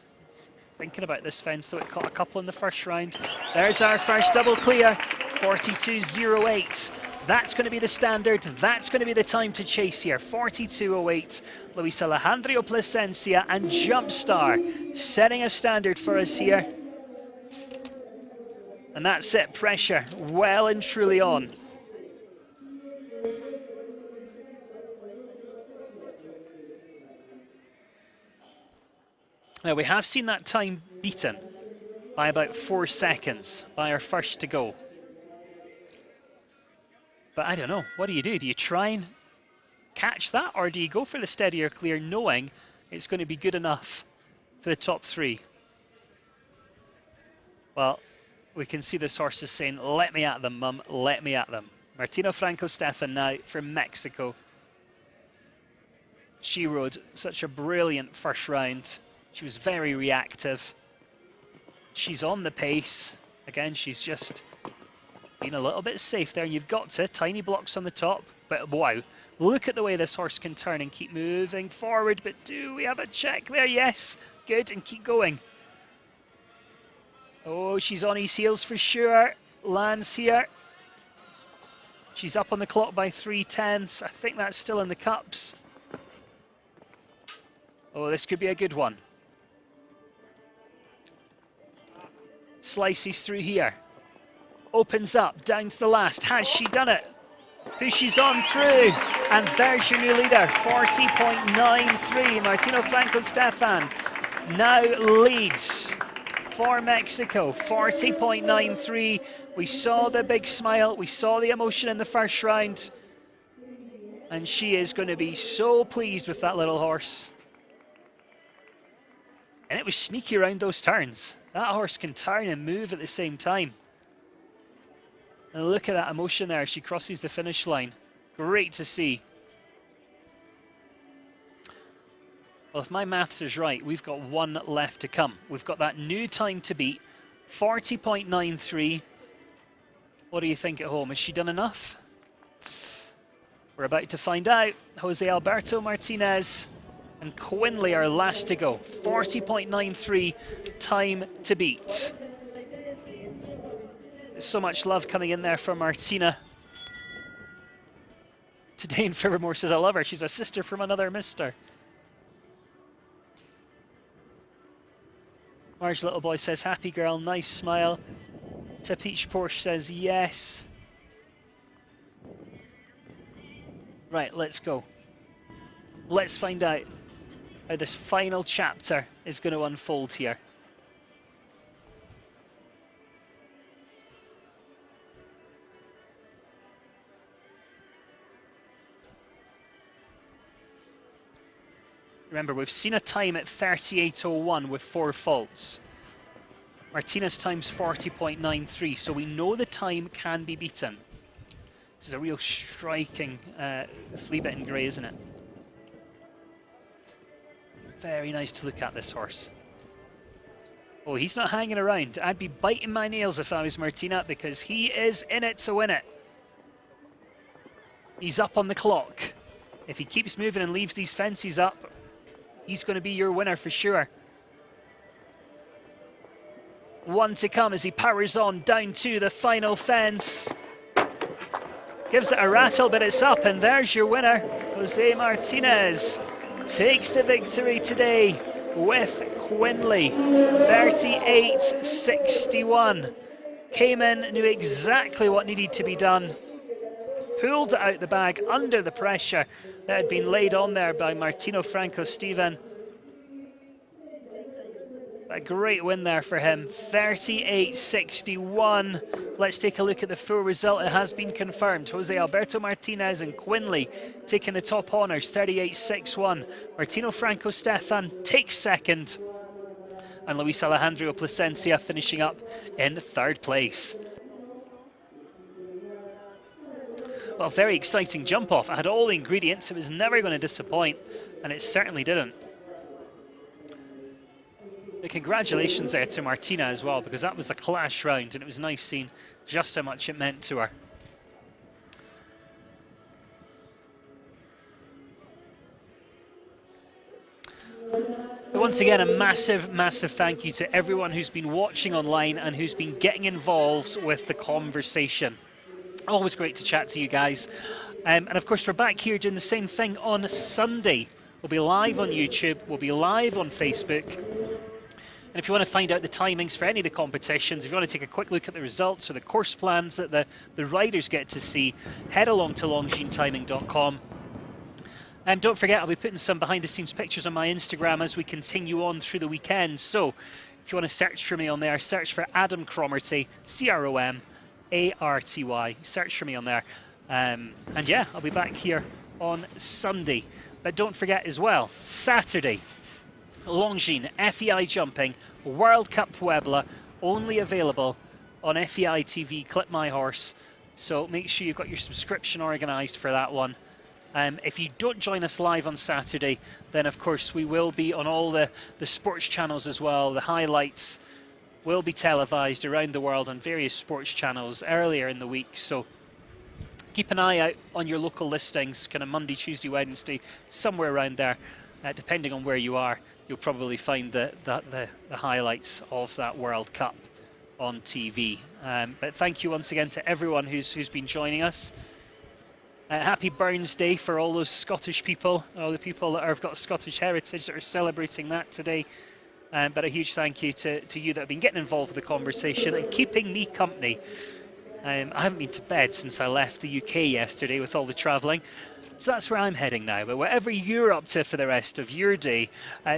Thinking about this fence, though, it caught a couple in the first round. There's our first double clear, 42.08. That's going to be the standard. That's going to be the time to chase here, 42.08. Luis Alejandro Plasencia and Jump Star setting a standard for us here. And that's it, pressure well and truly on. Now, we have seen that time beaten by about 4 seconds by our first to go. But I don't know, what do? Do you try and catch that, or do you go for the steadier clear knowing it's going to be good enough for the top 3? Well, we can see this horse is saying, let me at them, mum, let me at them. Martino Franco Stefan now from Mexico. She rode such a brilliant first round. She was very reactive. She's on the pace. Again, she's just been a little bit safe there. And you've got to, tiny blocks on the top. But wow, look at the way this horse can turn and keep moving forward. But do we have a check there? Yes, good, and keep going. Oh, she's on his heels for sure. Lands here. She's up on the clock by 3/10. I think that's still in the cups. Oh, this could be a good one. Slices through here. Opens up, down to the last. Has she done it? Pushes on through. And there's your new leader, 40.93. Martino Franco Stefan now leads for Mexico, 40.93. We saw the big smile. We saw the emotion in the first round. And she is going to be so pleased with that little horse. And it was sneaky around those turns. That horse can turn and move at the same time. And look at that emotion there as she crosses the finish line. Great to see. Well, if my maths is right, we've got one left to come. We've got that new time to beat, 40.93. What do you think at home? Has she done enough? We're about to find out. Jose Alberto Martinez and Quinley are last to go. 40.93 time to beat. There's so much love coming in there from Martina. Today in Livermore says, I love her. She's a sister from another mister. Marge Little Boy says, happy girl, nice smile. To Peach Porsche says, yes. Right, let's go. Let's find out how this final chapter is going to unfold here. Remember, we've seen a time at 38.01 with 4 faults. Martina's time's 40.93, so we know the time can be beaten. This is a real striking flea bitten grey, isn't it? Very nice to look at, this horse. Oh, he's not hanging around. I'd be biting my nails if I was Martina, because he is in it to win it. He's up on the clock. If he keeps moving and leaves these fences up, he's going to be your winner for sure. One to come as he powers on down to the final fence. Gives it a rattle, but it's up, and there's your winner. Jose Martinez takes the victory today with Quinley. 38.61. Came in, knew exactly what needed to be done. Pulled it out the bag under the pressure that had been laid on there by Martino Franco Steven. A great win there for him, 38.61. Let's take a look at the full result. It has been confirmed. Jose Alberto Martinez and Quinley taking the top honours, 38.61. Martino Franco Stefan takes second. And Luis Alejandro Plasencia finishing up in third place. Well, very exciting jump off. It had all the ingredients. It was never going to disappoint, and it certainly didn't. But congratulations there to Martina as well, because that was a clash round, and it was nice seeing just how much it meant to her. But once again, a massive, massive thank you to everyone who's been watching online and who's been getting involved with the conversation. Always great to chat to you guys. And of course, we're back here doing the same thing on Sunday. We'll be live on YouTube, we'll be live on Facebook. And if you want to find out the timings for any of the competitions, if you want to take a quick look at the results or the course plans that the riders get to see, head along to longines-timing.com. And don't forget, I'll be putting some behind-the-scenes pictures on my Instagram as we continue on through the weekend. So if you want to search for me on there, search for Adam Cromarty, C-R-O-M-A-R-T-Y. Search for me on there. And yeah, I'll be back here on Sunday. But don't forget as well, Saturday, Longines, FEI Jumping, World Cup Puebla, only available on FEI TV, Clip My Horse. So make sure you've got your subscription organised for that one. If you don't join us live on Saturday, then of course we will be on all the sports channels as well. The highlights will be televised around the world on various sports channels earlier in the week. So keep an eye out on your local listings, kind of Monday, Tuesday, Wednesday, somewhere around there. Depending on where you are, you'll probably find the highlights of that World Cup on TV. But thank you once again to everyone who's been joining us. Happy Burns Day for all those Scottish people, all the people that have got Scottish heritage that are celebrating that today. But a huge thank you to you that have been getting involved with the conversation and keeping me company. I haven't been to bed since I left the UK yesterday with all the travelling. So that's where I'm heading now. But whatever you're up to for the rest of your day,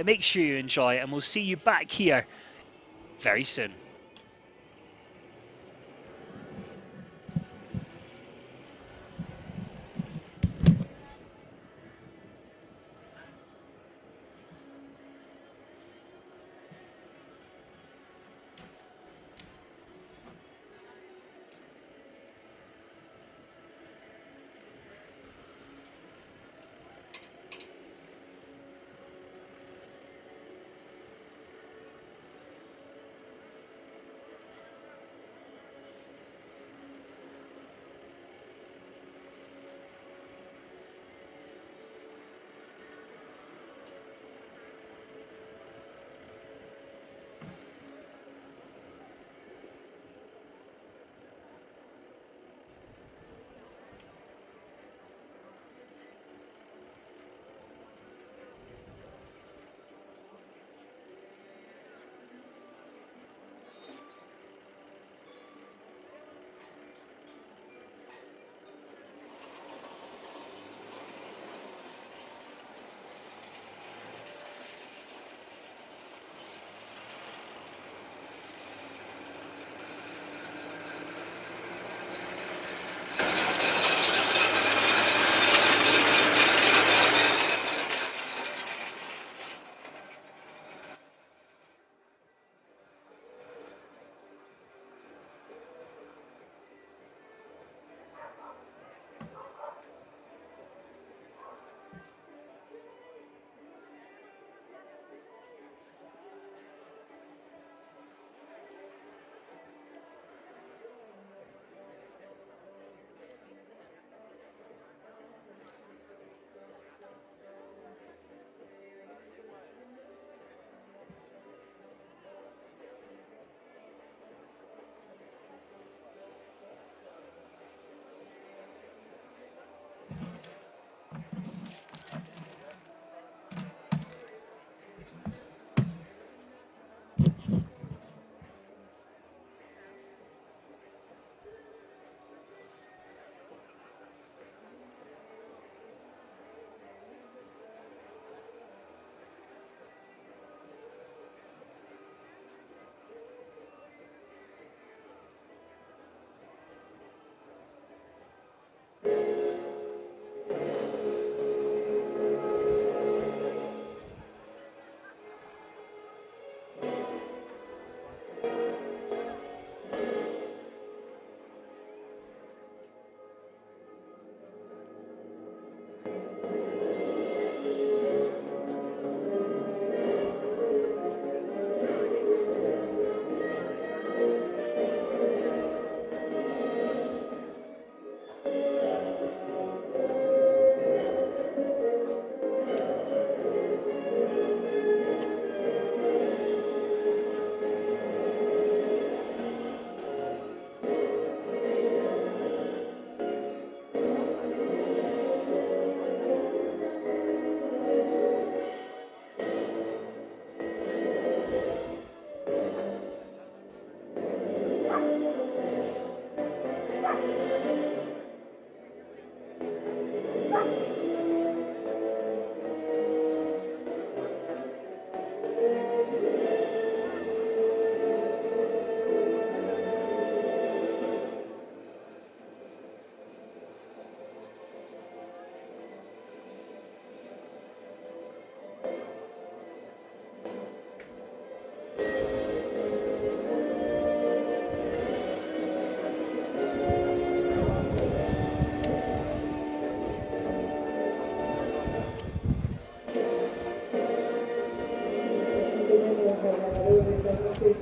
make sure you enjoy it, and we'll see you back here very soon.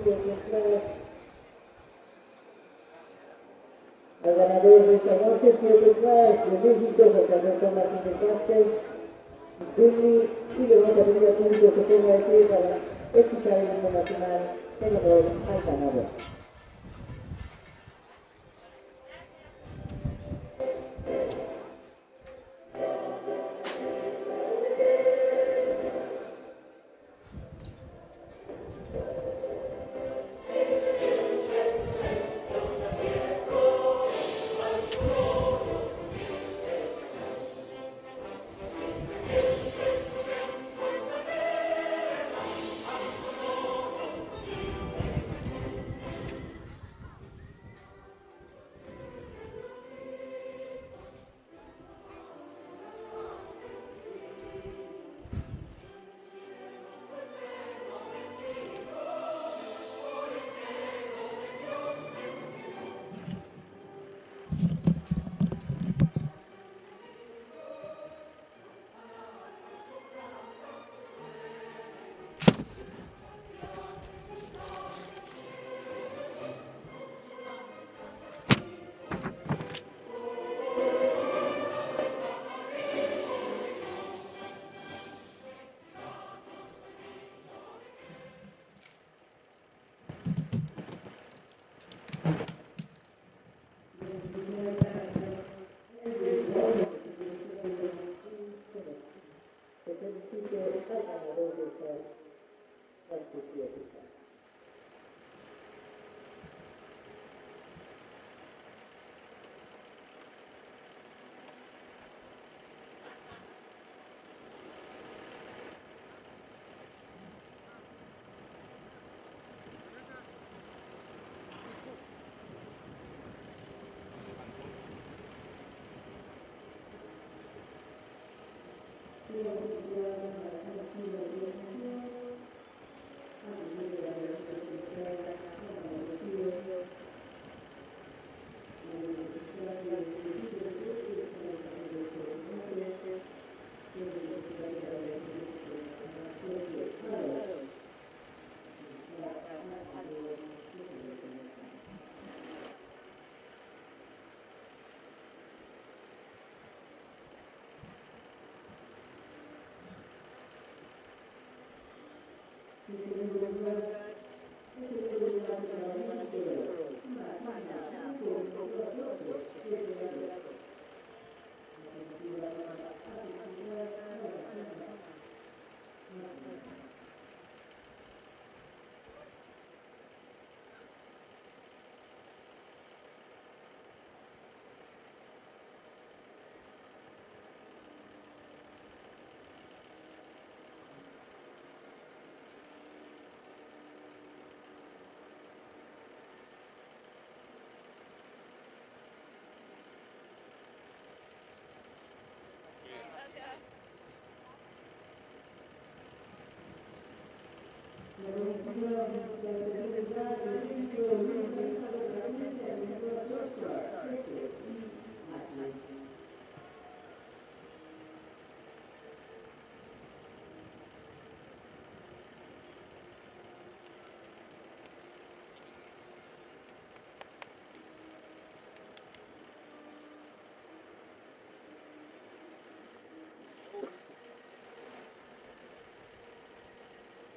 Al ganador de esta noche, en primer lugar, de México, José Alberto Martínez Vázquez, y le vamos a pedir al público que se ponga de pie para escuchar el himno nacional en honor al ganador.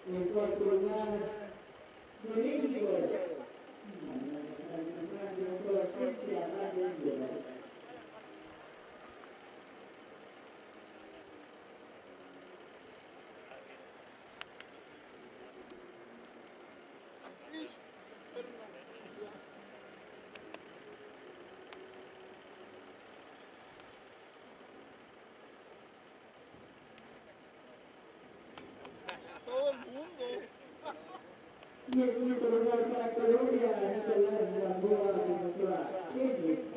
En cuarto lugar, de México, doctor CSI4.
Todo el mundo.
Y en quinto lugar, para Colombia, Nicolás Gamboa, doctora NKH.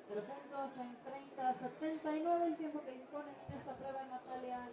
puntos en 30-79, el tiempo que imponen en esta prueba, Natalia.